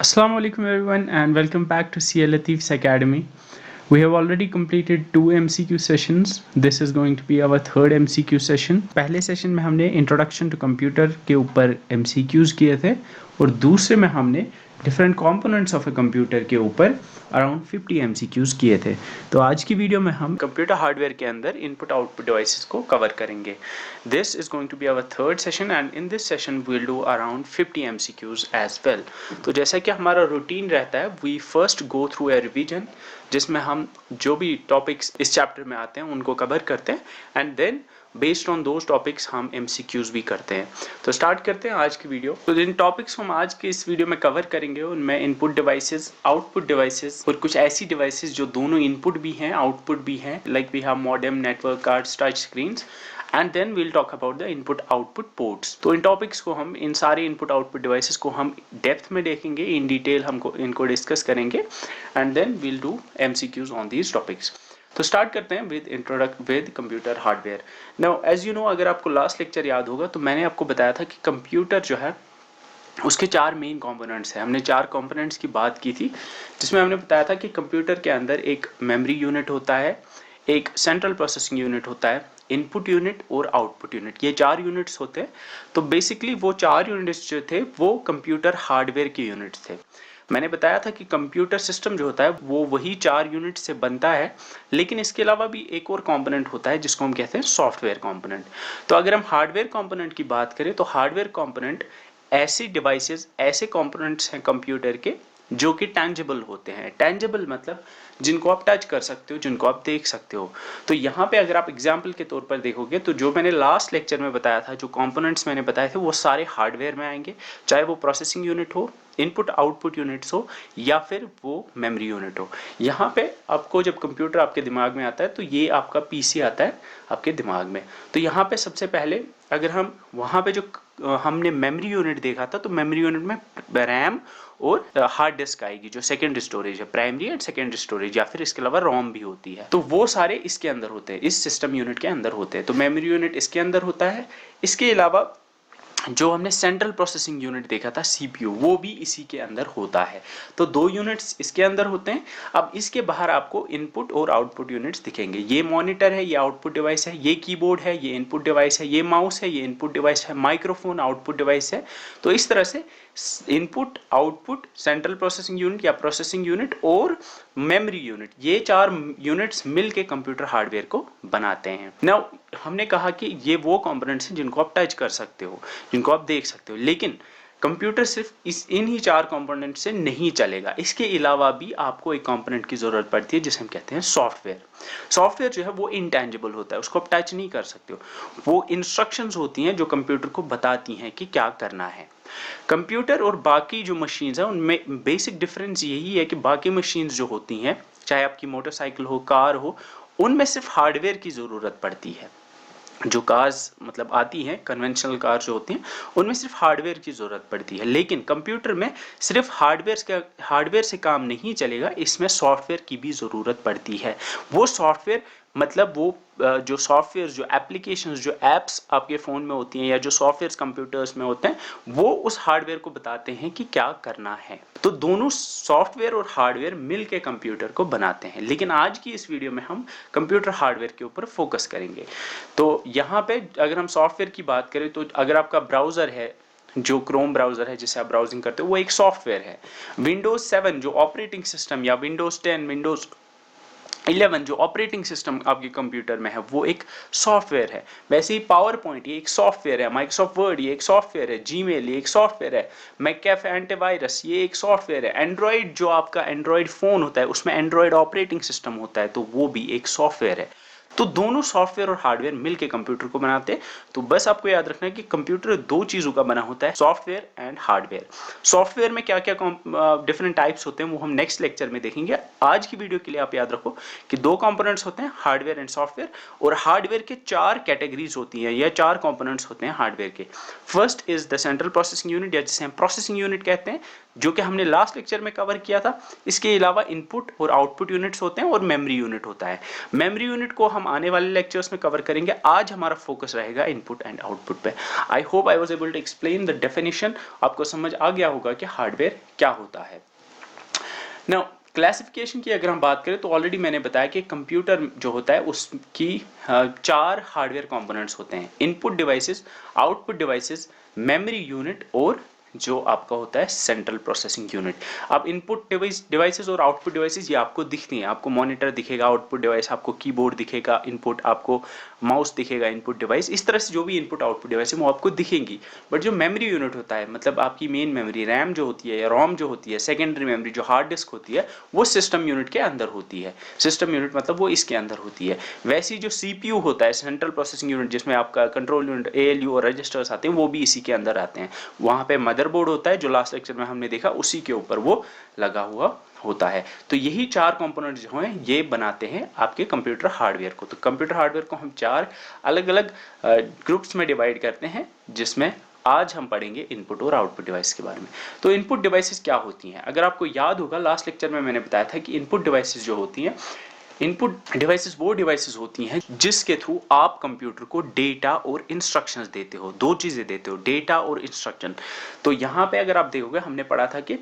Assalamu alaikum everyone and welcome back to CL Latif's Academy. We have already completed 2 MCQ sessions. This is going to be our third MCQ session. पहले session में हमने introduction to computer के ऊपर MCQs किए थे और दूसरे में हमने different components of a computer के ऊपर अराउंड 50 MCQs किए थे. तो आज की वीडियो में हम कंप्यूटर हार्डवेयर के अंदर इनपुट आउटपुट डिवाइसेस को कवर करेंगे. This is going to be our third session and in this session we will do around 50 MCQs as well. तो जैसा कि हमारा रूटीन रहता है, we first go through a revision जिसमें हम जो भी टॉपिक्स इस चैप्टर में आते हैं उनको कवर करते हैं and then based on those topics हम MCQs भी करते हैं. तो स्टार्ट करते हैं आज की वीडियो. तो जिन टॉपिक्स हम आज के इस वीडियो में कवर करेंगे उनमें इनपुट डिवाइसेस, आउटपुट डिवाइसेस और कुछ ऐसी डिवाइसेस जो दोनों इनपुट भी हैं आउटपुट भी हैं, like we have modem, network cards, touch screens and then we'll talk about the input output ports. तो इन टॉपिक्स को हम, इन सारे इनपुट आउटपुट डिवाइसेस को हम डेप्थ में देखेंगे, इन डिटेल हमको इनको डिस्कस करेंगे and then we'll do MCQs on these topics. तो स्टार्ट करते हैं with computer hardware. Now as you know, अगर आपको लास्ट लेक्चर याद होगा तो मैंने आपको बताया था कि कंप्यूटर जो है उसके 4 मेन कंपोनेंट्स हैं. हमने 4 कंपोनेंट्स की बात की थी जिसमें हमने बताया था कि कंप्यूटर के अंदर एक मेमोरी यूनिट होता है, एक सेंट्रल प्रोसेसिंग यूनिट होता है, इनपुट यूनिट और आउटपुट यूनिट. ये 4 यूनिट्स होते हैं. तो बेसिकली वो 4 यूनिट्स जो थे वो कंप्यूटर हार्डवेयर के यूनिट्स थे. मैंने बताया था कि कंप्यूटर सिस्टम जो होता है वो वही 4 यूनिट से बनता है, लेकिन इसके अलावा भी एक और कंपोनेंट होता है जिसको हम कहते हैं सॉफ्टवेयर कंपोनेंट. तो अगर हम हार्डवेयर कंपोनेंट की बात करें तो हार्डवेयर कंपोनेंट ऐसी डिवाइसेस, ऐसे कंपोनेंट्स हैं कंप्यूटर के जो कि टैंजिबल होते हैं. टैंजिबल मतलब जिनको आप टच कर सकते हो, जिनको आप देख सकते हो. तो यहाँ पे अगर आप एग्जाम्पल के तौर पर देखोगे तो जो मैंने लास्ट लेक्चर में बताया था, जो कंपोनेंट्स मैंने बताए थे वो सारे हार्डवेयर में आएंगे, चाहे वो प्रोसेसिंग यूनिट हो, इनपुट आउटपुट यूनिट्स हो या फिर वो मेमोरी यूनिट हो. यहाँ पे आपको जब कंप्यूटर आपके दिमाग में आता है तो ये आपका PC आता है आपके दिमाग में. तो यहाँ पे सबसे पहले अगर हम वहाँ पे जो हमने मेमोरी यूनिट देखा था तो मेमोरी यूनिट में रैम और हार्ड डिस्क आएगी जो सेकेंडरी स्टोरेज है, प्राइमरी एंड सेकेंडरी स्टोरेज, या फिर इसके अलावा रोम भी होती है. तो वो सारे इसके अंदर होते हैं, इस सिस्टम यूनिट के अंदर होते हैं. तो मेमोरी यूनिट इसके अंदर होता है. इसके अलावा जो हमने सेंट्रल प्रोसेसिंग यूनिट देखा था CPU, वो भी इसी के अंदर होता है. तो 2 यूनिट्स इसके अंदर होते हैं. अब इसके बाहर आपको इनपुट और आउटपुट यूनिट्स दिखेंगे. ये मॉनिटर है, ये आउटपुट डिवाइस है, ये कीबोर्ड है, ये इनपुट डिवाइस है, ये माउस है, ये इनपुट डिवाइस है, माइक्रोफोन आउटपुट डिवाइस है. तो इस तरह से input, output, central processing unit या प्रोसेसिंग यूनिट और मेमोरी यूनिट, ये 4 यूनिट्स मिलके कंप्यूटर हार्डवेयर को बनाते हैं. नाउ हमने कहा कि ये वो कंपोनेंट्स हैं जिनको आप टच कर सकते हो, जिनको आप देख सकते हो, लेकिन कंप्यूटर सिर्फ इन ही 4 कंपोनेंट से नहीं चलेगा. इसके अलावा भी आपको एक कंपोनेंट की जरूरत पड़ती है जिसे हम कहते हैं सॉफ्टवेयर. सॉफ्टवेयर जो है वो इंटेंजिबल होता है, उसको आप टच नहीं कर सकते हो. वो इंस्ट्रक्शंस होती हैं जो कंप्यूटर को बताती हैं कि क्या करना है. कंप्यूटर और बाकी जो मशीन्स हैं उनमें बेसिक डिफरेंस यही है कि बाकी मशीन्स जो होती हैं, चाहे आपकी मोटरसाइकिल हो, कार हो, उनमें सिर्फ हार्डवेयर की ज़रूरत पड़ती है. जो कार्स मतलब आती हैं, कन्वेंशनल कार जो होती हैं, उनमें सिर्फ हार्डवेयर की ज़रूरत पड़ती है. लेकिन कंप्यूटर में सिर्फ हार्डवेयर से काम नहीं चलेगा, इसमें सॉफ्टवेयर की भी ज़रूरत पड़ती है. वो सॉफ्टवेयर मतलब वो जो सॉफ्टवेयर, जो एप्लीकेशंस, जो ऐप्स आपके फ़ोन में होती हैं या जो सॉफ्टवेयर कंप्यूटर्स में होते हैं, वो उस हार्डवेयर को बताते हैं कि क्या करना है. तो दोनों सॉफ्टवेयर और हार्डवेयर मिल के कंप्यूटर को बनाते हैं. लेकिन आज की इस वीडियो में हम कंप्यूटर हार्डवेयर के ऊपर फोकस करेंगे. तो यहाँ पे अगर हम सॉफ्टवेयर की बात करें तो अगर आपका ब्राउज़र है, जो क्रोम ब्राउज़र है जिसे आप ब्राउजिंग करते हो, वो एक सॉफ्टवेयर है. विंडोज़ 7 जो ऑपरेटिंग सिस्टम या विंडोज़ 10, विंडोज़ 11 जो ऑपरेटिंग सिस्टम आपके कंप्यूटर में है वो एक सॉफ्टवेयर है. वैसे ही पावर पॉइंट ये एक सॉफ्टवेयर है, माइक्रोसॉफ्ट वर्ड ये एक सॉफ्टवेयर है, जीमेल ये एक सॉफ्टवेयर है, मैककेफे एंटीवायरस ये एक सॉफ्टवेयर है, एंड्रॉइड जो आपका एंड्रॉइड फ़ोन होता है उसमें एंड्रॉइड ऑपरेटिंग सिस्टम होता है तो वो भी एक सॉफ्टवेयर है. तो दोनों सॉफ्टवेयर और हार्डवेयर मिलके कंप्यूटर को बनाते हैं. तो बस आपको याद रखना है कि कंप्यूटर 2 चीज़ों का बना होता है, सॉफ्टवेयर एंड हार्डवेयर. सॉफ्टवेयर में क्या क्या डिफरेंट टाइप्स होते हैं वो हम नेक्स्ट लेक्चर में देखेंगे. आज की वीडियो के लिए आप याद रखो कि 2 कंपोनेंट्स होते हैं, हार्डवेयर एंड सॉफ्टवेयर, और हार्डवेयर के 4 कैटेगरीज होती हैं या 4 कंपोनेंट्स होते हैं हार्डवेयर के. First is the central processing unit या जिसे हम प्रोसेसिंग यूनिट कहते हैं. जो कि हमने लास्ट लेक्चर में कवर किया था। इसके अलावा इनपुट और आउटपुट यूनिट्स होते हैं और मेमोरी यूनिट होता है। मेमोरी यूनिट को हम आने वाले लेक्चर्स में कवर करेंगे, आज हमारा फोकस रहेगा इनपुट एंड आउटपुट पे। I hope I was able to explain the definition, आपको समझ आ गया होगा कि हार्डवेयर क्या होता है। नाउ क्लासिफिकेशन की अगर हम बात करें तो ऑलरेडी मैंने बताया कि कंप्यूटर जो होता है उसकी 4 हार्डवेयर कंपोनेंट्स होते हैं, input devices, output devices, memory unit और जो आपका होता है सेंट्रल प्रोसेसिंग यूनिट। अब इनपुट डिवाइसेस और आउटपुट डिवाइसेस ये आपको दिखती हैं, आपको मॉनिटर दिखेगा आउटपुट डिवाइस, आपको कीबोर्ड दिखेगा इनपुट, आपको माउस दिखेगा इनपुट डिवाइस, इस तरह से जो भी इनपुट आउटपुट डिवाइस है वो आपको दिखेंगी। बट जो मेमोरी यूनिट होता है, मतलब आपकी मेन मेमोरी रैम जो होती है या रोम जो होती है, सेकेंडरी मेमोरी जो हार्ड डिस्क होती है, वो सिस्टम यूनिट के अंदर होती है। सिस्टम यूनिट मतलब वो इसके अंदर होती है। वैसी जो सीपीयू होता है, सेंट्रल प्रोसेसिंग यूनिट, जिसमें आपका कंट्रोल यूनिट, एएलयू और रजिस्टर्स आते हैं, वो भी इसी के अंदर आते हैं। वहां पे मदरबोर्ड होता है जो लास्ट लेक्चर में हमने देखा, उसी के ऊपर वो लगा हुआ होता है। तो यही 4 कंपोनेंट जो हैं ये बनाते हैं आपके कंप्यूटर हार्डवेयर को। तो कंप्यूटर हार्डवेयर को हम 4 अलग अलग ग्रुप्स में डिवाइड करते हैं, जिसमें आज हम पढ़ेंगे इनपुट और आउटपुट डिवाइस के बारे में। तो इनपुट डिवाइसेस क्या होती हैं? अगर आपको याद होगा लास्ट लेक्चर में मैंने बताया था कि इनपुट डिवाइसेस जो होती हैं, इनपुट डिवाइसेस वो डिवाइसेस होती हैं जिसके थ्रू आप कंप्यूटर को डेटा और इंस्ट्रक्शंस देते हो। 2 चीजें देते हो, डेटा और इंस्ट्रक्शन। तो यहाँ पे अगर आप देखोगे, हमने पढ़ा था कि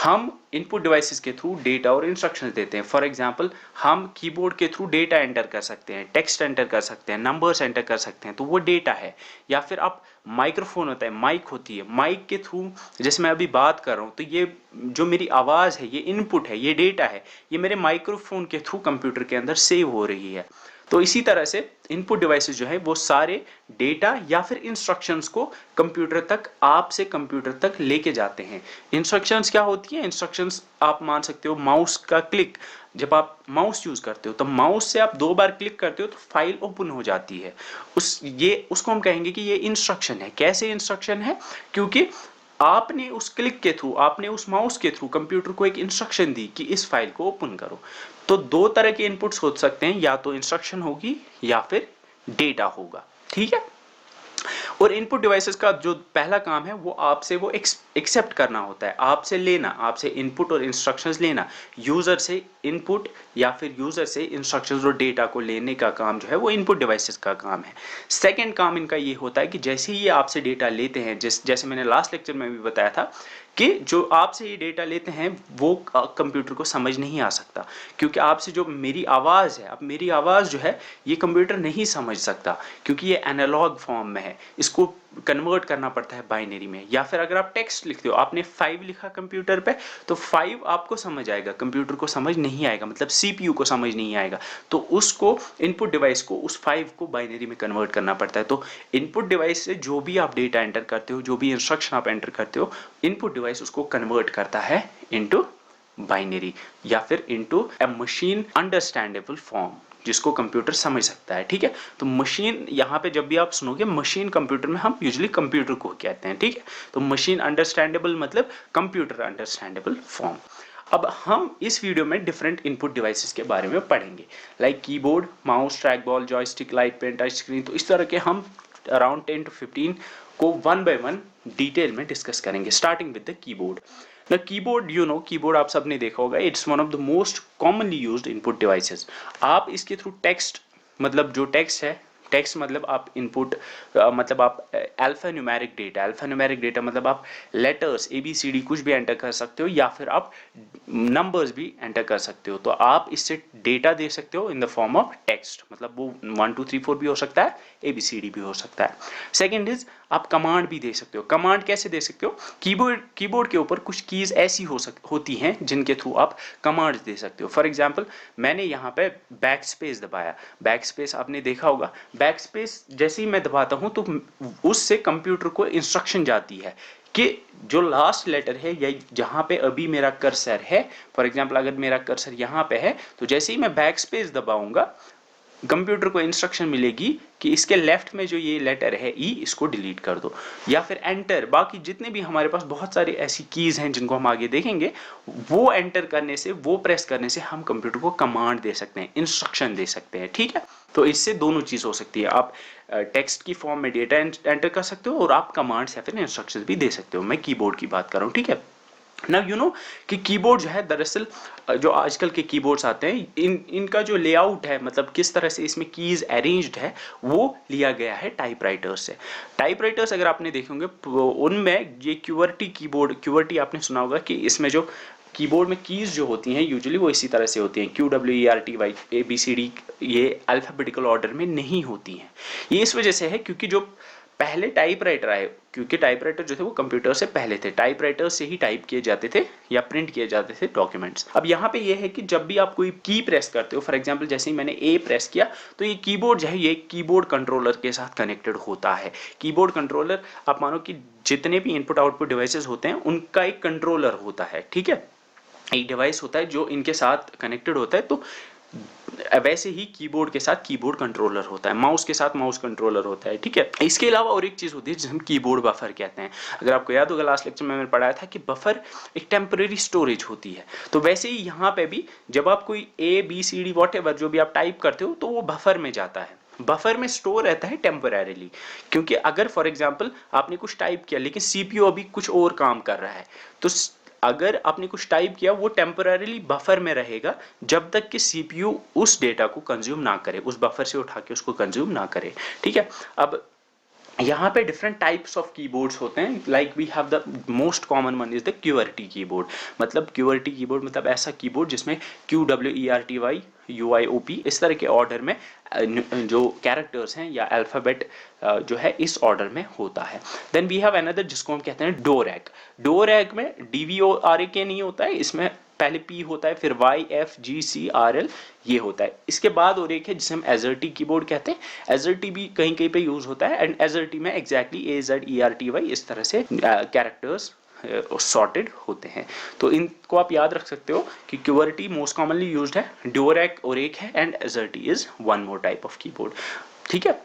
हम इनपुट डिवाइसेस के थ्रू डेटा और इंस्ट्रक्शंस देते हैं। फॉर एग्जांपल, हम कीबोर्ड के थ्रू डेटा एंटर कर सकते हैं, टेक्स्ट एंटर कर सकते हैं, नंबर्स एंटर कर सकते हैं, तो वो डेटा है। या फिर आप माइक्रोफोन होता है, माइक होती है, माइक के थ्रू जैसे मैं अभी बात कर रहा हूँ, तो ये जो मेरी आवाज़ है ये इनपुट है, ये डेटा है, ये मेरे माइक्रोफोन के थ्रू कंप्यूटर के अंदर सेव हो रही है। तो इसी तरह से इनपुट डिवाइसेस जो है वो सारे डेटा या फिर इंस्ट्रक्शंस को कंप्यूटर तक, आप से कंप्यूटर तक लेके जाते हैं। इंस्ट्रक्शंस क्या होती है? इंस्ट्रक्शंस आप मान सकते हो माउस का क्लिक, जब आप माउस यूज करते हो तो माउस से आप 2 बार क्लिक करते हो तो फाइल ओपन हो जाती है। उसको हम कहेंगे कि ये इंस्ट्रक्शन है। कैसे इंस्ट्रक्शन है? क्योंकि आपने उस क्लिक के थ्रू, आपने उस माउस के थ्रू कंप्यूटर को एक इंस्ट्रक्शन दी कि इस फाइल को ओपन करो। तो 2 तरह के इनपुट्स हो सकते हैं, या तो इंस्ट्रक्शन होगी या फिर डेटा होगा। ठीक है। और इनपुट डिवाइसेस का जो पहला काम है वो आपसे वो एक्सेप्ट करना होता है, आपसे लेना, आपसे इनपुट और इंस्ट्रक्शंस लेना। यूजर से इनपुट या फिर यूजर से इंस्ट्रक्शंस और डेटा को लेने का काम जो है वो इनपुट डिवाइसेस का काम है। सेकंड काम इनका ये होता है कि जैसे ही ये आपसे डेटा लेते हैं, जैसे मैंने लास्ट लेक्चर में भी बताया था कि जो आपसे ये डेटा लेते हैं वो कंप्यूटर को समझ नहीं आ सकता, क्योंकि आपसे जो मेरी आवाज़ है, अब मेरी आवाज़ जो है ये कंप्यूटर नहीं समझ सकता, क्योंकि ये एनालॉग फॉर्म में है, इसको कन्वर्ट करना पड़ता है बाइनरी में। या फिर अगर आप टेक्स्ट लिखते हो, आपने 5 लिखा कंप्यूटर पे, तो 5 आपको समझ आएगा, कंप्यूटर को समझ नहीं आएगा, मतलब सीपीयू को समझ नहीं आएगा। तो उसको, इनपुट डिवाइस को, उस 5 को बाइनरी में कन्वर्ट करना पड़ता है। तो इनपुट डिवाइस से जो भी आप डेटा एंटर करते हो, जो भी इंस्ट्रक्शन आप एंटर करते हो, इनपुट डिवाइस उसको कन्वर्ट करता है इनटू बाइनरी या फिर into a machine understandable form, जिसको कंप्यूटर समझ सकता है। ठीक है। तो मशीन, यहाँ पे जब भी आप सुनोगे मशीन कंप्यूटर में, हम यूजुअली कंप्यूटर को कहते हैं। ठीक है। तो मशीन अंडरस्टैंडेबल मतलब कंप्यूटर अंडरस्टैंडेबल फॉर्म। अब हम इस वीडियो में डिफरेंट इनपुट डिवाइसेस के बारे में पढ़ेंगे, like keyboard, mouse, track ball, joystick, light pen, touch screen. तो इस तरह के हम अराउंड 10 to 15 को 1 by 1 डिटेल में डिस्कस करेंगे, starting with the keyboard. The keyboard, keyboard आप सबने देखा होगा, it's one of the most commonly used input devices. आप इसके थ्रू टेक्स्ट, मतलब जो टेक्स्ट है, टेक्स्ट मतलब आप इनपुट, मतलब आप अल्फान्यूमेरिक डेटा मतलब आप लेटर्स ABCD कुछ भी एंटर कर सकते हो, या फिर आप नंबर्स भी एंटर कर सकते हो। तो आप इससे डेटा दे सकते हो इन द फॉर्म ऑफ टेक्स्ट, मतलब वो 1 2 3 4 भी हो सकता है, ABCD भी हो सकता है। सेकेंड इज, आप कमांड भी दे सकते हो। कमांड कैसे दे सकते हो? कीबोर्ड के ऊपर कुछ कीज ऐसी होती हैं जिनके थ्रू आप कमांड्स दे सकते हो। फॉर एग्जांपल, मैंने यहाँ पे बैक स्पेस दबाया, बैक स्पेस आपने देखा होगा, बैक स्पेस जैसे ही मैं दबाता हूँ तो उससे कंप्यूटर को इंस्ट्रक्शन जाती है कि जो लास्ट लेटर है या जहाँ पे अभी मेरा कर्सर है, फॉर एग्जांपल अगर मेरा कर्सर यहाँ पे है, तो जैसे ही मैं बैक स्पेस दबाऊंगा कंप्यूटर को इंस्ट्रक्शन मिलेगी कि इसके लेफ्ट में जो ये लेटर है ई, इसको डिलीट कर दो, या फिर एंटर। बाकी जितने भी हमारे पास बहुत सारी ऐसी कीज हैं जिनको हम आगे देखेंगे, वो एंटर करने से, वो प्रेस करने से हम कंप्यूटर को कमांड दे सकते हैं, इंस्ट्रक्शन दे सकते हैं। ठीक है। तो इससे दोनों चीज हो सकती है, आप टेक्स्ट की फॉर्म में डेटा एंटर कर सकते हो और आप कमांड्स या फिर इंस्ट्रक्शन भी दे सकते हो। मैं कीबोर्ड की बात कर रहा हूँ। ठीक है। नाउ यू नो कि कीबोर्ड जो है दरअसल जो आजकल के कीबोर्ड्स आते हैं इनका जो लेआउट है, मतलब किस तरह से इसमें कीज अरेंज्ड है, वो लिया गया है टाइपराइटर्स से। टाइपराइटर्स अगर आपने देखे होंगे उनमें ये क्यूवर्टी कीबोर्ड, क्यूवर्टी आपने सुना होगा कि इसमें जो कीबोर्ड में कीज जो होती हैं यूजुअली वो इसी तरह से होती हैं, QWERTY ABCD, ये अल्फाबेटिकल ऑर्डर में नहीं होती हैं। ये इस वजह से है क्योंकि जो पहले टाइपराइटर आए, क्योंकि टाइपराइटर जो थे वो कंप्यूटर से पहले थे, टाइपराइटर से ही टाइप किए जाते थे या प्रिंट किए जाते थे डॉक्यूमेंट्स। अब यहाँ पे ये है कि जब भी आप कोई की प्रेस करते हो, फॉर एग्जांपल जैसे ही मैंने ए प्रेस किया तो ये कीबोर्ड जो है ये कीबोर्ड कंट्रोलर के साथ कनेक्टेड होता है। कीबोर्ड कंट्रोलर, आप मानो कि जितने भी इनपुट आउटपुट डिवाइसेस होते हैं उनका एक कंट्रोलर होता है, ठीक है, एक डिवाइस होता है जो इनके साथ कनेक्टेड होता है। तो वैसे ही कीबोर्ड के साथ कीबोर्ड कंट्रोलर होता है, माउस के साथ माउस कंट्रोलर होता है, ठीक है। इसके अलावा और एक चीज होती है जिसे हम कीबोर्ड बफर कहते हैं। अगर आपको याद होगा लास्ट लेक्चर में मैंने पढ़ाया था कि बफर एक टेम्परेरी स्टोरेज होती है, तो वैसे ही यहाँ पे भी जब आप कोई ABCD वॉटएवर जो भी आप टाइप करते हो तो वो बफर में जाता है, बफर में स्टोर रहता है टेम्परेरीली। क्योंकि अगर फॉर एग्जाम्पल आपने कुछ टाइप किया लेकिन CPU अभी कुछ और काम कर रहा है, तो अगर आपने कुछ टाइप किया वो टेम्पररीली बफर में रहेगा जब तक कि CPU उस डेटा को कंज्यूम ना करे, उस बफर से उठा के उसको कंज्यूम ना करे, ठीक है। अब यहाँ पे डिफरेंट टाइप्स ऑफ कीबोर्ड्स होते हैं, like we have the most common one is the QWERTY keyboard. मतलब QWERTY कीबोर्ड मतलब ऐसा कीबोर्ड जिसमें QWERTY UIOP इस तरह के ऑर्डर में जो कैरेक्टर्स हैं या अल्फाबेट जो है इस ऑर्डर में होता है। देन वी हैव अनदर जिसको हम कहते हैं डोरैक। डोरैक में DVORAK नहीं होता है, इसमें पहले P होता है, फिर YFGCRL ये होता है। इसके बाद और एक है जिसे हम एजर्टी कीबोर्ड कहते हैं। एजर्टी भी कहीं कहीं पे यूज होता है, एंड एजर्टी में एग्जैक्टली AZERTY इस तरह से कैरेक्टर्स सॉर्टेड होते हैं। तो इनको आप याद रख सकते हो कि QWERTY मोस्ट कॉमनली यूज्ड है, डोरैक और एक है, and AZERTY is one more type of keyboard, ठीक है।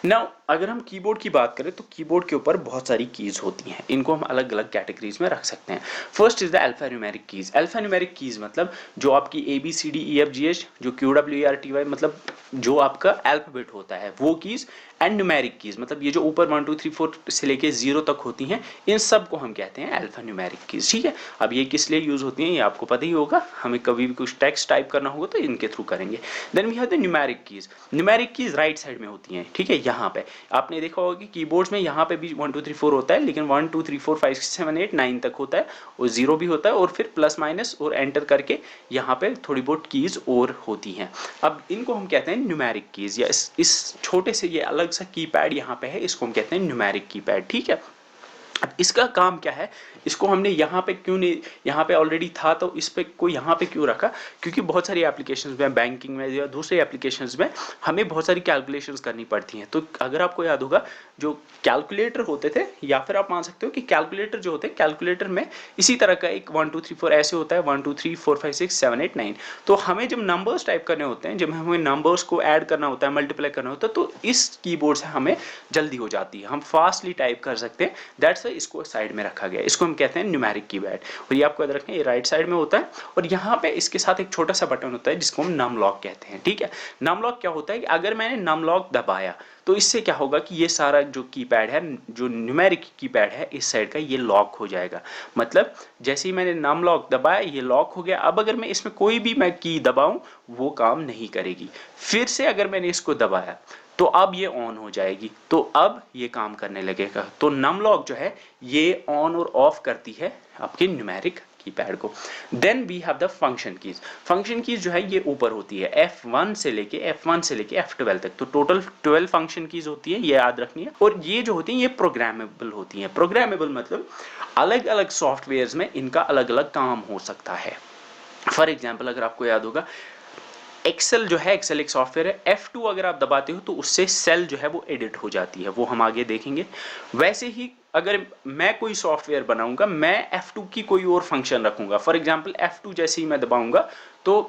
नाउ अगर हम कीबोर्ड की बात करें तो कीबोर्ड के ऊपर बहुत सारी कीज होती हैं, इनको हम अलग अलग कैटेगरीज में रख सकते हैं। First is the alpha numeric keys. Alpha numeric keys मतलब जो आपकी ABCDEFGH, जो QWERTY मतलब जो आपका अल्फाबेट होता है वो कीज, एंड न्यूमेरिक कीज मतलब ये जो ऊपर 1 2 3 4 से लेके 0 तक होती हैं, इन सब को हम कहते हैं अल्फा न्यूमेरिक कीज, ठीक है। अब ये किस लिए यूज होती हैं ये आपको पता ही होगा, हमें कभी भी कुछ टेक्स्ट टाइप करना होगा तो इनके थ्रू करेंगे। Then we have the numeric keys. Numeric keys right side में होती हैं, ठीक है। यहाँ पे आपने देखा होगा कि कीबोर्ड्स में यहाँ पे भी 1 2 3 4 होता है, लेकिन 1 2 3 4 5 6 7 8 9 तक होता है, और 0 भी होता है, और फिर प्लस माइनस और एंटर करके यहाँ पे थोड़ी बहुत कीज और होती हैं। अब इनको हम कहते हैं न्यूमेरिक कीज, या इस छोटे से ये अलग सा कीपैड यहाँ पे है, इसको हम कहते हैं न्यूमेरिक कीपैड, ठीक है। अब इसका काम क्या है, इसको हमने यहाँ पे क्यों नहीं, यहाँ पे ऑलरेडी था तो इस पे को यहाँ पे क्यों रखा, क्योंकि बहुत सारी एप्लीकेशंस में, बैंकिंग में या दूसरे एप्लीकेशंस में हमें बहुत सारी कैलकुलेशंस करनी पड़ती हैं। तो अगर आपको याद होगा जो कैलकुलेटर होते थे, या फिर आप मान सकते हो कि कैलकुलेटर जो होते हैं, कैलकुलेटर में इसी तरह का एक 1 2 3 4 ऐसे होता है, 1 2 3 4 5 6 7 8 9। तो हमें जब नंबर्स टाइप करने होते हैं, जब हमें नंबर्स को ऐड करना होता है, मल्टीप्लाई करना होता है, तो इस कीबोर्ड से हमें जल्दी हो जाती है, हम फास्टली टाइप कर सकते हैं। दैट्स इसको साइड में रखा गया, इसको हम कहते हैं न्यूमेरिक कीपैड। और ये आपको याद रखना है, ये राइट साइड में होता है, और यहाँ पे इसके साथ एक छोटा सा बटन होता है जिसको हम नम लॉक कहते हैं, ठीक है। नम लॉक क्या होता है कि अगर मैंने नम लॉक दबाया तो इससे क्या होगा कि ये सारा जो कीपैड है, जो न्यूमेरिक कीपैड है इस साइड का, ये लॉक हो जाएगा। मतलब जैसे ही मैंने नम लॉक दबाया ये लॉक हो गया। अब अगर मैं इसमें कोई भी मैं की दबाऊं वो काम नहीं करेगी। फिर से अगर मैंने इसको दबाया तो अब ये ऑन हो जाएगी, तो अब ये काम करने लगेगा। तो नम लॉक जो है ये ऑन और ऑफ करती है आपके न्यूमेरिक कीपैड को। Then we have the function keys. Function keys जो है ये ऊपर होती है, F1 से लेके F12 तक, तो टोटल 12 फंक्शन कीज होती है, ये याद रखनी है। और ये जो होती है ये प्रोग्रामेबल होती है। प्रोग्रामेबल मतलब अलग अलग सॉफ्टवेयर में इनका अलग अलग काम हो सकता है। फॉर एग्जाम्पल अगर आपको याद होगा एक्सेल जो है, एक्सेल एक सॉफ्टवेयर है, F2 अगर आप दबाते हो तो उससे सेल जो है वो एडिट हो जाती है, वो हम आगे देखेंगे। वैसे ही अगर मैं कोई सॉफ्टवेयर बनाऊंगा, मैं F2 की कोई और फंक्शन रखूंगा, फॉर एग्जांपल F2 जैसे ही मैं दबाऊंगा तो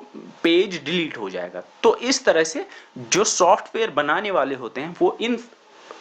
पेज डिलीट हो जाएगा। तो इस तरह से जो सॉफ्टवेयर बनाने वाले होते हैं वो इन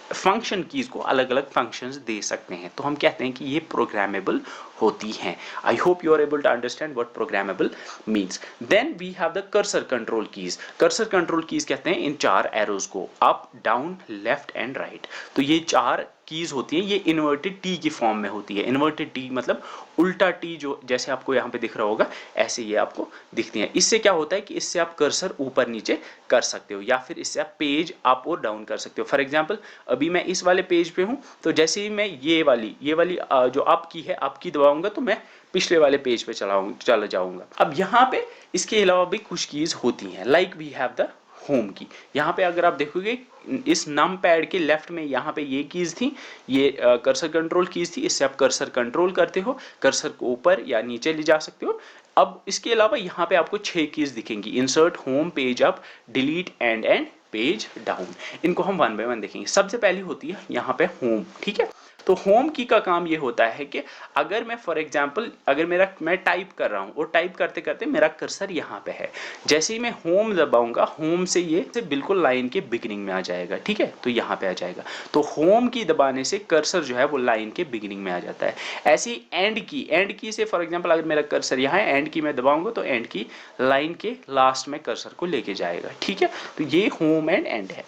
फंक्शन कीज को अलग अलग फंक्शंस दे सकते हैं, तो हम कहते हैं कि ये प्रोग्रामेबल होती हैं। I hope you are able to understand what programmable means. Then we have the cursor control keys. Cursor control keys कहते हैं इन चार एरोज को, up down left and right. तो ये चार कीज होती हैं ये इन्वर्टेड टी की फॉर्म में होती है। इन्वर्टेड टी मतलब उल्टा टी, जो जैसे आपको यहाँ पे दिख रहा होगा ऐसे ये आपको दिखती है। इससे क्या होता है कि इससे आप कर्सर ऊपर नीचे कर सकते हो या फिर इससे आप पेज अप और डाउन कर सकते हो। फॉर एग्जांपल अभी मैं इस वाले पेज पे हूँ, तो जैसे ही मैं ये वाली जो अप की है, अप की दबाऊंगा तो मैं पिछले वाले पेज पे चला जाऊंगा। अब यहाँ पे इसके अलावा भी कुछ कीज होती हैं, like we have the home key. यहाँ पे अगर आप देखोगे इस नम पैड के लेफ्ट में यहाँ पे ये कीज थी, ये कर्सर कंट्रोल कीज थी। इससे आप कर्सर कंट्रोल करते हो, कर्सर को ऊपर या नीचे ले जा सकते हो। अब इसके अलावा यहाँ पे आपको 6 कीज दिखेंगी, insert, home, page up, delete, and page down. इनको हम वन बाय वन देखेंगे। सबसे पहली होती है यहाँ पे होम, ठीक है। तो होम की का काम ये होता है कि अगर मैं फॉर एग्जांपल अगर मैं टाइप कर रहा हूँ और टाइप करते करते मेरा कर्सर यहाँ पे है, जैसे ही मैं होम दबाऊंगा, होम से ये बिल्कुल लाइन के बिगिनिंग में आ जाएगा, ठीक है। तो यहाँ पे आ जाएगा, तो होम की दबाने से कर्सर जो है वो लाइन के बिगिनिंग में आ जाता है। ऐसे ही एंड की से फॉर एग्जाम्पल अगर मेरा कर्सर यहाँ है, एंड की मैं दबाऊंगा तो एंड की लाइन के लास्ट में कर्सर को लेके जाएगा, ठीक है। तो ये होम एंड एंड है।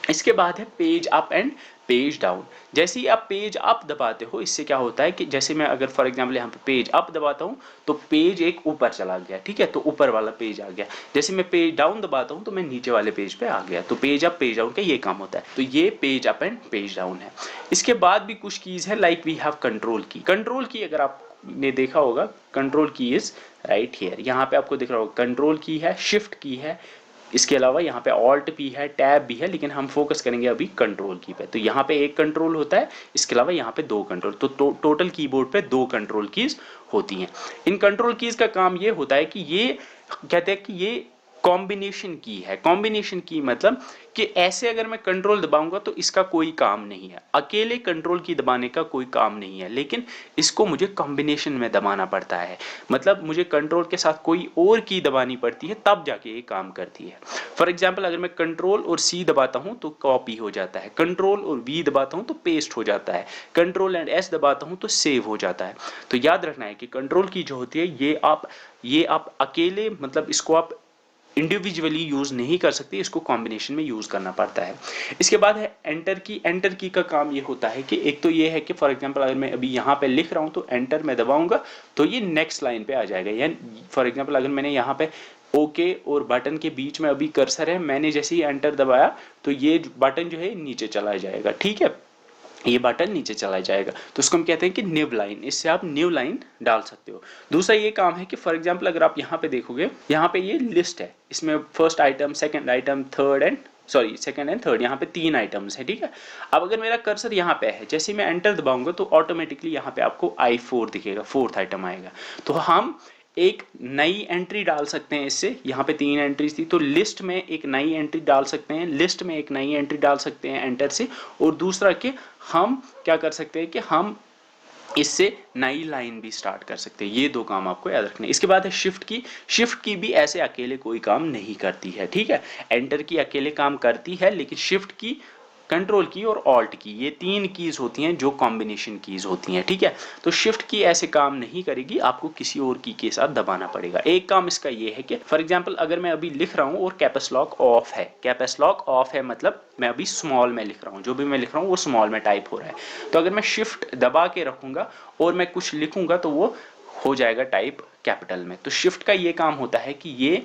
इसके बाद है page up and page down. जैसे ही आप पेज अप दबाते हो, इससे क्या होता है कि जैसे मैं अगर फॉर एग्जांपल यहाँ पे पेज अप दबाता हूँ तो पेज एक ऊपर चला गया, ठीक है, तो ऊपर वाला पेज आ गया। जैसे मैं पेज डाउन दबाता हूँ तो मैं नीचे वाले पेज पे आ गया। तो पेज अप पेज डाउन का ये काम होता है। तो ये page up and page down है। इसके बाद भी कुछ कीज है, लाइक वी हैव कंट्रोल की। कंट्रोल की अगर आपने देखा होगा, कंट्रोल की इज राइट हियर। यहाँ पे आपको दिख रहा होगा कंट्रोल की है, शिफ्ट की है, इसके अलावा यहाँ पे ऑल्ट भी है, टैब भी है, लेकिन हम फोकस करेंगे अभी कंट्रोल की पे। तो यहाँ पे एक कंट्रोल होता है, इसके अलावा यहाँ पे 2 कंट्रोल। तो टोटल कीबोर्ड पे 2 कंट्रोल कीज होती हैं। इन कंट्रोल कीज का काम ये होता है कि ये कहते हैं कि ये कॉम्बिनेशन की है। कॉम्बिनेशन की मतलब कि ऐसे अगर मैं कंट्रोल दबाऊंगा तो इसका कोई काम नहीं है, अकेले कंट्रोल की दबाने का कोई काम नहीं है, लेकिन इसको मुझे कॉम्बिनेशन में दबाना पड़ता है। मतलब मुझे कंट्रोल के साथ कोई और की दबानी पड़ती है, तब जाके ये काम करती है। फॉर एग्जाम्पल अगर मैं कंट्रोल और सी दबाता हूं तो कॉपी हो जाता है, कंट्रोल और वी दबाता हूं तो पेस्ट हो जाता है, कंट्रोल एंड एस दबाता हूं तो सेव हो जाता है। तो याद रखना है कि कंट्रोल की जो होती है ये आप अकेले मतलब इसको आप इंडिविजुअली यूज नहीं कर सकते, इसको कॉम्बिनेशन में यूज करना पड़ता है। इसके बाद है एंटर की। एंटर की का काम ये होता है कि एक तो ये है कि फॉर एग्जांपल अगर मैं अभी यहाँ पे लिख रहा हूँ तो एंटर में दबाऊंगा तो ये नेक्स्ट लाइन पे आ जाएगा। यानी फॉर एग्जांपल अगर मैंने यहाँ पे ओके और बटन के बीच में अभी कर्सर है, मैंने जैसे ही एंटर दबाया तो ये बटन जो है नीचे चला जाएगा, ठीक है, ये बटन नीचे चला जाएगा। तो उसको हम कहते हैं कि न्यू लाइन, इससे आप न्यू लाइन डाल सकते हो। दूसरा ये काम है कि फॉर एग्जांपल अगर आप यहाँ पे देखोगे, यहाँ पे ये लिस्ट है, इसमें first item, second item, second and third, यहाँ पे 3 आइटम्स है, ठीक है। अब अगर मेरा कर्सर यहाँ पे है, जैसे मैं एंटर दबाऊंगा तो ऑटोमेटिकली यहाँ पे आपको I4 दिखेगा, 4th आइटम आएगा। तो हम एक नई एंट्री डाल सकते हैं इससे। यहाँ पे 3 एंट्रीज थी तो लिस्ट में एक नई एंट्री डाल सकते हैं, लिस्ट में एक नई एंट्री डाल सकते हैं एंटर से। और दूसरा कि हम क्या कर सकते हैं कि हम इससे नई लाइन भी स्टार्ट कर सकते हैं। ये 2 काम आपको याद रखने हैं। इसके बाद है शिफ्ट की। शिफ्ट की भी ऐसे अकेले कोई काम नहीं करती है, ठीक है। एंटर की अकेले काम करती है, लेकिन शिफ्ट की, कंट्रोल की और ऑल्ट की, ये 3 कीज होती हैं जो कॉम्बिनेशन कीज होती हैं, ठीक है। तो शिफ्ट की ऐसे काम नहीं करेगी, आपको किसी और की के साथ दबाना पड़ेगा। एक काम इसका ये है कि फॉर एग्जांपल अगर मैं अभी लिख रहा हूँ और कैप्स लॉक ऑफ है, कैप्स लॉक ऑफ है मतलब मैं अभी स्मॉल में लिख रहा हूँ, जो भी मैं लिख रहा हूँ वो स्मॉल में टाइप हो रहा है। तो अगर मैं शिफ्ट दबा के रखूंगा और मैं कुछ लिखूंगा तो वो हो जाएगा टाइप कैपिटल में। तो शिफ्ट का ये काम होता है कि ये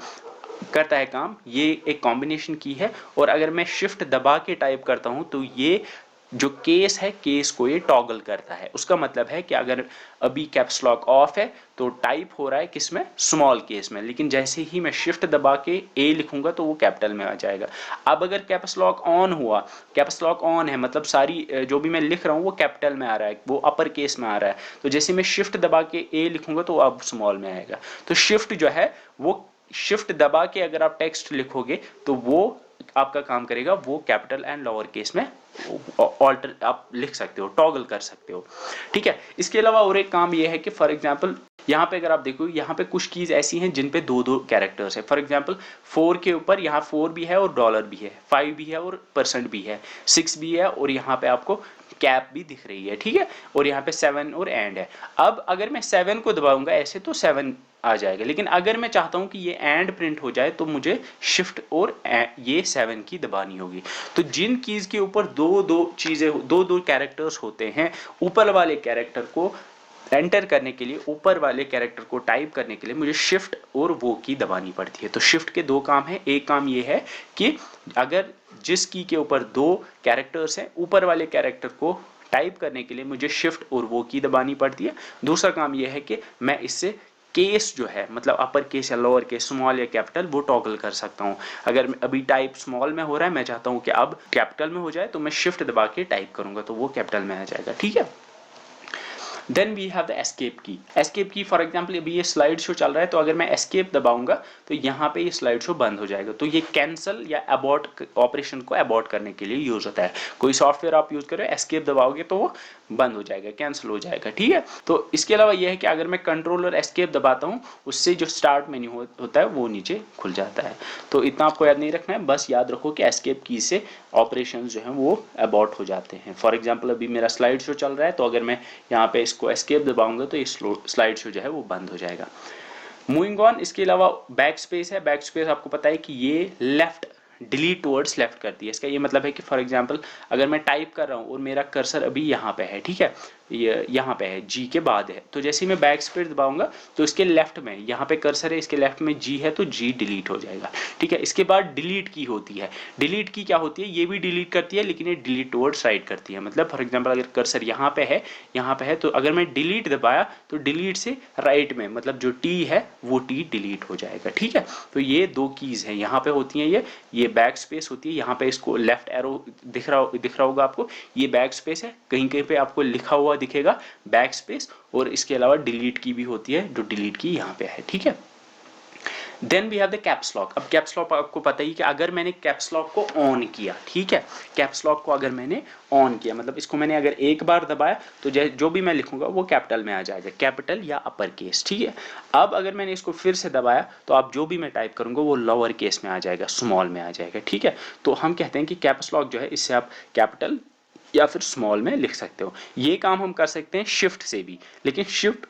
करता है काम, ये एक कॉम्बिनेशन की है। और अगर मैं शिफ्ट दबा के टाइप करता हूं तो ये जो केस है, केस को ये टॉगल करता है। उसका मतलब है कि अगर अभी कैप्स लॉक ऑफ है तो टाइप हो रहा है किसमें, स्मॉल केस में, लेकिन जैसे ही मैं शिफ्ट दबा के ए लिखूंगा तो वो कैपिटल में आ जाएगा। अब अगर कैप्स लॉक ऑन हुआ, कैप्स लॉक ऑन है मतलब सारी जो भी मैं लिख रहा हूँ वो कैपिटल में आ रहा है, वो अपर केस में आ रहा है। तो जैसे मैं शिफ्ट दबा के ए लिखूंगा तो अब स्मॉल में आएगा। तो शिफ्ट जो है वो शिफ्ट दबा के अगर आप टेक्स्ट लिखोगे तो वो आपका काम करेगा, वो कैपिटल एंड लोअर केस में ऑल्टर आप लिख सकते हो, टॉगल कर सकते हो, ठीक है। इसके अलावा और एक काम ये है कि फॉर एग्जांपल यहाँ पे अगर आप देखो, यहाँ पे कुछ कीज ऐसी हैं जिन पे दो दो कैरेक्टर्स है। फॉर एग्जांपल 4 के ऊपर यहाँ 4 भी है और डॉलर भी है, 5 भी है और परसेंट भी है, 6 भी है और यहाँ पे आपको कैप भी दिख रही है, ठीक है, और यहाँ पे 7 और एंड है। अब अगर मैं 7 को दबाऊंगा ऐसे तो 7 आ जाएगा, लेकिन अगर मैं चाहता हूं कि ये एंड प्रिंट हो जाए तो मुझे शिफ्ट और ये 7 की दबानी होगी। तो जिन कीज के ऊपर दो दो चीजें, दो दो कैरेक्टर्स होते हैं, ऊपर वाले कैरेक्टर को एंटर करने के लिए, ऊपर वाले कैरेक्टर को टाइप करने के लिए मुझे शिफ्ट और वो की दबानी पड़ती है। तो शिफ्ट के दो काम है, एक काम ये है कि अगर जिस की के ऊपर दो कैरेक्टर्स हैं, ऊपर वाले कैरेक्टर को टाइप करने के लिए मुझे शिफ्ट और वो की दबानी पड़ती है। दूसरा काम यह है कि मैं इससे केस जो है, मतलब अपर केस या लोअर केस, स्मॉल या कैपिटल, वो टॉगल कर सकता हूं। अगर अभी टाइप स्मॉल में हो रहा है, मैं चाहता हूं कि अब कैपिटल में हो जाए, तो मैं शिफ्ट दबा के टाइप करूंगा तो वो कैपिटल में आ जाएगा, ठीक है। Then we have the escape key. Escape key for example अभी ये स्लाइड शो चल रहा है, तो अगर मैं एस्केप दबाऊंगा तो यहाँ पे ये स्लाइड शो बंद हो जाएगा। तो ये कैंसिल या अबॉर्ट ऑपरेशन को अबॉर्ट करने के लिए यूज होता है। कोई सॉफ्टवेयर आप यूज करें, एस्केप दबाओगे तो वो बंद हो जाएगा, कैंसिल हो जाएगा, ठीक है। तो इसके अलावा यह है कि अगर मैं कंट्रोल और एस्केप दबाता हूँ, उससे जो स्टार्ट मेन्यू होता है वो नीचे खुल जाता है। तो इतना आपको याद नहीं रखना है, बस याद रखो कि एस्केप की से ऑपरेशन जो है वो अबॉर्ट हो जाते हैं। फॉर एग्जाम्पल अभी मेरा स्लाइड शो चल रहा है, तो अगर मैं यहाँ पे इसको एस्केप दबाऊंगा तो ये स्लाइड शो जो है वो बंद हो जाएगा। मूविंग ऑन, इसके अलावा बैक स्पेस है। बैक स्पेस आपको पता है कि ये लेफ्ट डिलीट टुवर्ड्स लेफ्ट करती है। इसका ये मतलब है कि फॉर एग्जांपल अगर मैं टाइप कर रहा हूँ और मेरा कर्सर अभी यहाँ पे है, ठीक है, ये यहाँ पे है, जी के बाद है, तो जैसे ही मैं बैक स्पेस दबाऊंगा तो इसके लेफ्ट में, यहाँ पे कर्सर है, इसके लेफ्ट में जी है, तो जी डिलीट हो जाएगा, ठीक है। इसके बाद डिलीट की होती है। डिलीट की क्या होती है, ये भी डिलीट करती है लेकिन ये डिलीट टुवर्ड्स राइट करती है। मतलब फॉर एग्जाम्पल अगर कर्सर यहाँ पे है, तो अगर मैं डिलीट दबाया तो डिलीट से राइट में, मतलब जो टी है वो टी डिलीट हो जाएगा, ठीक है। तो ये दो कीज हैं, यहाँ पे होती हैं ये बैक स्पेस होती है। यहाँ पे इसको लेफ्ट एरो दिख रहा होगा आपको, ये बैक स्पेस है। कहीं कहीं पे आपको लिखा हुआ दिखेगा बैक स्पेस, और इसके अलावा डिलीट की भी होती है, जो डिलीट की यहाँ पे है, ठीक है। Then we have the caps lock. अब कैप्स लॉक आपको पता ही कि अगर मैंने कैप्स लॉक को ऑन किया, ठीक है, कैप्स लॉक को अगर मैंने ऑन किया, मतलब इसको मैंने अगर एक बार दबाया तो जो भी मैं लिखूंगा वो कैपिटल में आ जाएगा, कैपिटल या अपर केस, ठीक है। अब अगर मैंने इसको फिर से दबाया तो आप जो भी मैं टाइप करूंगा वो लोअर केस में आ जाएगा, स्मॉल में आ जाएगा, ठीक है। तो हम कहते हैं कि कैप्स लॉक जो है, इससे आप कैपिटल या फिर स्मॉल में लिख सकते हो। ये काम हम कर सकते हैं शिफ्ट से भी, लेकिन शिफ्ट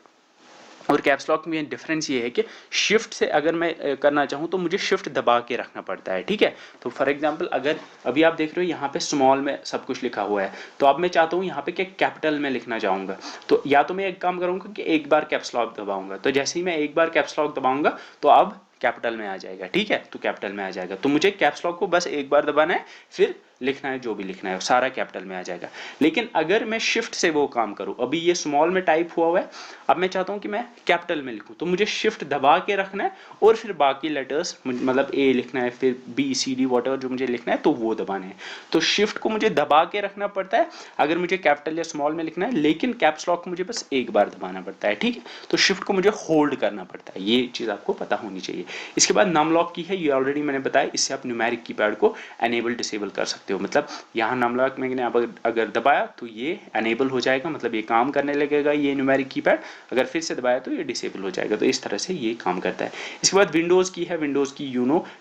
और कैप्स लॉक में डिफरेंस ये है कि शिफ्ट से अगर मैं करना चाहूँ तो मुझे शिफ्ट दबा के रखना पड़ता है, ठीक है। तो फॉर एग्जांपल अगर अभी आप देख रहे हो यहाँ पे स्मॉल में सब कुछ लिखा हुआ है, तो अब मैं चाहता हूँ यहाँ पे कि कैपिटल में लिखना चाहूँगा, तो या तो मैं एक काम करूँगा कि एक बार कैप्स लॉक दबाऊंगा, तो जैसे ही मैं एक बार कैप्स लॉक दबाऊंगा तो अब कैपिटल में आ जाएगा, ठीक है, तो कैपिटल में आ जाएगा। तो मुझे कैप्स लॉक को बस एक बार दबाना है, फिर लिखना है जो भी लिखना है, सारा कैपिटल में आ जाएगा। लेकिन अगर मैं शिफ्ट से वो काम करूं, अभी ये स्मॉल में टाइप हुआ है, अब मैं चाहता हूं कि मैं कैपिटल में लिखूं, तो मुझे शिफ्ट दबा के रखना है और फिर बाकी लेटर्स, मतलब ए लिखना है, फिर बी सी डी वॉटएवर जो मुझे लिखना है तो वो दबाने हैं। तो शिफ्ट को मुझे दबा के रखना पड़ता है अगर मुझे कैपिटल या स्मॉल में लिखना है, लेकिन कैप्स लॉक को मुझे बस एक बार दबाना पड़ता है, ठीक है। तो शिफ्ट को मुझे होल्ड करना पड़ता है, ये चीज आपको पता होनी चाहिए। इसके बाद नम लॉक की है, ये ऑलरेडी मैंने बताया, इससे आप न्यूमेरिक कीपैड को एनेबल डिसेबल कर सकते हो। मतलब यहाँ नम लॉक मैंने अगर दबाया तो ये एनेबल हो जाएगा, मतलब ये काम करने लगेगा ये न्यूमेरिक कीपैड, अगर फिर से दबाया तो ये डिसेबल हो जाएगा। तो इस तरह से ये काम करता है। इसके बाद विंडोज की है, विंडोज की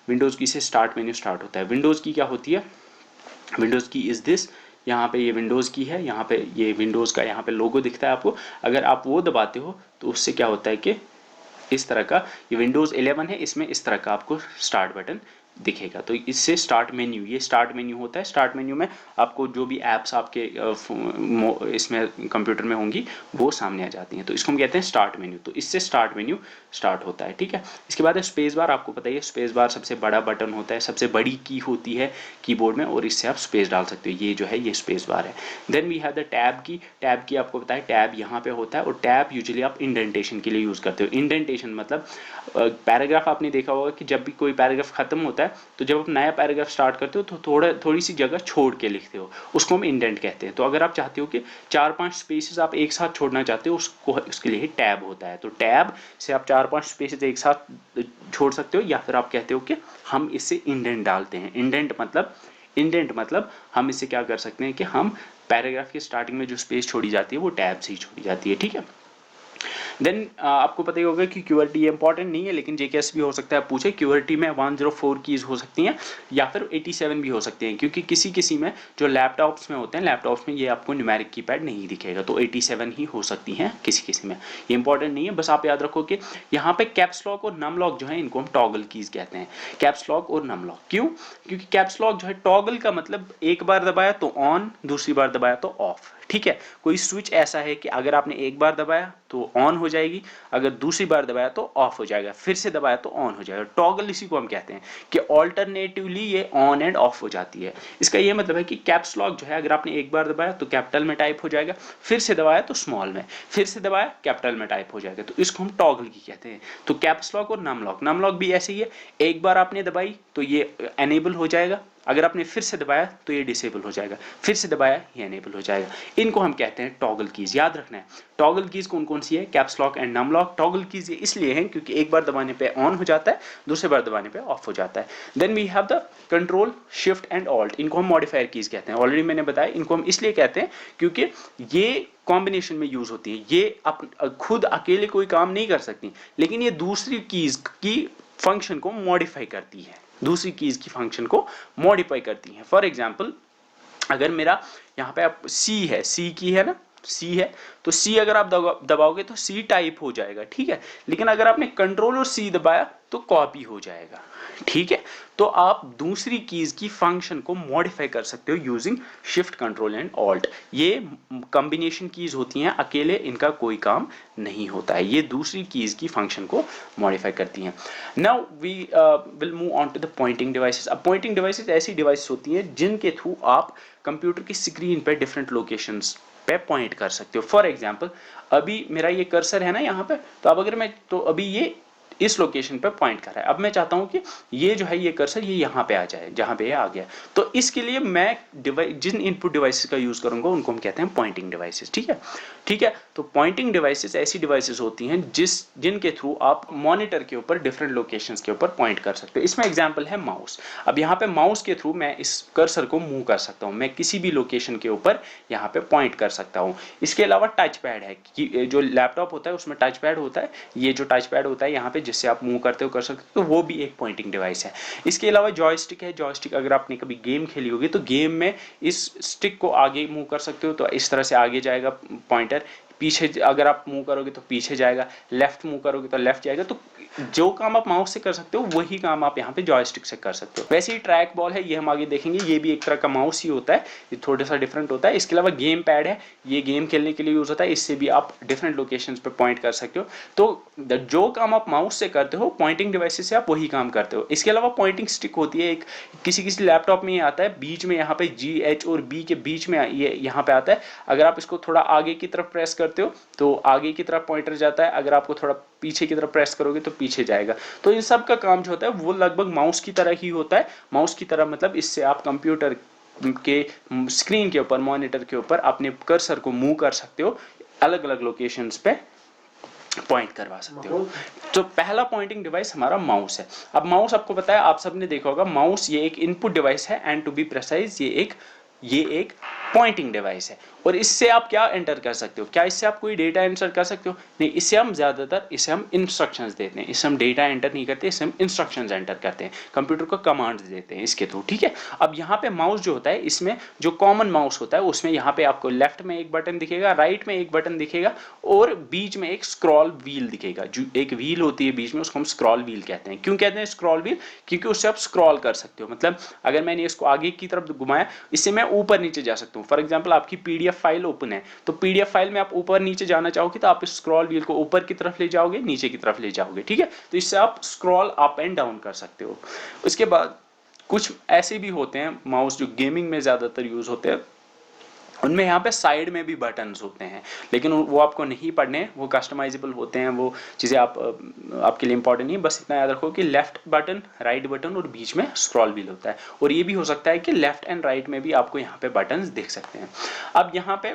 विंडोज की से स्टार्ट मेन्यू स्टार्ट होता है। विंडोज की क्या होती है, विंडोज की इज दिस, यहाँ पे ये विंडोज की है, यहाँ पे ये विंडोज का यहाँ पे लोगो दिखता है आपको, अगर आप वो दबाते हो तो उससे क्या होता है कि इस तरह का, ये विंडोज 11 है, इसमें इस तरह का आपको स्टार्ट बटन दिखेगा। तो इससे स्टार्ट मेन्यू, ये स्टार्ट मेन्यू होता है। स्टार्ट मेन्यू में आपको जो भी एप्स आपके इसमें कंप्यूटर में होंगी वो सामने आ जाती हैं, तो इसको हम कहते हैं स्टार्ट मेन्यू। तो इससे स्टार्ट मेन्यू स्टार्ट होता है, ठीक है। इसके बाद है स्पेस बार। आपको पता है स्पेस बार सबसे बड़ा बटन होता है, सबसे बड़ी की होती है कीबोर्ड में, और इससे आप स्पेस डाल सकते हो। ये जो है ये स्पेस बार है। Then we have the tab key. Tab key आपको पता है टैब यहाँ पे होता है, और टैब यूजुअली आप इंडेंटेशन के लिए यूज करते हो। इंडेंटेशन मतलब पैराग्राफ आपने देखा होगा कि जब भी कोई पैराग्राफ खत्म होता है तो जब आप नया पैराग्राफ स्टार्ट करते हो तो थोड़ी सी जगह छोड़ के लिखते हो, उसको हम इंडेंट कहते हैं। तो अगर आप चाहते हो कि 4-5 स्पेसेस आप एक साथ छोड़ना चाहते हो, उसके लिए टैब होता है। तो टैब से आप 4-5 स्पेसेस एक साथ छोड़ सकते हो, या फिर आप कहते हो कि हम इससे इंडेंट डालते हैं। इंडेंट मतलब हम इससे क्या कर सकते हैं कि हम पैराग्राफ की स्टार्टिंग में जो स्पेस छोड़ी जाती है वो टैब से ही छोड़ी जाती है, ठीक है। देन आपको पता ही होगा कि QWERTY ये इंपॉर्टेंट नहीं है, लेकिन JKS भी हो सकता है पूछे। QWERTY में 104 कीज हो सकती हैं या फिर 87 भी हो सकती हैं, क्योंकि किसी किसी में जो लैपटॉप्स में होते हैं, लैपटॉप्स में ये आपको न्यूमेरिक कीपैड नहीं दिखेगा, तो 87 ही हो सकती हैं किसी किसी में। ये इंपॉर्टेंट नहीं है, बस आप याद रखो कि यहाँ पे कैप्स लॉक और नम लॉक जो है इनको हम टॉगल कीज कहते हैं। कैप्स लॉक और नम लॉक क्यों? क्योंकि कैप्स लॉक जो है टॉगल का मतलब एक बार दबाया तो ऑन, दूसरी बार दबाया तो ऑफ। ठीक है, कोई स्विच ऐसा है कि अगर आपने एक बार दबाया तो ऑन हो जाएगी, अगर दूसरी बार दबाया तो ऑफ हो जाएगा, फिर से दबाया तो ऑन हो जाएगा। टॉगल इसी को हम कहते हैं कि ऑल्टरनेटिवली ये ऑन एंड ऑफ हो जाती है। इसका ये मतलब है कि कैप्स लॉक जो है अगर आपने एक बार दबाया तो कैपिटल में टाइप हो जाएगा, फिर से दबाया तो स्मॉल में, फिर से दबाया कैपिटल में टाइप हो जाएगा, तो इसको हम टॉगल की कहते हैं। तो कैप्स लॉक और नम लॉक भी ऐसे ही है, एक बार आपने दबाई तो ये एनेबल हो जाएगा, अगर आपने फिर से दबाया तो ये डिसेबल हो जाएगा, फिर से दबाया ये एनेबल हो जाएगा। इनको हम कहते हैं टॉगल कीज। याद रखना है टॉगल कीज कौन कौन सी है, caps lock and num lock. Toggle keys ये इसलिए हैं क्योंकि एक बार दबाने पे ऑन हो जाता है, दूसरी बार दबाने पे ऑफ हो जाता है। Then we have the control, shift and alt, इनको हम मॉडिफायर कीज कहते हैं। ऑलरेडी मैंने बताया इनको हम इसलिए कहते हैं क्योंकि ये कॉम्बिनेशन में यूज होती है, ये खुद अकेले कोई काम नहीं कर सकती, लेकिन ये दूसरी कीज की फंक्शन को मॉडिफाई करती है, दूसरी कीज की फंक्शन को मॉडिफाई करती हैं। फॉर एग्जाम्पल अगर मेरा यहाँ पे आप C है, C की है ना, C है, तो C अगर आप दबाओगे तो C टाइप हो जाएगा, ठीक है, लेकिन अगर आपने कंट्रोल और C दबाया तो कॉपी हो जाएगा। ठीक है, तो आप दूसरी कीज की फंक्शन को मॉडिफाई कर सकते हो using shift, control and alt. ये कॉम्बिनेशन कीज होती हैं, अकेले इनका कोई काम नहीं होता है, ये दूसरी कीज की फंक्शन को मॉडिफाई करती हैं। Now we will move on to the pointing devices. अब पॉइंटिंग डिवाइसेस ऐसी डिवाइसेस होती हैं जिनके थ्रू आप कंप्यूटर की स्क्रीन पे डिफरेंट लोकेशंस पे पॉइंट कर सकते हो। फॉर एग्जाम्पल अभी मेरा ये कर्सर है ना यहाँ पे, तो अब अगर मैं तो अभी ये इस लोकेशन पे पॉइंट कर रहा है, अब मैं चाहता हूं कि ये जो है ये कर्सर ये यहाँ पे आ जाए, जहां पे ये आ गया, तो इसके लिए मैं जिन इनपुट डिवाइसेस का यूज करूंगा उनको हम कहते हैं पॉइंटिंग डिवाइसेस। ठीक है, ठीक है, तो पॉइंटिंग डिवाइसेस ऐसी डिवाइसेस होती हैं जिनके थ्रू आप मॉनिटर के ऊपर डिफरेंट लोकेशंस के ऊपर पॉइंट कर सकते हो। इसमें एग्जांपल है माउस। अब यहाँ पे माउस के थ्रू मैं इस कर्सर को मूव कर सकता हूँ, मैं किसी भी लोकेशन के ऊपर यहाँ पे पॉइंट कर सकता हूँ। इसके अलावा टच पैड है, कि जो लैपटॉप होता है उसमें टच पैड होता है, ये जो टच पैड होता है यहाँ पे जिससे आप मूव करते हो कर सकते हो, तो वो भी एक पॉइंटिंग डिवाइस है। इसके अलावा जॉयस्टिक है, जॉयस्टिक अगर आपने कभी गेम खेली होगी तो गेम में इस स्टिक को आगे मूव कर सकते हो, तो इस तरह से आगे जाएगा पॉइंटर, पीछे अगर आप मूव करोगे तो पीछे जाएगा, लेफ्ट मूव करोगे तो लेफ्ट जाएगा। तो जो काम आप माउस से कर सकते हो वही काम आप यहाँ पे जॉयस्टिक से कर सकते हो। वैसे ही ट्रैक बॉल है, ये हम आगे देखेंगे, ये भी एक तरह का माउस ही होता है, ये थोड़ा सा डिफरेंट होता है। इसके अलावा गेम पैड है, ये गेम खेलने के लिए यूज होता है, इससे भी आप डिफरेंट लोकेशंस पे पॉइंट कर सकते हो। तो जो काम आप माउस से करते हो पॉइंटिंग डिवाइसेस से आप वही काम करते हो। इसके अलावा पॉइंटिंग स्टिक होती है, एक किसी किसी लैपटॉप में ये आता है, बीच में यहाँ पे G H और B के बीच में ये यहाँ पे आता है। अगर आप इसको थोड़ा आगे की तरफ प्रेस करते हो तो आगे की तरफ पॉइंटर जाता है, अगर आपको थोड़ा पीछे की तरफ प्रेस करोगे तो पीछे जाएगा। तो इन सब का काम जो होता है वो लगभग माउस की तरह ही होता है। माउस की तरह मतलब इससे आप कंप्यूटर के स्क्रीन के ऊपर, मॉनिटर के ऊपर अपने कर्सर को मूव कर सकते हो, अलग अलग लोकेशंस पे पॉइंट करवा सकते हो। तो पहला पॉइंटिंग डिवाइस हमारा माउस है। अब माउस आपको पता है, आप सबने देखा होगा, माउस ये एक इनपुट डिवाइस है एंड टू बी प्रिसाइज ये एक पॉइंटिंग डिवाइस है। और इससे आप क्या एंटर कर सकते हो, क्या इससे आप कोई डेटा एंटर कर सकते हो? नहीं, इससे हम ज्यादातर इंस्ट्रक्शंस देते हैं, इससे हम डेटा एंटर नहीं करते, इससे हम इंस्ट्रक्शंस एंटर करते हैं, कंप्यूटर को कमांड्स देते हैं इसके थ्रू। ठीक है, अब यहाँ पे माउस जो होता है, इसमें जो कॉमन माउस होता है उसमें यहाँ पे आपको लेफ्ट में एक बटन दिखेगा, राइट में एक बटन दिखेगा और बीच में एक स्क्रॉल व्हील दिखेगा। जो एक व्हील होती है बीच में, उसको हम स्क्रॉल व्हील कहते हैं। क्यों कहते हैं स्क्रॉल व्हील? क्योंकि उससे आप स्क्रॉल कर सकते हो, मतलब अगर मैंने इसको आगे की तरफ घुमाया, इससे मैं ऊपर नीचे जा सकता हूँ। फॉर एग्जाम्पल आपकी PDF फाइल ओपन है, तो PDF फाइल में आप ऊपर नीचे जाना चाहोगे तो आप इस स्क्रॉल व्हील को ऊपर की तरफ ले जाओगे, नीचे की तरफ ले जाओगे। ठीक है, तो इससे आप स्क्रॉल अप एंड डाउन कर सकते हो। उसके बाद कुछ ऐसे भी होते हैं माउस जो गेमिंग में ज्यादातर यूज होते हैं, उनमें यहाँ पे साइड में भी बटन्स होते हैं, लेकिन वो आपको नहीं पढ़ने, वो कस्टमाइजेबल होते हैं, वो चीज़ें आपके लिए इंपॉर्टेंट नहीं। बस इतना याद रखो कि लेफ्ट बटन, राइट बटन और बीच में स्क्रॉल व्हील होता है। और ये भी हो सकता है कि लेफ्ट एंड राइट में भी आपको यहाँ पे बटन्स दिख सकते हैं। अब यहाँ पे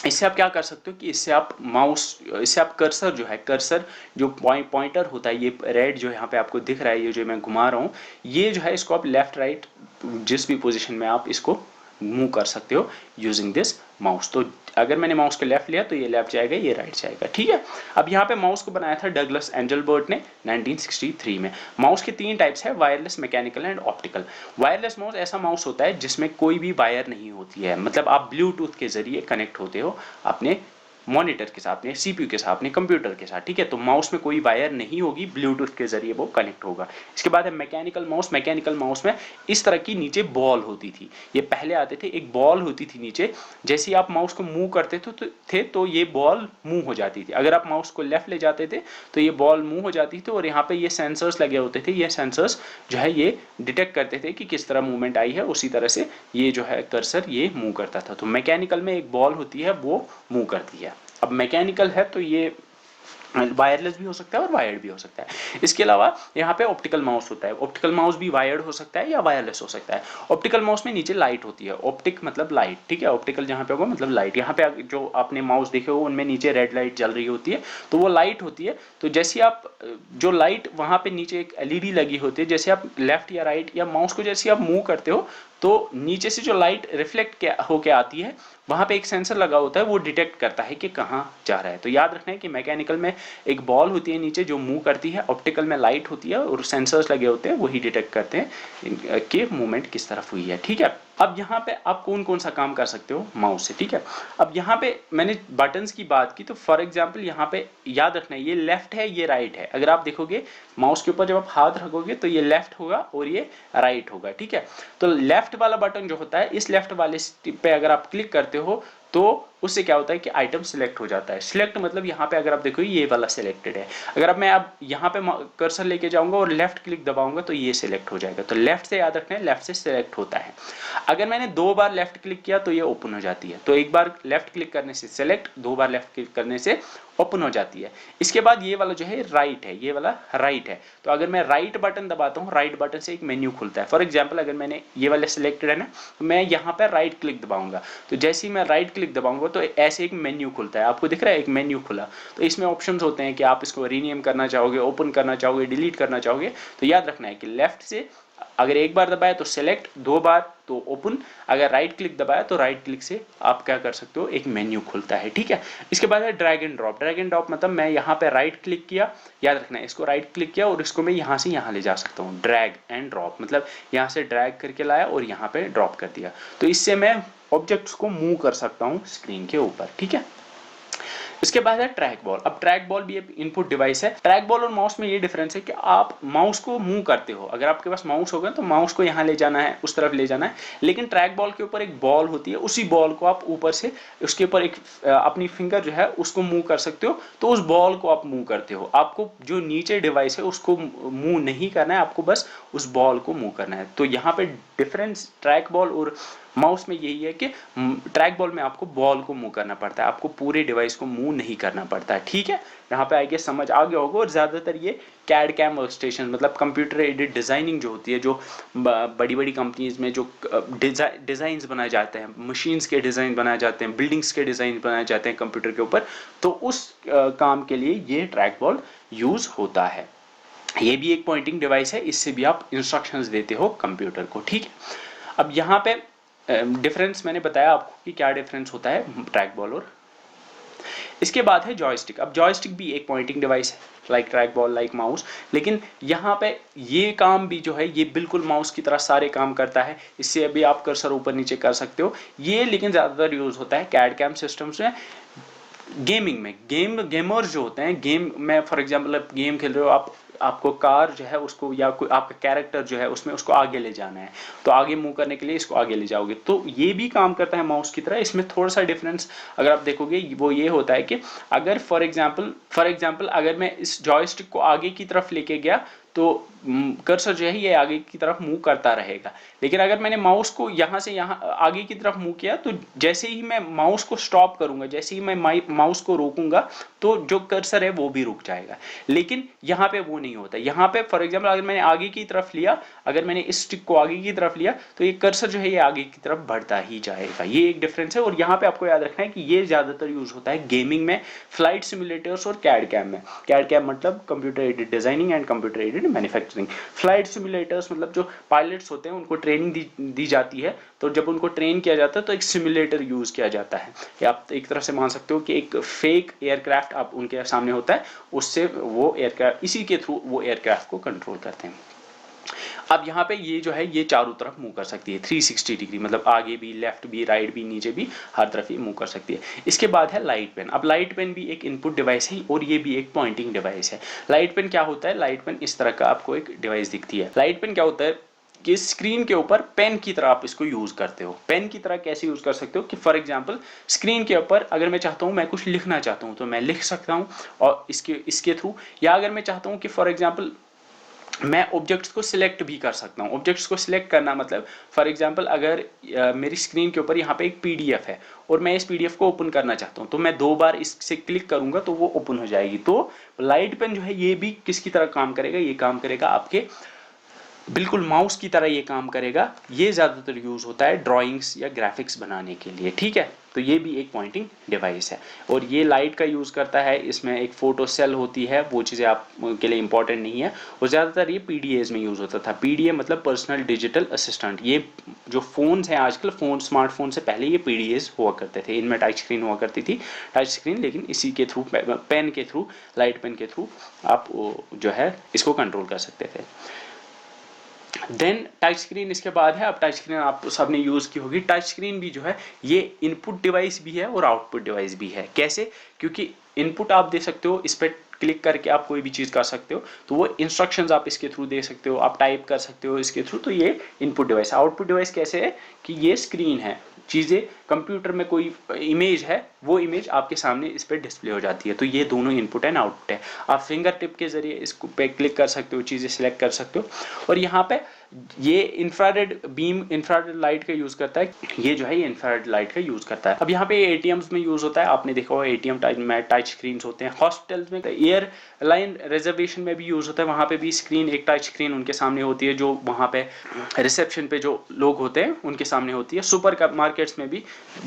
इससे आप क्या कर सकते हो कि इससे आप कर्सर जो है, कर्सर जो पॉइंटर होता है, ये रेड जो यहाँ पे आपको दिख रहा है, ये जो मैं घुमा रहा हूँ, ये जो है इसको आप लेफ्ट राइट जिस भी पोजीशन में आप इसको मूव कर सकते हो यूजिंग दिस माउस। तो अगर मैंने माउस को लेफ्ट लिया तो ये लेफ्ट जाएगा, ये राइट जाएगा, ठीक है। अब यहाँ पे माउस को बनाया था डगलस एंजलबर्ट ने 1963 में। माउस के 3 टाइप्स है, wireless, mechanical and optical. Wireless mouse ऐसा माउस होता है जिसमें कोई भी वायर नहीं होती है, मतलब आप ब्लूटूथ के जरिए कनेक्ट होते हो अपने मॉनिटर के साथ, अपने सीपीयू के साथ, अपने कंप्यूटर के साथ, ठीक है। तो माउस में कोई वायर नहीं होगी, ब्लूटूथ के जरिए वो कनेक्ट होगा। इसके बाद है मैकेनिकल माउस। मैकेनिकल माउस में इस तरह की नीचे बॉल होती थी, ये पहले आते थे, एक बॉल होती थी नीचे, जैसे ही आप माउस को मूव करते थे तो ये बॉल मूव हो जाती थी। अगर आप माउस को लेफ्ट ले जाते थे तो ये बॉल मूव हो जाती थी, और यहाँ पे ये सेंसर्स लगे होते थे। ये सेंसर्स जो है ये डिटेक्ट करते थे कि किस तरह मूवमेंट आई है, उसी तरह से ये जो है कर्सर ये मूव करता था। तो मैकेनिकल में एक बॉल होती है, वो मूव करती है। अब मैकेनिकल है तो ये वायरलेस भी हो सकता है और वायर्ड भी हो सकता है। इसके अलावा यहाँ पे ऑप्टिकल माउस होता है। ऑप्टिकल माउस भी वायर्ड हो सकता है या वायरलेस हो सकता है। ऑप्टिकल माउस में नीचे लाइट होती है, ऑप्टिक मतलब लाइट, ठीक है। ऑप्टिकल जहाँ पे होगा मतलब लाइट। यहाँ पे जो आपने माउस देखे हो उनमें नीचे रेड लाइट जल रही होती है, तो वो लाइट होती है। तो जैसे आप जो लाइट वहाँ पे नीचे एक एलईडी लगी होती है, जैसे आप लेफ्ट या राइट या माउस को जैसे आप मूव करते हो तो नीचे से जो लाइट रिफ्लेक्ट होके आती है, वहाँ पे एक सेंसर लगा होता है, वो डिटेक्ट करता है कि कहाँ जा रहा है। तो याद रखना है कि मैकेनिकल में एक बॉल होती है नीचे जो मूव करती है, ऑप्टिकल में लाइट होती है और सेंसर्स लगे होते हैं, वही डिटेक्ट करते हैं कि मूवमेंट किस तरफ हुई है, ठीक है। अब यहाँ पे आप कौन कौन सा काम कर सकते हो माउस से, ठीक है। अब यहाँ पे मैंने बटन्स की बात की, तो फॉर एग्जांपल यहाँ पे याद रखना है ये लेफ्ट है, ये राइट है। अगर आप देखोगे माउस के ऊपर जब आप हाथ रखोगे तो ये लेफ्ट होगा और ये राइट होगा, ठीक है। तो लेफ्ट वाला बटन जो होता है, इस लेफ्ट वाले पे अगर आप क्लिक करते हो तो उससे क्या होता है कि आइटम सिलेक्ट हो जाता है। सिलेक्ट मतलब यहाँ पे अगर आप देखो ये वाला सिलेक्टेड है। अगर अब मैं अब यहाँ पे कर्सर लेके जाऊंगा और लेफ्ट क्लिक दबाऊंगा तो ये सिलेक्ट हो जाएगा। तो लेफ्ट से याद रखना है, लेफ्ट से सिलेक्ट होता है। अगर मैंने 2 बार लेफ्ट क्लिक किया तो ये ओपन हो जाती है। तो एक बार लेफ्ट क्लिक करने से सिलेक्ट, 2 बार लेफ्ट क्लिक करने से ओपन हो जाती है। इसके बाद ये वाला जो है राइट है, ये वाला राइट है। तो अगर मैं राइट बटन दबाता हूँ, राइट बटन से एक मेन्यू खुलता है। फॉर एग्जांपल अगर मैंने ये वाले सिलेक्टेड है ना, तो मैं यहाँ पर राइट क्लिक दबाऊंगा, तो जैसे ही मैं राइट क्लिक दबाऊंगा तो ऐसे एक मेन्यू खुलता है। आपको दिख रहा है एक मेन्यू खुला। तो इसमें ऑप्शंस होते हैं कि आप इसको रीनेम करना चाहोगे, ओपन करना चाहोगे, डिलीट करना चाहोगे। तो याद रखना है कि लेफ्ट से अगर एक बार दबाया तो सेलेक्ट, 2 बार तो ओपन, अगर राइट क्लिक दबाया तो राइट क्लिक से आप क्या कर सकते हो, एक मेन्यू खुलता है, ठीक है। इसके बाद है drag and drop. Drag and drop मतलब मैं यहाँ पे राइट क्लिक किया, याद रखना है इसको राइट क्लिक किया और इसको मैं यहाँ से यहाँ ले जा सकता हूँ। ड्रैग एंड ड्रॉप मतलब यहाँ से ड्रैग करके लाया और यहाँ पे ड्रॉप कर दिया। तो इससे मैं ऑब्जेक्ट्स को मूव कर सकता हूँ स्क्रीन के ऊपर, ठीक है। इसके बाद है ट्रैक बॉल। अब ट्रैक बॉल भी एक इनपुट डिवाइस है। ट्रैक बॉल और माउस में ये डिफरेंस है कि आप माउस को मूव करते हो। अगर आपके पास माउस होगा तो माउस को यहाँ ले जाना है, उस तरफ ले जाना है। लेकिन ट्रैक बॉल के ऊपर एक बॉल होती है, उसी बॉल को आप ऊपर से उसके ऊपर एक अपनी फिंगर जो है उसको मूव कर सकते हो, तो उस बॉल को आप मूव करते हो। आपको जो नीचे डिवाइस है उसको मूव नहीं करना है, आपको बस उस बॉल को मूव करना है। तो यहाँ पे डिफरेंस ट्रैक बॉल और माउस में यही है कि ट्रैक बॉल में आपको बॉल को मूव करना पड़ता है, आपको पूरे डिवाइस को मूव नहीं करना पड़ता है, ठीक है। यहाँ पे आई गेस समझ आ गया होगा। और ज़्यादातर ये कैड कैम वर्क स्टेशन मतलब कंप्यूटर एडेड डिज़ाइनिंग जो होती है, जो बड़ी बड़ी कंपनीज में जो डिज़ाइंस बनाए जाते हैं, मशीन्स के डिज़ाइन बनाए जाते हैं, बिल्डिंग्स के डिज़ाइन बनाए जाते हैं कंप्यूटर के ऊपर, तो उस काम के लिए ये ट्रैक बॉल यूज़ होता है। ये भी एक पॉइंटिंग डिवाइस है, इससे भी आप इंस्ट्रक्शंस देते हो कंप्यूटर को, ठीक है। अब यहाँ पे डिफरेंस मैंने बताया आपको कि क्या डिफरेंस होता है ट्रैक बॉल और। इसके बाद है जॉयस्टिक। अब जॉयस्टिक भी एक पॉइंटिंग डिवाइस है, like track ball, like mouse, लेकिन यहाँ पे ये काम भी जो है ये बिल्कुल माउस की तरह सारे काम करता है। इससे अभी आप कर्सर ऊपर नीचे कर सकते हो ये, लेकिन ज़्यादातर यूज़ होता है कैड कैम सिस्टम्स में, गेमिंग में। गेमर्स जो होते हैं, गेम में फॉर एग्जांपल आप गेम खेल रहे हो, आपको कार जो है उसको या कोई आपका कैरेक्टर जो है उसमें उसको आगे ले जाना है, तो आगे मूव करने के लिए इसको आगे ले जाओगे, तो ये भी काम करता है माउस की तरह। इसमें थोड़ा सा डिफरेंस अगर आप देखोगे वो ये होता है कि अगर फॉर एग्जांपल अगर मैं इस जॉयस्टिक को आगे की तरफ लेके गया तो कर्सर जो है ये आगे की तरफ मूव करता रहेगा। लेकिन अगर मैंने माउस को यहाँ से यहाँ आगे की तरफ मूव किया तो जैसे ही मैं माउस को स्टॉप करूंगा, जैसे ही मैं माउस को रोकूंगा तो जो कर्सर है वो भी रुक जाएगा। लेकिन यहाँ पे वो नहीं होता। यहाँ पे फॉर एग्जांपल अगर मैंने आगे की तरफ लिया, अगर मैंने इस स्टिक को आगे की तरफ लिया तो ये कर्सर जो है ये आगे की तरफ बढ़ता ही जाएगा। ये एक डिफरेंस है। और यहाँ पे आपको याद रखना है कि ये ज्यादातर यूज होता है गेमिंग में, फ्लाइट सिमुलेटर्स और कैड कैम में। कैड कैम मतलब computer aided designing and computer aided integrated manufacturing. Flight simulators मतलब जो पायलट्स होते हैं उनको ट्रेनिंग दी जाती है, तो जब उनको ट्रेन किया जाता है तो एक सिमुलेटर यूज किया जाता है, या आप एक तरह से मान सकते हो कि एक फेक एयरक्राफ्ट आप उनके सामने होता है, उससे वो एयरक्राफ्ट, इसी के थ्रू वो एयरक्राफ्ट को कंट्रोल करते हैं। अब यहाँ पे ये जो है ये चारों तरफ मूव कर सकती है 360 डिग्री, मतलब आगे भी, लेफ्ट भी, राइट भी, नीचे भी, हर तरफ ये मूव कर सकती है। इसके बाद है लाइट पेन। अब लाइट पेन भी एक इनपुट डिवाइस है और ये भी एक पॉइंटिंग डिवाइस है। लाइट पेन क्या होता है? लाइट पेन इस तरह का आपको एक डिवाइस दिखती है। लाइट पेन क्या होता है कि स्क्रीन के ऊपर पेन की तरह आप इसको यूज करते हो। पेन की तरह कैसे यूज कर सकते हो कि फॉर एग्जांपल स्क्रीन के ऊपर अगर मैं चाहता हूं मैं कुछ लिखना चाहता हूं तो मैं लिख सकता हूं और इसके थ्रू, या अगर मैं चाहता हूं कि फॉर एग्जांपल मैं ऑब्जेक्ट्स को सिलेक्ट भी कर सकता हूँ। ऑब्जेक्ट्स को सिलेक्ट करना मतलब फॉर एग्जांपल अगर मेरी स्क्रीन के ऊपर यहाँ पे एक पीडीएफ है और मैं इस पीडीएफ को ओपन करना चाहता हूँ, तो मैं 2 बार इससे क्लिक करूंगा तो वो ओपन हो जाएगी। तो लाइट पेन जो है ये भी किसकी तरह काम करेगा? ये काम करेगा आपके बिल्कुल माउस की तरह ये काम करेगा। ये ज़्यादातर यूज़ होता है ड्राइंग्स या ग्राफिक्स बनाने के लिए, ठीक है। तो ये भी एक पॉइंटिंग डिवाइस है और ये लाइट का यूज़ करता है। इसमें एक फोटो सेल होती है, वो चीज़ें आपके लिए इंपॉर्टेंट नहीं है। और ज़्यादातर ये पीडीएज में यूज़ होता था। पीडीए मतलब पर्सनल डिजिटल असिस्टेंट। ये जो फ़ोन्स हैं आजकल, स्मार्टफोन से पहले ये पीडीएज हुआ करते थे। इनमें टच स्क्रीन हुआ करती थी, टच स्क्रीन, लेकिन इसी के थ्रू, पेन के थ्रू, लाइट पेन के थ्रू आप जो है इसको कंट्रोल कर सकते थे। देन टच स्क्रीन इसके बाद है। अब टच स्क्रीन आप सबने यूज की होगी। टच स्क्रीन भी जो है ये इनपुट डिवाइस भी है और आउटपुट डिवाइस भी है। कैसे? क्योंकि इनपुट आप दे सकते हो, इस पर क्लिक करके आप कोई भी चीज कर सकते हो, तो वो इंस्ट्रक्शंस आप इसके थ्रू दे सकते हो, आप टाइप कर सकते हो इसके थ्रू। तो ये इनपुट डिवाइस। आउटपुट डिवाइस कैसे है कि ये स्क्रीन है, चीजें कंप्यूटर में कोई इमेज है, वो इमेज आपके सामने इस पर डिस्प्ले हो जाती है। तो ये दोनों इनपुट एंड आउटपुट है। आप फिंगर टिप के जरिए इसको पे क्लिक कर सकते हो, चीजें सिलेक्ट कर सकते हो। और यहाँ पे ये इंफ्रारेड बीम, इंफ्रारेड लाइट का यूज करता है। ये जो है ये इंफ्रारेड लाइट का यूज करता है। अब यहाँ पे एटीएम्स में यूज होता है। आपने देखा होगा एटीएम में टच स्क्रीन होते हैं। हॉस्पिटल्स में, एयर लाइन रिजर्वेशन में भी यूज होता है। वहां पे भी स्क्रीन, एक टच स्क्रीन उनके सामने होती है, जो वहां पे रिसेप्शन पे जो लोग होते हैं उनके सामने होती है। सुपर मार्केट्स में भी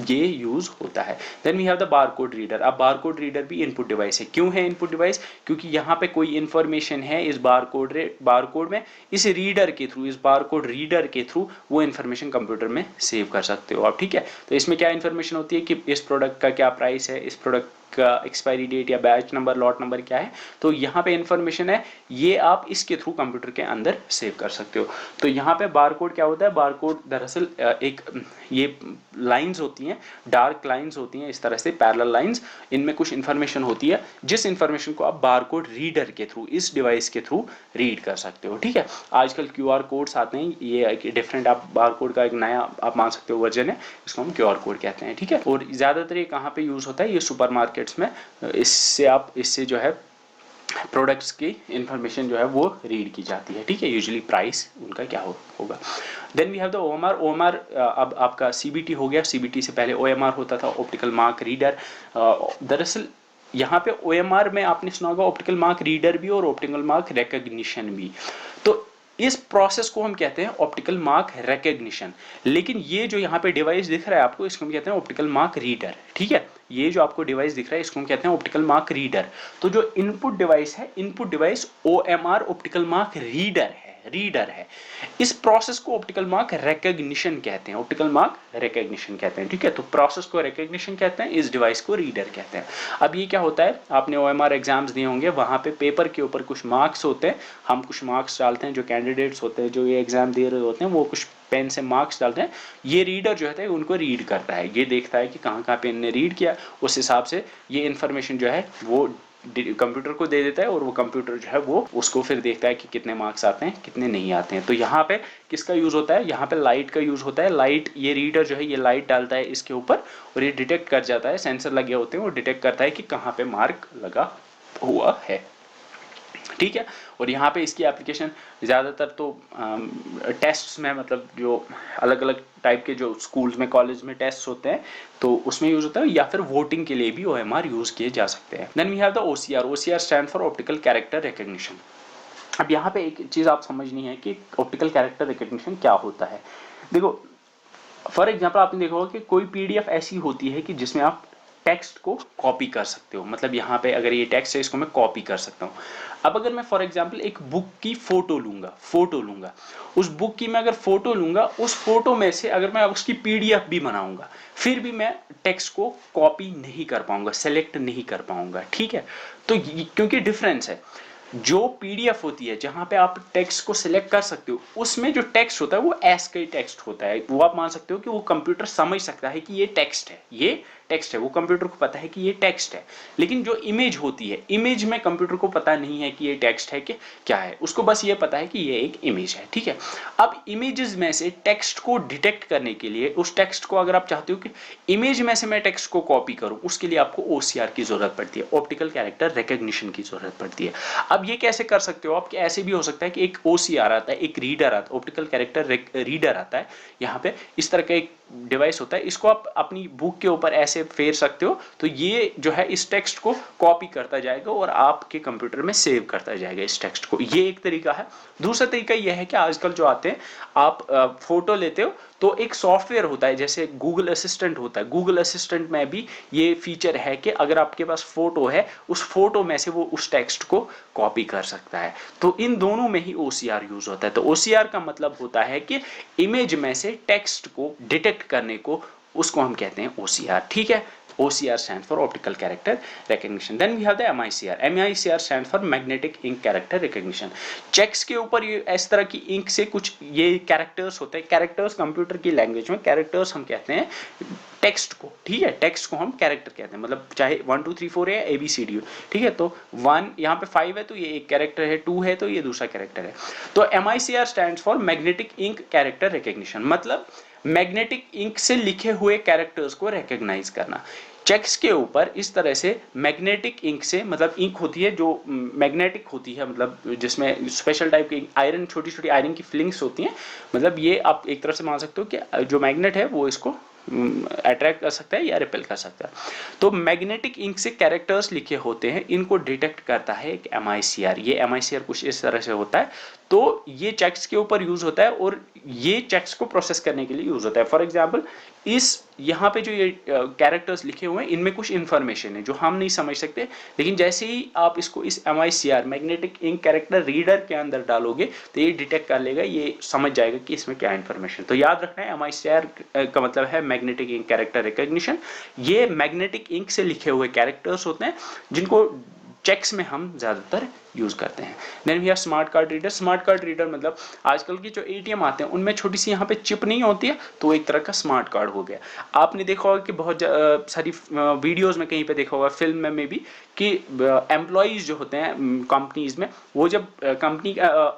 ये यूज होता है। Then we have the barcode reader. अब बारकोड रीडर भी इनपुट डिवाइस है। क्यों है इनपुट डिवाइस? क्योंकि यहाँ पे कोई इंफॉर्मेशन है इस बारकोड में, इस रीडर के थ्रू, इस बारकोड रीडर के थ्रू वो इन्फॉर्मेशन कंप्यूटर में सेव कर सकते हो आप, ठीक है। तो इसमें क्या इन्फॉर्मेशन होती है कि इस प्रोडक्ट का क्या प्राइस है, इस प्रोडक्ट का एक्सपायरी डेट या बैच नंबर, लॉट नंबर क्या है, तो यहाँ पे इन्फॉर्मेशन है, ये आप इसके थ्रू कंप्यूटर के अंदर सेव कर सकते हो। तो यहाँ पे बारकोड क्या होता है? बारकोड दरअसल एक ये लाइंस होती हैं, डार्क लाइंस होती हैं, इस तरह से पैरेलल लाइंस, इनमें कुछ इन्फॉर्मेशन होती है, जिस इन्फॉर्मेशन को आप बारकोड रीडर के थ्रू, इस डिवाइस के थ्रू रीड कर सकते हो, ठीक है। आजकल क्यूआर कोड्स आते हैं, ये एक डिफरेंट, आप बारकोड का एक नया आप मान सकते हो वर्जन है, इसको हम क्यूआर कोड कहते हैं, ठीक है। और ज्यादातर ये कहाँ पे यूज होता है? ये सुपरमार्केट्स में। इससे जो है प्रोडक्ट्स की इंफॉर्मेशन जो है वो रीड की जाती है, ठीक है। यूजुअली प्राइस उनका क्या होगा। Then we have the OMR. OMR अब आपका सीबीटी हो गया। सीबीटी से पहले ओएमआर होता था, ऑप्टिकल मार्क रीडर। दरअसल यहाँ पे ओएमआर में आपने सुना होगा ऑप्टिकल मार्क रीडर भी और ऑप्टिकल मार्क रिकॉग्निशन भी। तो इस प्रोसेस को हम कहते हैं ऑप्टिकल मार्क रिकॉग्निशन। लेकिन ये जो यहाँ पे डिवाइस दिख रहा है आपको, इसको हम कहते हैं ऑप्टिकल मार्क रीडर, ठीक है। ये जो आपको डिवाइस दिख रहा है इसको हम कहते हैं ऑप्टिकल मार्क रीडर। तो जो इनपुट डिवाइस है, input device OMR optical mark reader है। इस प्रोसेस को ऑप्टिकल मार्क रिकॉग्निशन कहते हैं, ऑप्टिकल मार्क रिकॉग्निशन कहते हैं, ठीक है। तो प्रोसेस को रिकॉग्निशन कहते हैं, इस डिवाइस को रीडर कहते हैं। अब ये क्या होता है? आपने ओएमआर एग्जाम्स दिए होंगे, वहां पे पेपर के ऊपर कुछ मार्क्स होते हैं, हम कुछ मार्क्स डालते हैं, जो कैंडिडेट्स होते हैं, जो ये एग्जाम दे रहे होते हैं, वो कुछ पेन से मार्क्स डालते हैं। ये रीडर जो है उनको रीड करता है, ये देखता है कि कहाँ कहाँ पेन ने रीड किया, उस हिसाब से ये इन्फॉर्मेशन जो है वो कंप्यूटर को दे देता है और वो कंप्यूटर जो है वो उसको फिर देखता है कि कितने मार्क्स आते हैं, कितने नहीं आते हैं। तो यहाँ पे किसका यूज होता है? यहाँ पे लाइट का यूज होता है। लाइट, ये रीडर जो है ये लाइट डालता है इसके ऊपर और ये डिटेक्ट कर जाता है, सेंसर लगे होते हैं, वो डिटेक्ट करता है कि कहाँ पे मार्क लगा हुआ है, ठीक है। और यहाँ पे इसकी एप्लीकेशन ज़्यादातर तो टेस्ट्स में, मतलब जो अलग अलग टाइप के जो स्कूल्स में, कॉलेज में टेस्ट होते हैं, तो उसमें यूज होता है, या फिर वोटिंग के लिए भी ओएमआर यूज किए जा सकते हैं। Then we have the OCR. OCR stand for optical character recognition. अब यहाँ पे एक चीज़ आप समझनी है कि ऑप्टिकल कैरेक्टर रिकॉग्निशन क्या होता है। देखो, फॉर एग्जाम्पल आपने देखा होगा कि कोई पीडीएफ ऐसी होती है कि जिसमें आप टेक्स्ट को कॉपी कर सकते हो। मतलब यहाँ पे अगर ये टेक्स्ट है इसको मैं कॉपी कर सकता हूँ। अब अगर मैं फॉर एग्जांपल एक बुक की फोटो लूंगा, उस बुक की मैं अगर फोटो लूंगा, उस फोटो में से अगर मैं उसकी पीडीएफ भी बनाऊंगा, फिर भी मैं टेक्स्ट को कॉपी नहीं कर पाऊंगा, सेलेक्ट नहीं कर पाऊंगा। ठीक है, तो क्योंकि डिफरेंस है, जो पीडीएफ होती है जहां पे आप टेक्स्ट को सिलेक्ट कर सकते हो, उसमें जो टेक्स्ट होता है वो एस का ही टेक्स्ट होता है। वो आप मान सकते हो कि वो कंप्यूटर समझ सकता है कि ये टेक्स्ट है, ये टेक्स्ट है, वो कंप्यूटर को पता है कि ये टेक्स्ट है। लेकिन जो इमेज होती है, इमेज में कंप्यूटर को पता नहीं है कि ये टेक्स्ट है कि क्या है, उसको बस ये पता है कि ये एक इमेज है। ठीक है, अब इमेजेस में से टेक्स्ट को डिटेक्ट करने के लिए, उस टेक्स्ट को अगर आप चाहते हो कि इमेज में से मैं टेक्स्ट को कॉपी करूं, उसके लिए आपको ओसीआर की जरूरत पड़ती है, ऑप्टिकल कैरेक्टर रिकॉग्निशन की जरूरत पड़ती है। अब ये कैसे कर सकते हो आप, कि ऐसे भी हो सकता है कि एक ओसीआर आता है, एक रीडर आता है, ऑप्टिकल कैरेक्टर रीडर आता है, यहाँ पे इस तरह का एक डिवाइस होता है, इसको आप अपनी बुक के ऊपर ऐसे फेर सकते हो, तो ये जो है इस टेक्स्ट को कॉपी करता जाएगा और आपके कंप्यूटर में सेव करता जाएगा इस टेक्स्ट को। ये एक तरीका है। दूसरा तरीका यह है कि आजकल जो आते हैं, आप फोटो लेते हो तो एक सॉफ्टवेयर होता है, जैसे गूगल असिस्टेंट होता है, गूगल असिस्टेंट में भी ये फीचर है कि अगर आपके पास फोटो है, उस फोटो में से वो उस टेक्स्ट को कॉपी कर सकता है। तो इन दोनों में ही ओसीआर यूज होता है। तो ओसीआर का मतलब होता है कि इमेज में से टेक्स्ट को डिटेक्ट करने को, उसको हम कहते हैं ओसीआर। ठीक है, OCR stands for optical character recognition. Then we have the MICR. MICR stands for magnetic ink character recognition. Checks के ऊपर ये इस तरह की इंक से कुछ ये कैरेक्टर्स होते हैं। कैरेक्टर्स कंप्यूटर की लैंग्वेज में कैरेक्टर्स हम कहते हैं टेक्स्ट को। ठीक है, टेक्स्ट को हम कैरेक्टर कहते हैं, मतलब चाहे 1 2 3 4 है, ABCD। ठीक है, तो 1 यहाँ पे 5 है तो ये एक कैरेक्टर है, 2 है तो ये दूसरा कैरेक्टर है। तो MICR stands for magnetic ink character recognition, मतलब मैग्नेटिक इंक से लिखे हुए कैरेक्टर्स को रिकॉग्नाइज करना। चेक्स के ऊपर इस तरह से मैग्नेटिक इंक से, मतलब इंक होती है जो मैग्नेटिक होती है, मतलब जिसमें स्पेशल टाइप की आयरन, छोटी छोटी आयरन की फिलिंग्स होती हैं। मतलब ये आप एक तरह से मान सकते हो कि जो मैग्नेट है वो इसको अट्रैक्ट कर सकता है या रिपेल कर सकता है। तो मैग्नेटिक इंक से कैरेक्टर्स लिखे होते हैं, इनको डिटेक्ट करता है एक MICR। ये MICR कुछ इस तरह से होता है। तो ये चेक्स के ऊपर यूज होता है और ये चेक्स को प्रोसेस करने के लिए यूज होता है। फॉर एग्जांपल, इस यहाँ पे जो ये कैरेक्टर्स लिखे हुए हैं, इनमें कुछ इंफॉर्मेशन है जो हम नहीं समझ सकते, लेकिन जैसे ही आप इसको इस MICR magnetic ink character reader के अंदर डालोगे तो ये डिटेक्ट कर लेगा, ये समझ जाएगा कि इसमें क्या इंफॉर्मेशन। तो याद रखना है, MICR का मतलब है मैग्नेटिक इंक कैरेक्टर रिकॉग्निशन। ये मैग्नेटिक इंक से लिखे हुए कैरेक्टर्स होते हैं जिनको चेक्स में हम ज्यादातर यूज करते हैं। Then we have smart card reader. Smart card reader मतलब आजकल की जो ATM आते हैं उनमें छोटी सी यहाँ पे चिप नहीं होती है, तो एक तरह का स्मार्ट कार्ड हो गया। आपने देखा होगा कि बहुत सारी वीडियोस में कहीं पे देखा होगा, फिल्म में भी, कि एम्प्लॉयज जो होते हैं कंपनीज में, वो जब कंपनी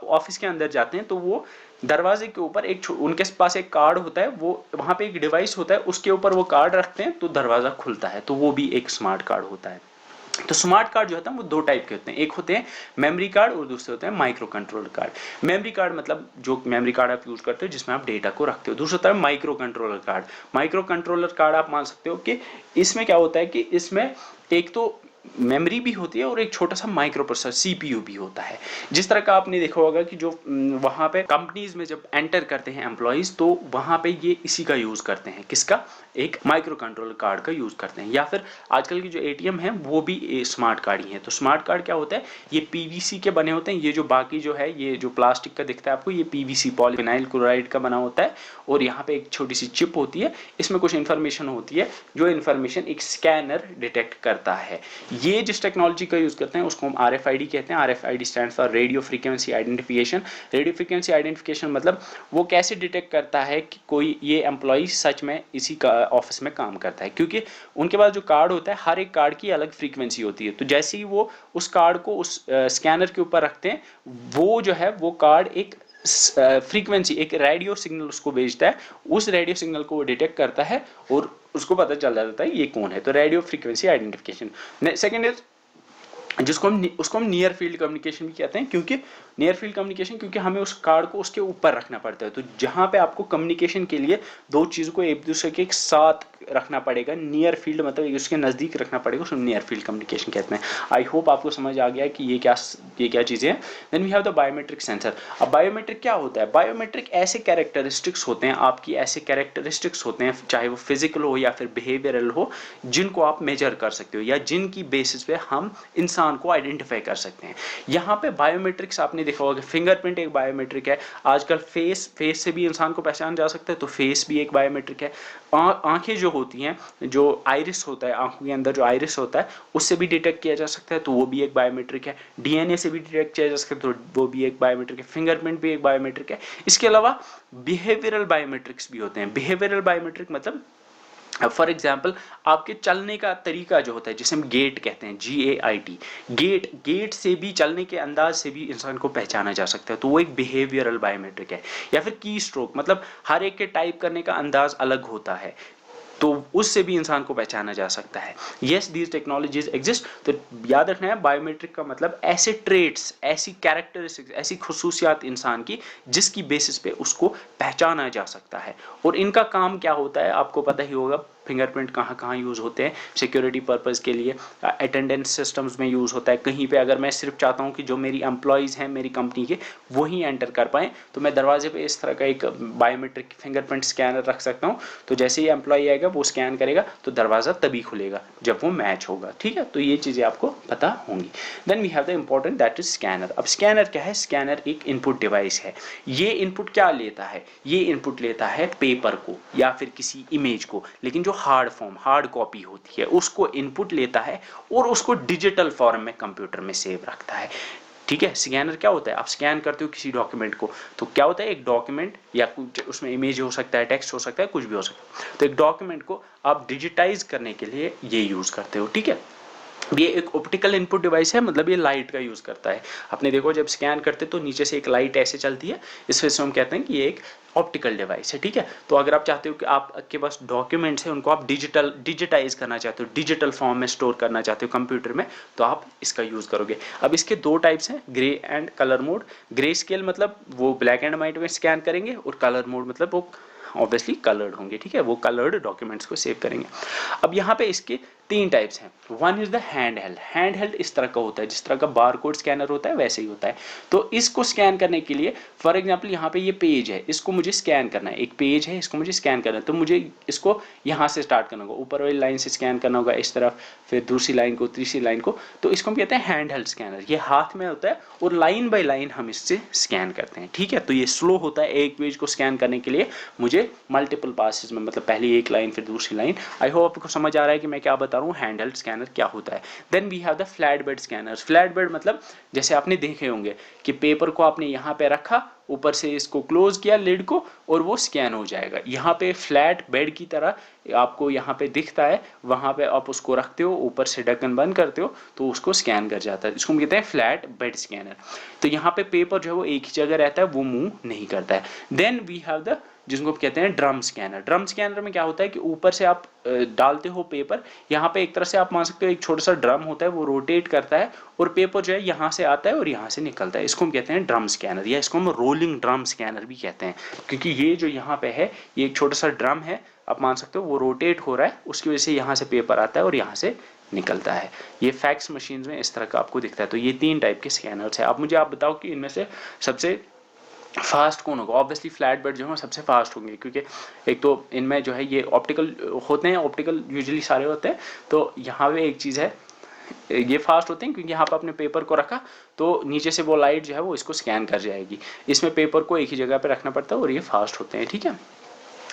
ऑफिस के अंदर जाते हैं तो वो दरवाजे के ऊपर एक उनके पास एक कार्ड होता है, वो वहां पे एक डिवाइस होता है, उसके ऊपर वो कार्ड रखते हैं तो दरवाजा खुलता है, तो वो भी एक स्मार्ट कार्ड होता है। तो स्मार्ट कार्ड जो होता है वो दो टाइप के होते हैं, एक होते हैं मेमोरी कार्ड और दूसरे होते हैं micro controller card. Memory card मतलब जो मेमोरी कार्ड आप यूज करते हो जिसमें आप डेटा को रखते हो। दूसरा होता है micro controller card. Micro controller card आप मान सकते हो कि इसमें क्या होता है कि इसमें एक तो मेमोरी भी होती है और एक छोटा सा माइक्रो प्रोसेसर CPU भी होता है। जिस तरह का आपने देखा होगा कि जो वहां पे कंपनीज में जब एंटर करते हैं एम्प्लॉइज, तो वहां पे ये इसी का यूज करते हैं, किसका, एक माइक्रो कंट्रोलर कार्ड का यूज करते हैं। या फिर आजकल की जो ATM है वो भी स्मार्ट कार्ड ही है। तो स्मार्ट कार्ड क्या होता है, ये PVC के बने होते हैं। ये जो बाकी जो है, ये जो प्लास्टिक का दिखता है आपको, ये PVC पॉलीविनाइल क्लोराइड का बना होता है और यहाँ पे एक छोटी सी चिप होती है, इसमें कुछ इंफॉर्मेशन होती है, जो इंफॉर्मेशन एक स्कैनर डिटेक्ट करता है। ये जिस टेक्नोलॉजी का यूज करते हैं उसको हम RFID कहते हैं। RFID stand for radio frequency identification. Radio frequency identification मतलब वो कैसे डिटेक्ट करता है कि कोई ये एम्प्लॉय सच में इसी का ऑफिस में काम करता है, क्योंकि उनके पास जो कार्ड होता है, हर एक कार्ड की अलग फ्रीक्वेंसी होती है। तो जैसे ही वो उस कार्ड को उस स्कैनर के ऊपर रखते हैं, वो जो है वो कार्ड एक फ्रीक्वेंसी, एक रेडियो सिग्नल उसको भेजता है, उस रेडियो सिग्नल को वो डिटेक्ट करता है और उसको पता चल जाता है ये कौन है। तो radio frequency identification. Second is जिसको हम उसको हम नियर फील्ड कम्युनिकेशन भी कहते हैं, क्योंकि नियर फील्ड कम्युनिकेशन क्योंकि हमें उस कार्ड को उसके ऊपर रखना पड़ता है। तो जहाँ पे आपको कम्युनिकेशन के लिए दो चीज़ों को एक दूसरे के साथ रखना पड़ेगा, नियर फील्ड मतलब एक दूसरे के नज़दीक रखना पड़ेगा, उसको नियर फील्ड कम्युनिकेशन कहते हैं। आई होप आपको समझ आ गया कि ये क्या चीज़ें हैं। Then we have the biometric sensor. अब बायोमेट्रिक क्या होता है? बायोमेट्रिक ऐसे कैरेक्टरिस्टिक्स होते हैं, आपकी ऐसे कैरेक्टरिस्टिक्स होते हैं, चाहे वो फिजिकल हो या फिर बिहेवियरल हो, जिनको आप मेजर कर सकते हो या जिनकी बेसिस पे हम इंसान को आइडेंटिफाई कर सकते हैं। यहाँ पे बायोमेट्रिक्स आपने देखा होगा, फिंगरप्रिंट एक बायोमेट्रिक है। आजकल फेस से भी इंसान को पहचाना जा सकता है, तो फेस भी एक बायोमेट्रिक है। आंखें जो होती हैं, जो आइरिस होता है, आंखों के अंदर जो आइरिस होता है, उससे भी डिटेक्ट किया जा सकता है, तो वो भी एक बायोमेट्रिक है। डीएनए से भी डिटेक्ट किया जा सकता है, तो वो भी एक बायोमेट्रिक है। फिंगरप्रिंट भी एक बायोमेट्रिक है। इसके अलावा बिहेवियरल बायोमेट्रिक्स भी होते हैं। बिहेवियरल बायोमेट्रिक मतलब फॉर एग्जाम्पल आपके चलने का तरीका जो होता है, जिसे हम गेट कहते हैं, GAIT, गेट से भी, चलने के अंदाज से भी इंसान को पहचाना जा सकता है, तो वो एक बिहेवियरल बायोमेट्रिक है। या फिर की स्ट्रोक मतलब हर एक के टाइप करने का अंदाज अलग होता है, तो उससे भी इंसान को पहचाना जा सकता है। Yes, these technologies exist. तो याद रखना है, बायोमेट्रिक का मतलब ऐसे ट्रेट्स, ऐसी कैरेक्टरिस्टिक्स, ऐसी खुसूसियात इंसान की जिसकी बेसिस पे उसको पहचाना जा सकता है। और इनका काम क्या होता है आपको पता ही होगा। फिंगरप्रिंट कहाँ कहाँ यूज़ होते हैं? सिक्योरिटी पर्पज़ के लिए, अटेंडेंस सिस्टम्स में यूज़ होता है। कहीं पे अगर मैं सिर्फ चाहता हूँ कि जो मेरी एम्प्लॉयज़ हैं मेरी कंपनी के, वही एंटर कर पाएँ, तो मैं दरवाजे पे इस तरह का एक बायोमेट्रिक फिंगरप्रिंट स्कैनर रख सकता हूँ। तो जैसे ही एम्प्लॉय आएगा वो स्कैन करेगा, तो दरवाज़ा तभी खुलेगा जब वो मैच होगा। ठीक है, तो ये चीज़ें आपको पता होंगी। Then we have the important, that is scanner. अब स्कैनर क्या है? स्कैनर एक इनपुट डिवाइस है। ये इनपुट क्या लेता है? ये इनपुट लेता है पेपर को या फिर किसी इमेज को, लेकिन जो हार्ड फॉर्म, हार्ड कॉपी होती है, उसको इनपुट लेता है और उसको डिजिटल फॉर्म में कंप्यूटर में सेव रखता है। ठीक है, स्कैनर क्या होता है? आप स्कैन करते हो किसी डॉक्यूमेंट को, तो क्या होता है? एक डॉक्यूमेंट या कुछ उसमें इमेज हो सकता है, टेक्स्ट हो सकता है, कुछ भी हो सकता है, तो एक डॉक्यूमेंट को आप डिजिटाइज करने के लिए ये यूज करते हो। ठीक है, ये एक ऑप्टिकल इनपुट डिवाइस है, मतलब ये लाइट का यूज करता है। आपने देखो जब स्कैन करते तो नीचे से एक लाइट ऐसे चलती है, इस वजह से हम कहते हैं कि ये एक ऑप्टिकल डिवाइस है। ठीक है, तो अगर आप चाहते हो कि आपके पास डॉक्यूमेंट्स हैं, उनको आप डिजिटाइज करना चाहते हो, डिजिटल फॉर्म में स्टोर करना चाहते हो कंप्यूटर में, तो आप इसका यूज करोगे। अब इसके दो टाइप्स हैं, grey and colour mode. Grey scale मतलब वो ब्लैक एंड व्हाइट में स्कैन करेंगे, और कलर मोड मतलब वो ऑब्वियसली कलर्ड होंगे। ठीक है, वो कलर्ड डॉक्यूमेंट्स को सेव करेंगे। अब यहाँ पे इसके तीन टाइप्स हैं। One is the hand held. Hand held इस तरह का होता है, जिस तरह का बारकोड स्कैनर होता है वैसे ही होता है। तो इसको स्कैन करने के लिए, फॉर एग्जांपल यहाँ पे ये पेज है, इसको मुझे स्कैन करना है। एक पेज है, इसको मुझे स्कैन करना है, तो मुझे इसको यहाँ से स्टार्ट करना होगा, ऊपर वाली लाइन से स्कैन करना होगा इस तरफ, फिर दूसरी लाइन को, तीसरी लाइन को। तो इसको हम कहते हैं हैंड हेल्ड स्कैनर। ये हाथ में होता है और लाइन बाय लाइन हम इससे स्कैन करते हैं। ठीक है, तो ये स्लो होता है। एक पेज को स्कैन करने के लिए मुझे मल्टीपल पासेस में, मतलब पहले एक लाइन फिर दूसरी लाइन। आई होप आपको समझ आ रहा है कि मैं क्या बता रहा हूँ, हैंड हेल्ड स्कैनर क्या होता है। Then we have the flat bed scanners. Flat bed मतलब जैसे आपने देखे होंगे कि पेपर को आपने यहाँ पे रखा, ऊपर से इसको क्लोज किया लिड को, और वो स्कैन हो जाएगा। यहाँ पे फ्लैट बेड की तरह आपको यहाँ पे दिखता है, वहाँ पे आप उसको रखते हो, ऊपर से ढक्कन बंद करते हो, तो उसको स्कैन कर जाता है। इसको हम कहते हैं फ्लैट बेड स्कैनर। तो यहाँ पे पेपर जो है वो एक ही जगह रहता है, वो मूव नहीं करता है। देन वी हैव द, जिसको कहते हैं ड्रम स्कैनर। ड्रम स्कैनर में क्या होता है कि ऊपर से आप डालते हो पेपर, यहाँ पे एक तरह से आप मान सकते हो एक छोटा सा ड्रम होता है, वो रोटेट करता है और पेपर जो है यहाँ से आता है और यहाँ से निकलता है। इसको हम कहते हैं ड्रम स्कैनर, या इसको हम रोलिंग ड्रम स्कैनर भी कहते हैं, क्योंकि ये जो यहाँ पे है ये एक छोटा सा ड्रम है, आप मान सकते हो वो रोटेट हो रहा है, उसकी वजह से यहाँ से पेपर आता है और यहाँ से निकलता है। ये फैक्स मशीन में इस तरह का आपको दिखता है। तो ये तीन टाइप के स्कैनर्स है। अब मुझे आप बताओ कि इनमें से सबसे फास्ट कौन होगा? ऑब्वियसली फ्लैट बेड जो है सबसे फास्ट होंगे, क्योंकि एक तो इनमें जो है ये ऑप्टिकल होते हैं, ऑप्टिकल यूजुअली सारे होते हैं। तो यहाँ पे एक चीज़ है, ये फास्ट होते हैं क्योंकि यहाँ पर आपने पेपर को रखा, तो नीचे से वो लाइट जो है वो इसको स्कैन कर जाएगी। इसमें पेपर को एक ही जगह पे रखना पड़ता है और ये फास्ट होते हैं। ठीक है,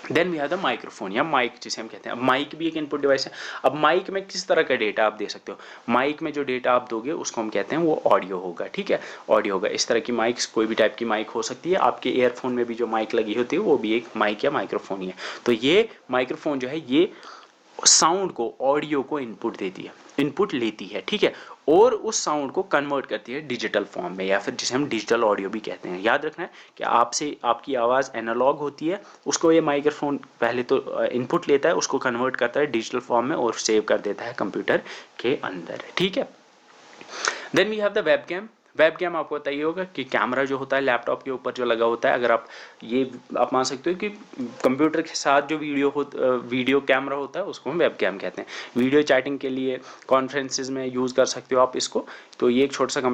then we have the microphone या माइक, जिसे हम कहते हैं। अब माइक भी एक इनपुट डिवाइस है। अब माइक में किस तरह का डेटा आप दे सकते हो? माइक में जो डेटा आप दोगे उसको हम कहते हैं वो ऑडियो होगा। ठीक है, ऑडियो होगा। इस तरह की माइक्स, कोई भी टाइप की माइक हो सकती है। आपके ईयरफोन में भी जो माइक लगी होती है वो भी एक माइक या माइक्रोफोन ही है। तो ये माइक्रोफोन जो है ये साउंड को, ऑडियो को इनपुट देती है, इनपुट लेती है। ठीक है, और उस साउंड को कन्वर्ट करती है डिजिटल फॉर्म में, या फिर जिसे हम डिजिटल ऑडियो भी कहते हैं। याद रखना है कि आपसे आपकी आवाज़ एनालॉग होती है, उसको ये माइक्रोफोन पहले तो इनपुट लेता है, उसको कन्वर्ट करता है डिजिटल फॉर्म में और सेव कर देता है कंप्यूटर के अंदर। ठीक है, then we have the webcam. Webcam आपको पता ही होगा कि कैमरा जो होता है लैपटॉप के ऊपर जो लगा होता है, अगर आप मान सकते हो कि कंप्यूटर के साथ जो वीडियो कैमरा होता है उसको हम वेबकैम कहते हैं। वीडियो चैटिंग के लिए कॉन्फ्रेंसेज में यूज़ कर सकते हो आप इसको। तो ये एक छोटा सा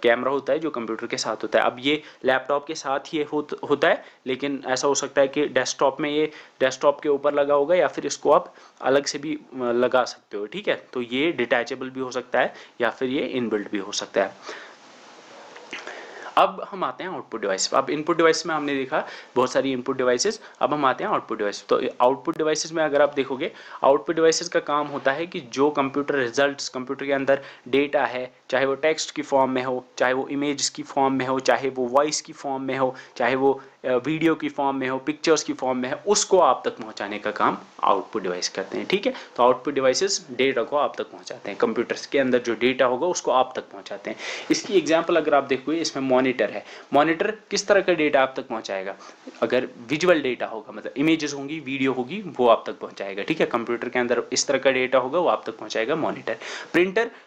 कैमरा होता है जो कंप्यूटर के साथ होता है। अब ये लैपटॉप के साथ ही होता है, लेकिन ऐसा हो सकता है कि डेस्कटॉप में ये डेस्कटॉप के ऊपर लगा होगा, या फिर इसको आप अलग से भी लगा सकते हो, ठीक है। तो ये डिटैचेबल भी हो सकता है या फिर ये इनबिल्ट भी हो सकता है। अब हम आते हैं आउटपुट डिवाइस। अब इनपुट डिवाइस में हमने देखा बहुत सारी इनपुट डिवाइसेस, अब हम आते हैं आउटपुट डिवाइस। तो आउटपुट डिवाइसेस में अगर आप देखोगे, आउटपुट डिवाइसेस का काम होता है कि जो कंप्यूटर रिजल्ट्स, कंप्यूटर के अंदर डेटा है, चाहे वो टेक्स्ट की फॉर्म में हो, चाहे वो इमेज की फॉर्म में हो, चाहे वो वॉइस की फॉर्म में हो, चाहे वो वीडियो की फॉर्म में हो, पिक्चर्स की फॉर्म में है, उसको आप तक पहुंचाने का काम आउटपुट डिवाइस करते हैं, ठीक है। तो आउटपुट डिवाइसेस डेटा को आप तक पहुंचाते हैं, कंप्यूटर्स के अंदर जो डेटा होगा उसको आप तक पहुंचाते हैं। इसकी एग्जांपल अगर आप देखोगे, इसमें मॉनिटर है। मॉनिटर किस तरह का डेटा आप तक पहुंचाएगा? अगर विजुअल डेटा होगा, मतलब इमेजेस होंगी, वीडियो होगी, वो आप तक पहुंचाएगा, ठीक है। कंप्यूटर के अंदर इस तरह का डेटा होगा वो आप तक पहुंचाएगा मॉनिटर।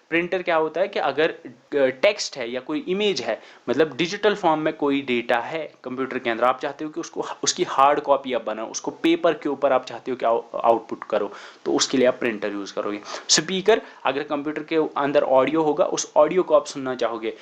प्रिंटर क्या होता है कि अगर टेक्स्ट है या कोई इमेज है, मतलब डिजिटल फॉर्म में कोई डेटा है कंप्यूटर के अंदर, आप चाहते हो कि उसकी हार्ड कॉपी आप बनाओ, उसको पेपर के ऊपर आप चाहते हो कि आउटपुट करो, तो उसके लिए आप प्रिंटर यूज करोगे। स्पीकर, अगर कंप्यूटर के अंदर ऑडियो होगा, उस ऑडियो को आप सुनना चाहोगे,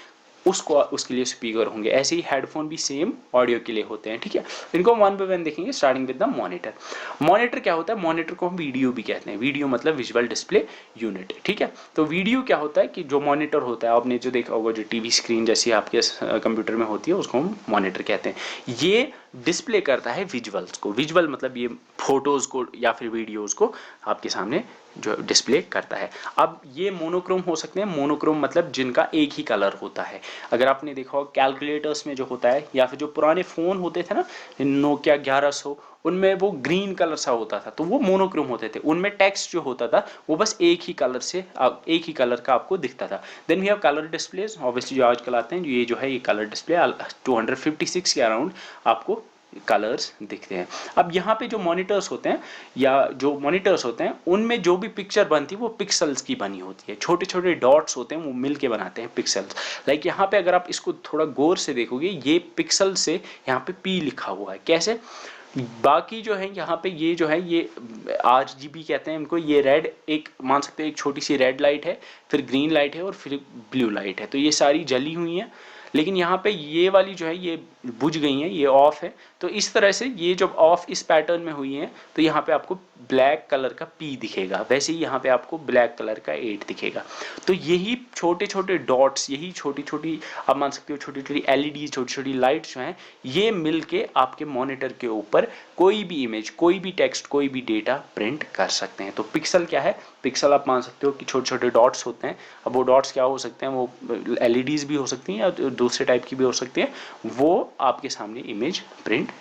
उसके लिए स्पीकर होंगे। ऐसे ही हेडफोन भी सेम ऑडियो के लिए होते हैं, ठीक है। इनको वन बाय वन देखेंगे, starting with the monitor. Monitor क्या होता है? मॉनिटर को हम वीडियो भी कहते हैं। वीडियो मतलब विजुअल डिस्प्ले यूनिट, ठीक है। तो वीडियो क्या होता है कि जो मॉनिटर होता है, आपने जो देखा होगा, जो टीवी स्क्रीन जैसी आपके कंप्यूटर में होती है, उसको हम मॉनिटर कहते हैं। ये डिस्प्ले करता है विजुअल्स को। विजुअल मतलब ये फोटोज को या फिर वीडियोज को आपके सामने जो डिस्प्ले करता है। अब ये मोनोक्रोम हो सकते हैं। मोनोक्रोम मतलब जिनका एक ही कलर होता है। अगर आपने देखा हो कैलकुलेटर्स में जो होता है, या फिर जो पुराने फ़ोन होते थे ना, नोकिया 1100, उनमें वो ग्रीन कलर सा होता था, तो वो मोनोक्रोम होते थे। उनमें टेक्स्ट जो होता था वो बस एक ही कलर का आपको दिखता था। Then we have colour displays, obviously जो आजकल आते हैं, ये जो है ये कलर डिस्प्ले 256 के अराउंड आपको कलर्स दिखते हैं। अब यहाँ पे जो मॉनिटर्स होते हैं, उनमें जो भी पिक्चर बनती है वो पिक्सल्स की बनी होती है। छोटे छोटे डॉट्स होते हैं, वो मिल के बनाते हैं पिक्सल्स। लाइक यहाँ पे अगर आप इसको थोड़ा गौर से देखोगे, ये पिक्सल से यहाँ पे पी लिखा हुआ है। कैसे? बाकी जो है यहाँ पे ये जो है ये RGB कहते हैं इनको। ये रेड, एक मान सकते हैं एक छोटी सी रेड लाइट है, फिर ग्रीन लाइट है और फिर ब्लू लाइट है। तो ये सारी जली हुई हैं, लेकिन यहाँ पे ये वाली जो है ये बुझ गई हैं, ये ऑफ है। तो इस तरह से ये जब ऑफ इस पैटर्न में हुई हैं, तो यहाँ पे आपको ब्लैक कलर का P दिखेगा। वैसे ही यहाँ पे आपको ब्लैक कलर का 8 दिखेगा। तो यही छोटे छोटे डॉट्स, यही छोटी छोटी, आप मान सकते हो छोटी छोटी LED, छोटी छोटी लाइट्स जो हैं, ये मिल के आपके मॉनिटर के ऊपर कोई भी इमेज, कोई भी टेक्स्ट, कोई भी डेटा प्रिंट कर सकते हैं। तो पिक्सल क्या है? पिक्सल आप मान सकते हो कि छोटे छोटे डॉट्स होते हैं। अब वो डॉट्स क्या हो सकते हैं? वो LEDs भी हो सकती हैं या दूसरे टाइप की भी हो सकती हैं। वो आपके सामने इमेज प्रिंट,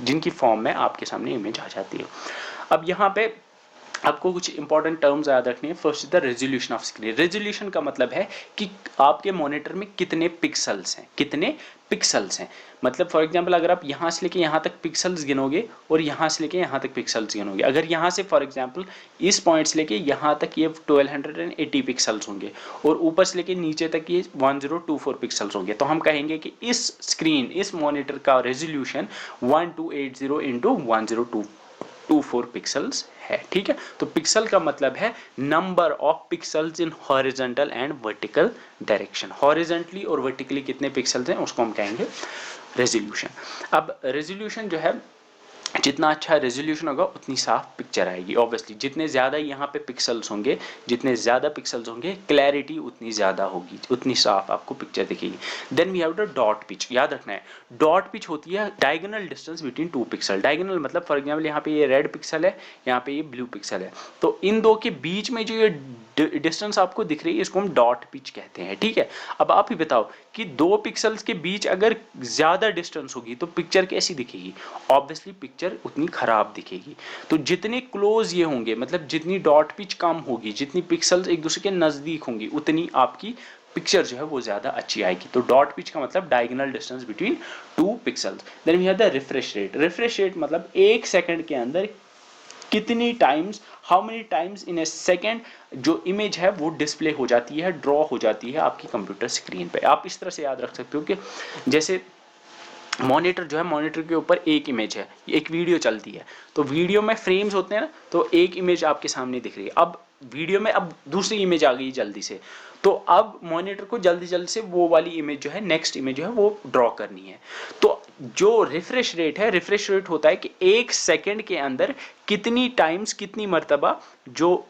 जिनकी फॉर्म में आपके सामने इमेज आ जाती है। अब यहाँ पे आपको कुछ इंपॉर्टेंट टर्म्स याद रखनी है। First is the resolution of screen. Resolution का मतलब है कि आपके मॉनिटर में कितने पिक्सल्स हैं, कितने पिक्सल्स हैं। मतलब फॉर एग्जांपल अगर आप यहाँ से लेके यहाँ तक पिक्सल्स गिनोगे और यहाँ से लेके यहाँ तक पिक्सल्स गिनोगे, अगर यहाँ से फॉर एग्जांपल इस पॉइंट से लेके यहाँ तक ये 1280 पिक्सल्स होंगे और ऊपर से लेके नीचे तक ये 1024 पिक्सल्स होंगे, तो हम कहेंगे कि इस स्क्रीन, इस मॉनिटर का रेजोल्यूशन 1280 इंटू 1024 पिक्सल्स है, ठीक है। तो पिक्सल का मतलब है number of pixels in horizontal and vertical direction. Horizontally और वर्टिकली कितने पिक्सल्स हैं उसको हम कहेंगे रेजोल्यूशन। अब रेजोल्यूशन जो है, जितना अच्छा रेजोल्यूशन होगा उतनी साफ पिक्चर आएगी। ऑब्वियसली जितने ज़्यादा यहाँ पे पिक्सल्स होंगे, जितने ज़्यादा पिक्सल्स होंगे, क्लैरिटी उतनी ज़्यादा होगी, उतनी साफ आपको पिक्चर दिखेगी। Then we have the dot pitch. याद रखना है, डॉट पिच होती है diagonal distance between two pixel. Diagonal मतलब फॉर एग्जाम्पल यहाँ पे ये रेड पिक्सल है, यहाँ पे ये ब्लू पिक्सल है, तो इन दो के बीच में जो ये डिस्टेंस आपको दिख रही है, इसको हम डॉट पिच कहते हैं, ठीक है। अब आप ही बताओ कि दो पिक्सल्स के बीच अगर ज़्यादा डिस्टेंस होगी तो पिक्चर कैसी दिखेगी? ऑब्वियसली पिक्चर उतनी खराब दिखेगी। तो जितने क्लोज ये होंगे, मतलब जितनी डॉट पिच कम होगी, जितनी पिक्सल्स एक दूसरे के नज़दीक होंगी, उतनी आपकी पिक्चर जो है वो ज़्यादा अच्छी आएगी। तो डॉट पिच का मतलब diagonal distance between two pixels. Then we have the refresh rate. Refresh rate मतलब 1 सेकंड के अंदर कितनी times, how many times in a second जो इमेज है वो डिस्प्ले हो जाती है, ड्रॉ हो जाती है आपकी कंप्यूटर स्क्रीन पे। आप इस तरह से याद रख सकते हो कि जैसे मॉनिटर जो है, मॉनिटर के ऊपर एक इमेज है, एक वीडियो चलती है, तो वीडियो में फ्रेम्स होते हैं ना, तो एक इमेज आपके सामने दिख रही है, अब वीडियो में अब दूसरी इमेज आ गई जल्दी से, तो अब मॉनिटर को जल्दी जल्दी से वो वाली इमेज जो है, नेक्स्ट इमेज जो है वो ड्रॉ करनी है। तो जो रिफ्रेश रेट है, रिफ्रेश रेट होता है कि एक सेकंड के अंदर कितनी टाइम्स, कितनी मर्तबा जो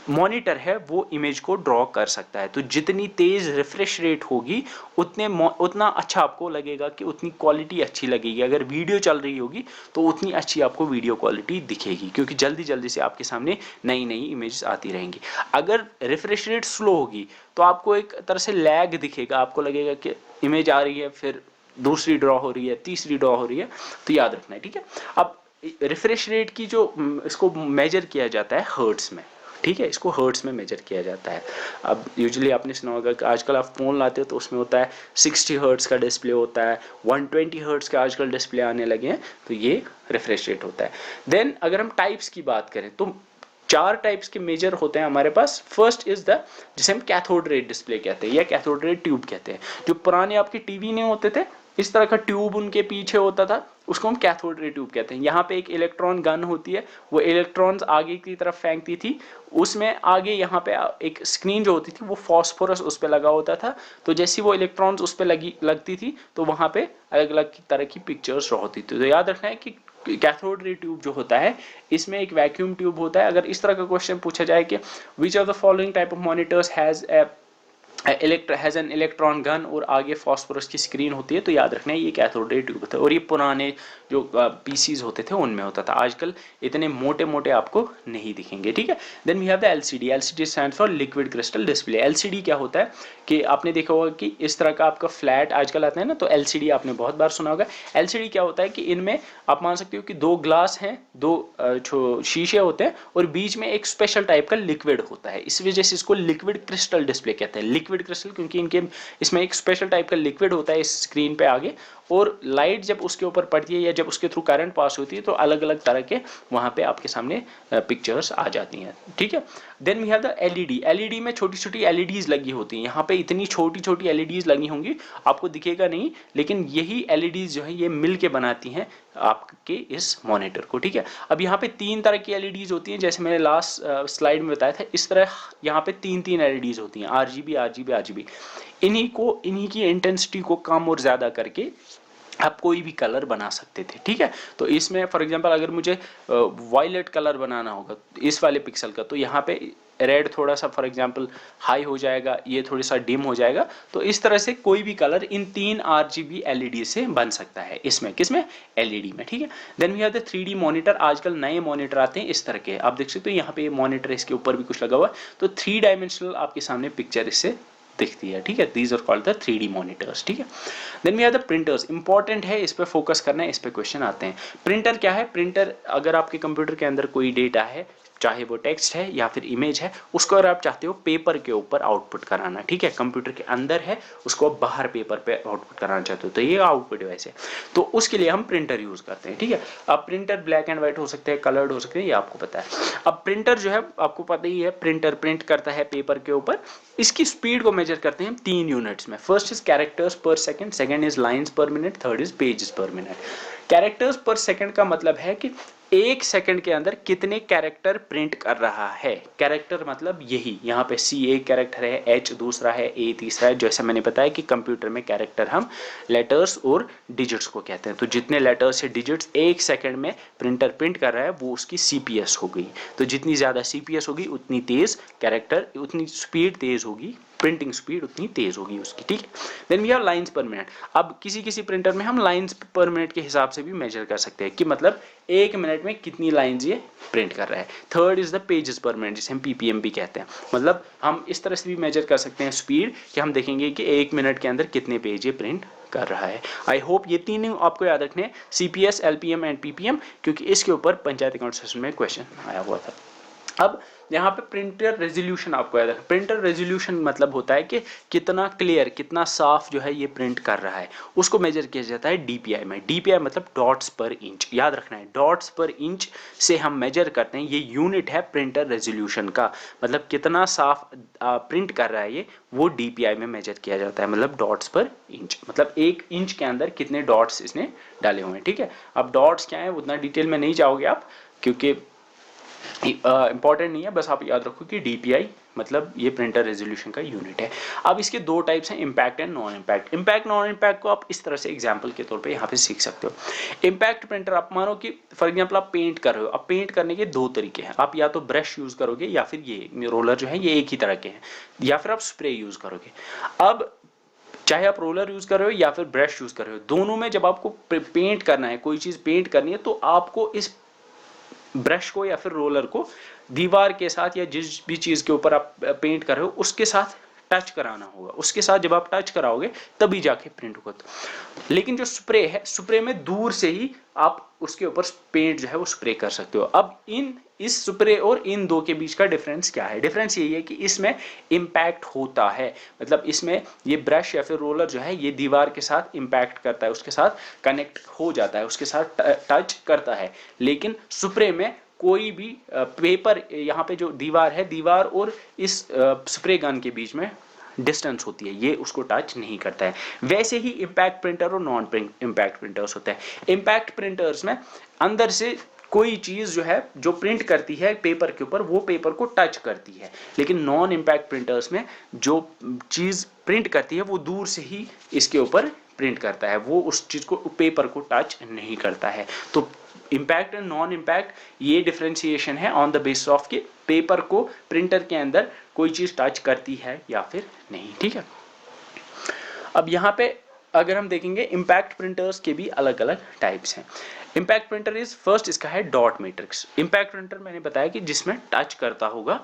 मॉनिटर है वो इमेज को ड्रॉ कर सकता है। तो जितनी तेज रिफ्रेश रेट होगी उतना अच्छा आपको लगेगा, कि उतनी क्वालिटी अच्छी लगेगी। अगर वीडियो चल रही होगी तो उतनी अच्छी आपको वीडियो क्वालिटी दिखेगी, क्योंकि जल्दी जल्दी से आपके सामने नई नई इमेजेस आती रहेंगी। अगर रिफ्रेश रेट स्लो होगी तो आपको एक तरह से लैग दिखेगा, आपको लगेगा कि इमेज आ रही है, फिर दूसरी ड्रॉ हो रही है, तीसरी ड्रॉ हो रही है। तो याद रखना है, ठीक है। अब रिफ्रेश रेट की जो इसको मेजर किया जाता है हर्ट्स में, ठीक है, इसको हर्ट्स में मेजर किया जाता है। अब यूजुअली आपने सुना होगा कि आजकल आप फ़ोन लाते हो तो उसमें होता है 60 हर्ट्स का डिस्प्ले होता है, 120 हर्ट्स का आजकल डिस्प्ले आने लगे हैं, तो ये रिफ्रेश रेट होता है। देन अगर हम टाइप्स की बात करें तो 4 टाइप्स के मेजर होते हैं हमारे पास। फर्स्ट इज द, जिसे हम कैथोड रे डिस्प्ले कहते हैं या कैथोड रे ट्यूब कहते हैं। जो पुराने आपके टीवी नहीं होते थे, इस तरह का ट्यूब उनके पीछे होता था, उसको हम कैथोड रे ट्यूब कहते हैं। यहाँ पे एक इलेक्ट्रॉन गन होती है, वो इलेक्ट्रॉन्स आगे की तरफ फेंकती थी, उसमें आगे यहाँ पे एक स्क्रीन जो होती थी वो फॉस्फोरस उस पर लगा होता था। तो जैसी वो इलेक्ट्रॉन्स उस पर लगती थी तो वहाँ पे अलग अलग तरह की पिक्चर्स होती थी। तो याद रखना है कि कैथोड रे ट्यूब जो होता है इसमें एक वैक्यूम ट्यूब होता है। अगर इस तरह का क्वेश्चन पूछा जाए कि which of the following type of monitors has an electron gun और आगे फॉस्फोरस की स्क्रीन होती है, तो याद रखना है ये कैथोड रे ट्यूब होता है। और ये पुराने जो पीसीज होते थे उनमें होता था, आजकल इतने मोटे मोटे आपको नहीं दिखेंगे, ठीक है। Then we have the LCD. LCD stands for liquid crystal display. LCD क्या होता है कि आपने देखा होगा कि इस तरह का आपका फ्लैट आजकल आता है ना, तो एलसीडी आपने बहुत बार सुना होगा। एलसीडी क्या होता है कि इनमें आप मान सकते हो कि 2 ग्लास हैं, 2 शीशे होते हैं और बीच में एक स्पेशल टाइप का लिक्विड होता है, इस वजह से इसको लिक्विड क्रिस्टल डिस्प्ले कहते हैं। लिक्विड क्रिस्टल क्योंकि इनके इसमें एक स्पेशल टाइप का लिक्विड होता है इस स्क्रीन पे आगे, और लाइट जब उसके ऊपर पड़ती है या जब उसके थ्रू करंट पास होती है तो अलग अलग तरह के वहां पे आपके सामने पिक्चर्स आ जाती हैं, ठीक है। Then we have the LED. LED में छोटी छोटी एलईडीज लगी होती हैं, यहाँ पे इतनी छोटी छोटी एलईडीज लगी होंगी आपको दिखेगा नहीं, लेकिन यही एलईडीज जो है ये मिल के बनाती हैं आपके इस मॉनिटर को, ठीक है। अब यहाँ पे 3 तरह की एलईडीज होती हैं, जैसे मैंने लास्ट स्लाइड में बताया था, इस तरह यहाँ पे 3 एलईडीज होती हैं, आरजीबी आरजीबी आरजीबी। इन्हीं की इंटेंसिटी को कम और ज्यादा करके आप कोई भी कलर बना सकते थे, ठीक है। तो इसमें फॉर एग्जांपल अगर मुझे वायलेट कलर बनाना होगा इस वाले पिक्सल का, तो यहाँ पे रेड थोड़ा सा फॉर एग्जांपल हाई हो जाएगा, ये थोड़ा सा डिम हो जाएगा। तो इस तरह से कोई भी कलर इन 3 आरजीबी एलईडी से बन सकता है, इसमें किसमें, एलईडी में, ठीक है। Then we have the 3D monitor. आजकल नए मॉनिटर आते हैं इस तरह के, आप देख सकते हो यहाँ पे मॉनिटर, इसके ऊपर भी कुछ लगा हुआ है, तो 3 डायमेंशनल आपके सामने पिक्चर इससे दिखती है, ठीक है। These are called the 3D monitors, ठीक है। Then we have the printers. Important है, इस पे फोकस करना है, इस पे क्वेश्चन आते हैं। प्रिंटर क्या है? प्रिंटर अगर आपके कंप्यूटर के अंदर कोई डेटा है, चाहे वो टेक्स्ट है या फिर इमेज है, उसको अगर आप चाहते हो पेपर के ऊपर आउटपुट कराना, ठीक है, कंप्यूटर के अंदर है, उसको बाहर पेपर पे आउटपुट कराना चाहते हो, तो ये आउटपुट डिवाइस है, तो उसके लिए हम प्रिंटर यूज करते हैं, ठीक है। अब प्रिंटर ब्लैक एंड व्हाइट हो सकते हैं, कलर्ड हो सकते हैं, ये आपको पता है। अब प्रिंटर जो है आपको पता ही है, प्रिंटर प्रिंट करता है पेपर के ऊपर। इसकी स्पीड को मेजर करते हैं 3 यूनिट्स में। फर्स्ट इज कैरेक्टर्स पर second, second his lines per minute, third is pages पर मिनट। कैरेक्टर्स पर सेकंड का मतलब है कि 1 सेकंड के अंदर कितने कैरेक्टर प्रिंट कर रहा है। कैरेक्टर मतलब यही, यहाँ पे C एक कैरेक्टर है, H दूसरा है, A तीसरा है। जैसा मैंने बताया कि कंप्यूटर में कैरेक्टर हम लेटर्स और डिजिट्स को कहते हैं, तो जितने लेटर्स या डिजिट्स 1 सेकंड में प्रिंटर प्रिंट कर रहा है वो उसकी CPS हो गई। तो जितनी ज़्यादा CPS होगी उतनी तेज़ कैरेक्टर, उतनी स्पीड तेज़ होगी, प्रिंटिंग स्पीड उतनी तेज होगी उसकी, ठीक है। Then we have lines per minute. अब किसी किसी प्रिंटर में हम लाइंस पर मिनट के हिसाब से भी मेजर कर सकते हैं कि मतलब 1 मिनट में कितनी लाइंस ये प्रिंट कर रहा है। थर्ड इज द पेजेस पर मिनट, जिसे हम PPM भी कहते हैं। मतलब हम इस तरह से भी मेजर कर सकते हैं स्पीड, कि हम देखेंगे कि 1 मिनट के अंदर कितने पेज ये प्रिंट कर रहा है। आई होप ये तीनों आपको याद रखने, CPS, LPM एंड PPM, क्योंकि इसके ऊपर पंचायत अकाउंट सेशन में क्वेश्चन आया हुआ था। अब यहाँ पे प्रिंटर रेजोल्यूशन आपको याद है। प्रिंटर रेजोल्यूशन मतलब होता है कि कितना क्लियर, कितना साफ जो है ये प्रिंट कर रहा है, उसको मेजर किया जाता है डीपीआई में। डीपीआई मतलब डॉट्स पर इंच, याद रखना है, डॉट्स पर इंच से हम मेजर करते हैं। ये यूनिट है प्रिंटर रेजोल्यूशन का, मतलब कितना साफ प्रिंट कर रहा है ये, वो डीपीआई में मेजर किया जाता है, मतलब डॉट्स पर इंच, मतलब 1 इंच के अंदर कितने डॉट्स इसने डाले हुए हैं। ठीक है, अब डॉट्स क्या है उतना डिटेल में नहीं जाओगे आप, क्योंकि इंपॉर्टेंट नहीं है, बस आप याद रखो कि डीपीआई मतलब ये प्रिंटर रेजोल्यूशन का यूनिट है। अब इसके दो टाइप्स हैं, impact and non impact. Impact non impact को आप इस तरह से एग्जांपल के तौर पे यहाँ पे सीख सकते हो। इम्पैक्ट प्रिंटर, आप मानो कि फॉर एग्जांपल आप पेंट कर रहे हो। अब पेंट करने के दो तरीके हैं, आप या तो ब्रश यूज करोगे या फिर ये रोलर जो है ये एक ही तरह के हैं, या फिर आप स्प्रे यूज करोगे। अब चाहे आप रोलर यूज कर रहे हो या फिर ब्रश यूज कर रहे हो, दोनों में जब आपको पेंट करना है, कोई चीज पेंट करनी है, तो आपको इस ब्रश को या फिर रोलर को दीवार के साथ या जिस भी चीज के ऊपर आप पेंट कर रहे हो उसके साथ टच कराना होगा। उसके साथ जब आप टच कराओगे तभी जाके प्रिंट होगा। लेकिन जो स्प्रे है, स्प्रे में दूर से ही आप उसके ऊपर पेंट जो है वो स्प्रे कर सकते हो। अब इस स्प्रे और इन दो के बीच का डिफरेंस क्या है? डिफरेंस यही है कि इसमें इम्पैक्ट होता है, मतलब इसमें ये ब्रश या फिर रोलर जो है ये दीवार के साथ इम्पैक्ट करता है, उसके साथ कनेक्ट हो जाता है, उसके साथ टच करता है। लेकिन स्प्रे में कोई भी पेपर, यहाँ पे जो दीवार है, दीवार और इस स्प्रे गन के बीच में डिस्टेंस होती है, ये उसको टच नहीं करता है। वैसे ही इम्पैक्ट प्रिंटर और नॉन इम्पैक्ट प्रिंटर्स होते हैं। इम्पैक्ट प्रिंटर्स में अंदर से कोई चीज जो है जो प्रिंट करती है पेपर के ऊपर, वो पेपर को टच करती है। लेकिन नॉन इम्पैक्ट प्रिंटर्स में जो चीज प्रिंट करती है वो दूर से ही इसके ऊपर प्रिंट करता है, वो उस चीज को, पेपर को टच नहीं करता है। तो इम्पैक्ट एंड नॉन इम्पैक्ट ये डिफरेंशिएशन है ऑन द बेसिस ऑफ कि पेपर को प्रिंटर के अंदर कोई चीज टच करती है या फिर नहीं। ठीक है, अब यहाँ पे अगर हम देखेंगे इम्पैक्ट प्रिंटर्स के भी अलग अलग टाइप्स हैं। इम्पैक्ट प्रिंटर इज फर्स्ट, इसका है डॉट मैट्रिक्स। इम्पैक्ट प्रिंटर मैंने बताया कि जिसमें टच करता होगा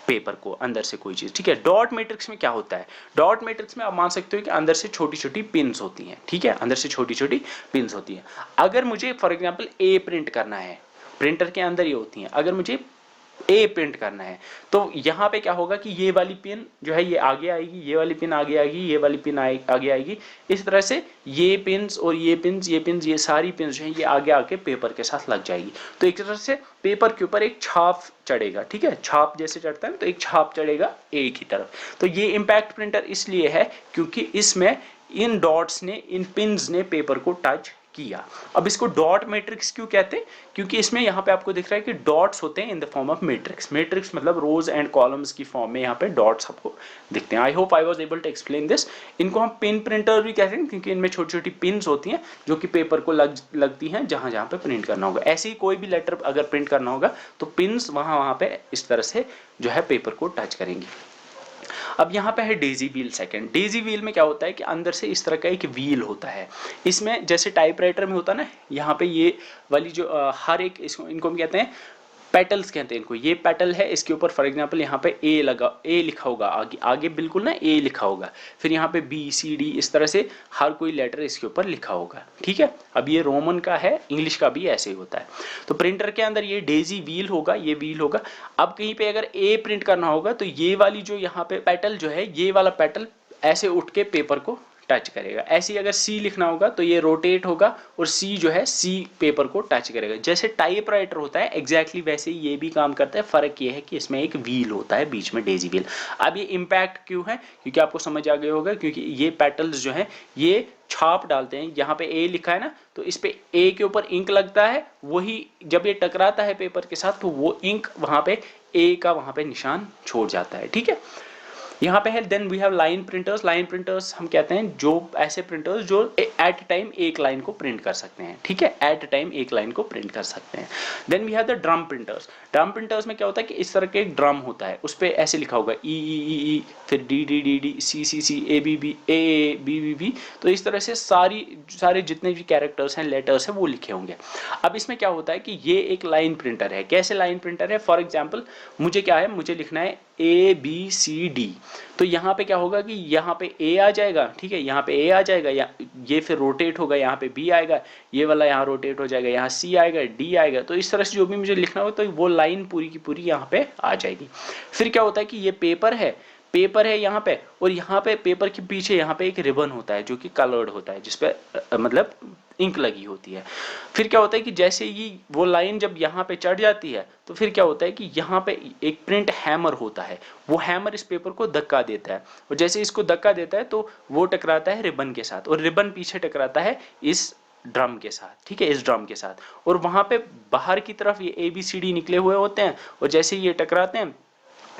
पेपर को अंदर से कोई चीज। ठीक है, डॉट मैट्रिक्स में क्या होता है? डॉट मैट्रिक्स में आप मान सकते हो कि अंदर से छोटी छोटी पिन्स होती हैं। ठीक है, अंदर से छोटी छोटी पिन्स होती हैं। अगर मुझे फॉर एग्जांपल ए प्रिंट करना है, प्रिंटर के अंदर ये होती हैं, अगर मुझे ए प्रिंट करना है तो यहाँ पे क्या होगा कि ये वाली पिन जो है ये आगे आएगी, ये वाली पिन आगे आएगी, ये वाली पिन आगे आएगी। इस तरह से ये पिन्स और ये पिन्स, ये सारी पिन्स जो है ये आगे आके पेपर के साथ लग जाएगी। तो एक तरह से पेपर के ऊपर एक छाप चढ़ेगा। ठीक है, छाप जैसे चढ़ता है तो एक छाप चढ़ेगा एक ही तरफ। तो ये इम्पैक्ट प्रिंटर इसलिए है क्योंकि इसमें इन डॉट्स ने, इन पिन्स ने पेपर को टच किया। अब इसको डॉट मैट्रिक्स क्यों कहते हैं? क्योंकि इसमें यहाँ पे आपको दिख रहा है कि डॉट्स होते हैं in the form of matrix. Matrix मतलब रोज एंड कॉलम्स की फॉर्म में यहाँ पे डॉट्स आपको दिखते हैं। I hope I was able to explain this. इनको हम पिन प्रिंटर भी कहते हैं क्योंकि इनमें छोटी छोटी पिन्स होती हैं जो कि पेपर को लगती हैं जहां जहां पे प्रिंट करना होगा। ऐसे ही कोई भी लेटर अगर प्रिंट करना होगा तो पिन्स वहां पे इस तरह से जो है पेपर को टच करेंगी। अब यहाँ पे है Daisy wheel second. Daisy wheel में क्या होता है कि अंदर से इस तरह का एक व्हील होता है। इसमें जैसे टाइपराइटर में होता है ना, यहाँ पे ये वाली जो हर एक, इसको इनको हम कहते हैं पेटल्स कहते हैं इनको। ये पेटल है, इसके ऊपर फॉर एग्जांपल यहाँ पे ए लिखा होगा, आगे आगे बिल्कुल ना ए लिखा होगा, फिर यहाँ पे बी सी डी, इस तरह से हर कोई लेटर इसके ऊपर लिखा होगा। ठीक है, अब ये रोमन का है, इंग्लिश का भी ऐसे ही होता है। तो प्रिंटर के अंदर ये डेजी व्हील होगा, ये व्हील होगा। अब कहीं पे अगर ए प्रिंट करना होगा तो ये वाली जो यहाँ पे पेटल जो है, ये वाला पेटल ऐसे उठ के पेपर को टच करेगा। ऐसे ही अगर सी लिखना होगा तो ये रोटेट होगा और सी जो है सी पेपर को टच करेगा। जैसे टाइपराइटर होता है एग्जैक्टली वैसे ही ये भी काम करता है। फर्क ये है कि इसमें एक व्हील होता है बीच में, डेजी व्हील। अब ये इम्पैक्ट क्यों है? क्योंकि आपको समझ आ गया होगा, क्योंकि ये पेटल्स जो है ये छाप डालते हैं। यहाँ पे ए लिखा है ना, तो इस पे ए के ऊपर इंक लगता है, वही जब ये टकराता है पेपर के साथ तो वो इंक वहां पे ए का वहां पे निशान छोड़ जाता है। ठीक है, यहाँ पे है then we have line printers. Line printers हम कहते हैं जो ऐसे प्रिंटर्स जो एट टाइम एक लाइन को प्रिंट कर सकते हैं। ठीक है, एट टाइम एक लाइन को प्रिंट कर सकते हैं। Then we have the drum printers. Drum printers में क्या होता है कि इस तरह के एक ड्रम होता है, उस पर ऐसे लिखा होगा ई ई ई ई, फिर D D D D, C C C, A B B, A A B B B. तो इस तरह से सारे जितने भी कैरेक्टर्स हैं, लेटर्स हैं, वो लिखे होंगे। अब इसमें क्या होता है कि ये एक लाइन प्रिंटर है। कैसे लाइन प्रिंटर है? फॉर एग्जाम्पल मुझे क्या है, मुझे लिखना है ए बी सी डी। तो यहाँ पे क्या होगा कि यहाँ पे ए आ जाएगा, ठीक है, यहाँ पे ए आ जाएगा, या ये फिर रोटेट होगा, यहाँ पे बी आएगा, ये वाला यहाँ रोटेट हो जाएगा, यहाँ सी आएगा, डी आएगा। तो इस तरह से जो भी मुझे लिखना हो तो वो लाइन पूरी की पूरी यहाँ पे आ जाएगी। फिर क्या होता है कि ये पेपर है यहाँ पे, और यहाँ पे पेपर के पीछे यहाँ पे एक रिबन होता है जो कि कलर्ड होता है, जिसपे मतलब इंक लगी होती है। फिर क्या होता है कि जैसे ही वो लाइन जब यहाँ पे चढ़ जाती है तो फिर क्या होता है कि यहाँ पे एक प्रिंट हैमर होता है, वो हैमर इस पेपर को धक्का देता है, और जैसे इसको धक्का देता है तो वो टकराता है रिबन के साथ, और रिबन पीछे टकराता है इस ड्रम के साथ, ठीक है, इस ड्रम के साथ। और वहां पे बाहर की तरफ ये ABCD निकले हुए होते हैं, और जैसे ये टकराते हैं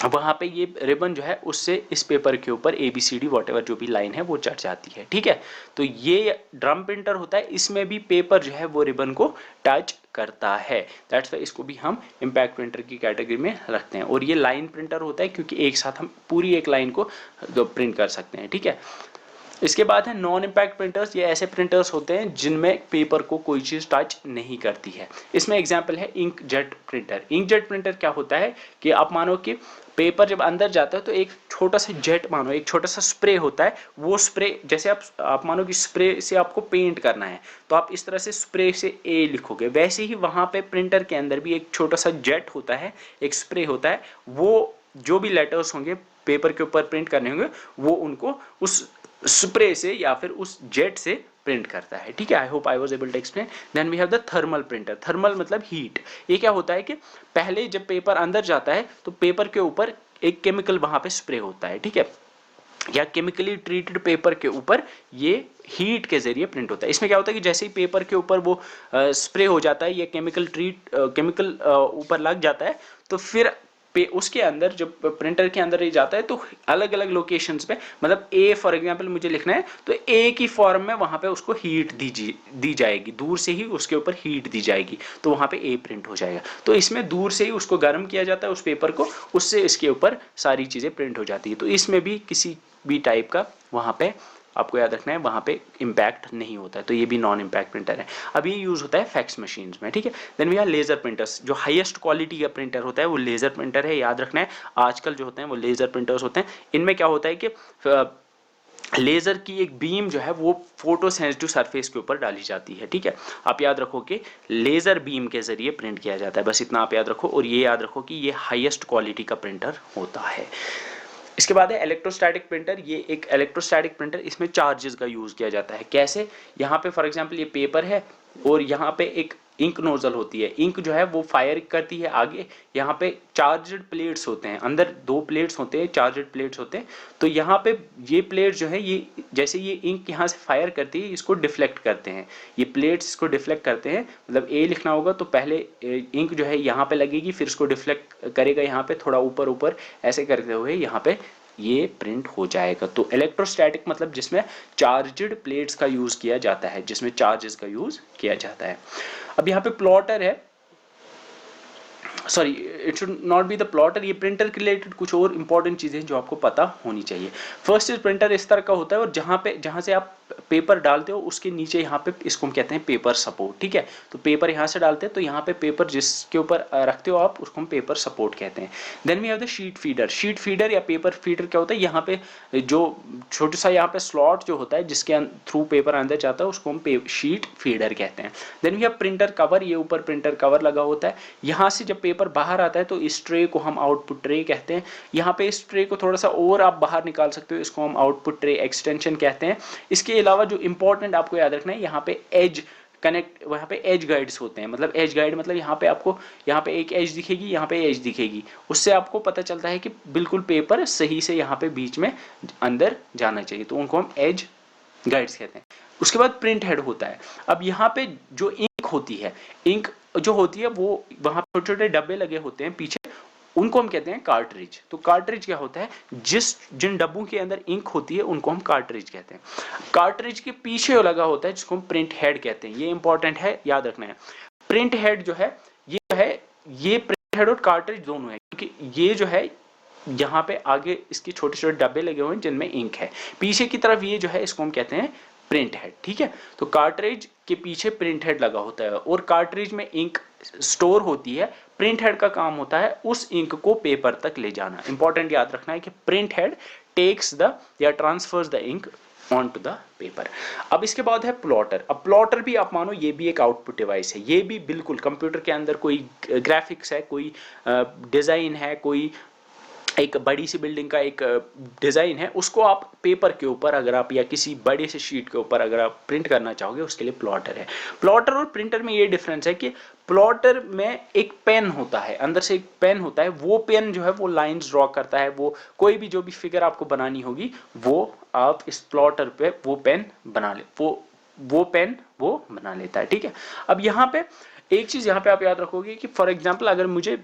वहां पे ये रिबन जो है उससे इस पेपर के ऊपर ABCD वॉटेवर जो भी लाइन है वो चढ़ जाती है, ठीक है। तो ये ड्रम प्रिंटर होता है, इसमें भी पेपर जो है वो रिबन को टच करता है, दैट्स वाई इसको भी हम इम्पैक्ट प्रिंटर की कैटेगरी में रखते हैं। और ये लाइन प्रिंटर होता है क्योंकि एक साथ हम पूरी एक लाइन को प्रिंट कर सकते हैं, ठीक है। इसके बाद है नॉन इम्पैक्ट प्रिंटर्स। ये ऐसे प्रिंटर्स होते हैं जिनमें पेपर को कोई चीज़ टच नहीं करती है। इसमें एग्जांपल है इंकजेट प्रिंटर। इंकजेट प्रिंटर क्या होता है कि आप मानो कि पेपर जब अंदर जाता है तो एक छोटा सा जेट, मानो एक छोटा सा स्प्रे होता है, वो स्प्रे जैसे आप मानो कि स्प्रे से आपको पेंट करना है तो आप इस तरह से स्प्रे से ए लिखोगे, वैसे ही वहाँ पे प्रिंटर के अंदर भी एक छोटा सा जेट होता है, एक स्प्रे होता है, वो जो भी लेटर्स होंगे पेपर के ऊपर प्रिंट करने होंगे वो उनको उस स्प्रे से या फिर उस जेट से प्रिंट करता है, ठीक है। I hope I was able to explain. Then we have the thermal printer. Thermal मतलब हीट। ये क्या होता है कि पहले जब पेपर अंदर जाता है तो पेपर के ऊपर एक केमिकल वहां पे स्प्रे होता है, ठीक है, या केमिकली ट्रीटेड पेपर के ऊपर ये हीट के जरिए प्रिंट होता है। इसमें क्या होता है कि जैसे ही पेपर के ऊपर वो स्प्रे हो जाता है या केमिकल ऊपर लग जाता है तो फिर उसके अंदर जब प्रिंटर के अंदर ये जाता है तो अलग अलग लोकेशंस पे, मतलब ए फॉर एग्जांपल मुझे लिखना है तो ए की फॉर्म में वहां पे उसको हीट दी जाएगी, दूर से ही उसके ऊपर हीट दी जाएगी तो वहां पे ए प्रिंट हो जाएगा। तो इसमें दूर से ही उसको गर्म किया जाता है उस पेपर को, उससे इसके ऊपर सारी चीजें प्रिंट हो जाती है। तो इसमें भी किसी भी टाइप का वहां पे आपको याद रखना है वहां पे इम्पैक्ट नहीं होता है, तो ये भी नॉन इम्पैक्ट प्रिंटर है। अब ये यूज होता है फैक्स मशीन्स में, ठीक है। Then we are laser printers. जो हाईएस्ट क्वालिटी का प्रिंटर होता है वो लेजर प्रिंटर है, याद रखना है। आजकल जो होते हैं वो लेजर प्रिंटर्स होते हैं। इनमें क्या होता है कि लेजर की एक बीम जो है वो फोटो सेंसिटिव सरफेस के ऊपर डाली जाती है, ठीक है। आप याद रखो कि लेजर बीम के जरिए प्रिंट किया जाता है, बस इतना आप याद रखो। और ये याद रखो कि ये हाईएस्ट क्वालिटी का प्रिंटर होता है। इसके बाद है इलेक्ट्रोस्टैटिक प्रिंटर। ये एक इलेक्ट्रोस्टैटिक प्रिंटर, इसमें चार्जेस का यूज किया जाता है। कैसे? यहाँ पे फॉर एग्जांपल ये पेपर है और यहाँ पे एक इंक नोजल होती है, इंक जो है वो फायर करती है आगे। यहाँ पे चार्जड प्लेट्स होते हैं, अंदर दो प्लेट्स होते हैं, चार्जड प्लेट्स होते हैं। तो यहाँ पे ये प्लेट जो है ये जैसे ये इंक यहाँ से फायर करती है इसको डिफ्लेक्ट करते हैं, ये प्लेट्स इसको डिफ्लेक्ट करते हैं। मतलब ए लिखना होगा तो पहले इंक जो है यहाँ पे लगेगी, फिर इसको डिफ्लेक्ट करेगा यहाँ पे थोड़ा ऊपर ऊपर, ऐसे करते हुए यहाँ पे ये प्रिंट हो जाएगा। तो इलेक्ट्रोस्टैटिक मतलब जिसमें चार्जड प्लेट्स का यूज किया जाता है, जिसमें चार्जेस का यूज किया जाता है। अब यहाँ पे प्लॉटर है, sorry it should not be the plotter. ये प्रिंटर के रिलेटेड कुछ और इंपॉर्टेंट चीजें जो आपको पता होनी चाहिए। फर्स्ट इज प्रिंटर इस तरह का होता है और जहां से आप पेपर डालते हो उसके नीचे यहाँ पे इसको हम कहते हैं पेपर सपोर्ट, ठीक है। तो पेपर यहाँ से डालते हैं तो यहाँ पे पेपर जिसके ऊपर रखते हो आप उसको हम पेपर सपोर्ट कहते हैं। Then we have the sheet feeder. Sheet feeder या पेपर फीडर क्या होता है, यहाँ पे जो छोटा सा यहाँ पे स्लॉट जो होता है जिसके थ्रू पेपर अंदर जाता है उसको हम शीट फीडर कहते हैं। Then we have printer cover. ये ऊपर प्रिंटर कवर लगा होता है, यहाँ से जब पेपर बाहर आता है तो इस ट्रे को हम आउटपुट ट्रे कहते हैं। यहाँ पे इस ट्रे को थोड़ा सा और आप बाहर निकाल सकते हो, इसको हम आउटपुट ट्रे एक्सटेंशन कहते हैं। इसके अलावा जो इंपॉर्टेंट आपको याद रखना है, यहाँ पे एज कनेक्ट, वहाँ पे एज गाइड्स होते हैं। मतलब एज गाइड मतलब यहाँ पे आपको यहाँ पे एक एज दिखेगी, यहाँ पे एज दिखेगी, उससे आपको पता चलता है कि बिल्कुल पेपर सही से यहाँ पे बीच में अंदर जाना चाहिए, तो उनको हम एज गाइड्स कहते हैं। उसके बाद प्रिंट हेड होता है। अब यहाँ पे जो इंक होती है, इंक जो होती है वो वहां छोटे छोटे डब्बे लगे होते हैं पीछे, उनको हम कहते हैं कार्ट्रिज। तो कार्ट्रिज क्या होता है, जिन डब्बों के अंदर इंक होती है उनको हम कार्ट्रिज कहते हैं। कार्ट्रिज के पीछे लगा होता है जिसको हम प्रिंट हेड कहते हैं। ये इंपॉर्टेंट है, याद रखना है। प्रिंट हेड जो है ये प्रिंट हेड और कार्ट्रिज दोनों है, क्योंकि ये जो है यहाँ पे आगे इसके छोटे छोटे डब्बे लगे हुए हैं जिनमें इंक है, पीछे की तरफ ये जो है इसको हम कहते हैं प्रिंट हेड, ठीक है। तो कार्ट्रिज के पीछे प्रिंट हेड लगा होता है और कार्ट्रिज में इंक स्टोर होती है, प्रिंट हेड का काम होता है उस इंक को पेपर तक ले जाना। इंपॉर्टेंट याद रखना है कि प्रिंट हेड टेक्स द या transfers the ink on to the paper. अब इसके बाद है प्लॉटर। अब प्लॉटर भी आप मानो ये भी एक आउटपुट डिवाइस है। ये भी बिल्कुल कंप्यूटर के अंदर कोई ग्राफिक्स है, कोई डिजाइन है, कोई एक बड़ी सी बिल्डिंग का एक डिज़ाइन है, उसको आप पेपर के ऊपर अगर आप या किसी बड़े से शीट के ऊपर अगर आप प्रिंट करना चाहोगे, उसके लिए प्लॉटर है। प्लॉटर और प्रिंटर में ये डिफरेंस है कि प्लॉटर में एक पेन होता है, अंदर से एक पेन होता है, वो पेन जो है वो लाइंस ड्रॉ करता है, वो कोई भी जो भी फिगर आपको बनानी होगी वो आप इस प्लॉटर पे वो पेन बना ले वो पेन वो बना लेता है। ठीक है, अब यहाँ पे एक चीज़ यहाँ पे आप याद रखोगे कि फॉर एग्जाम्पल अगर मुझे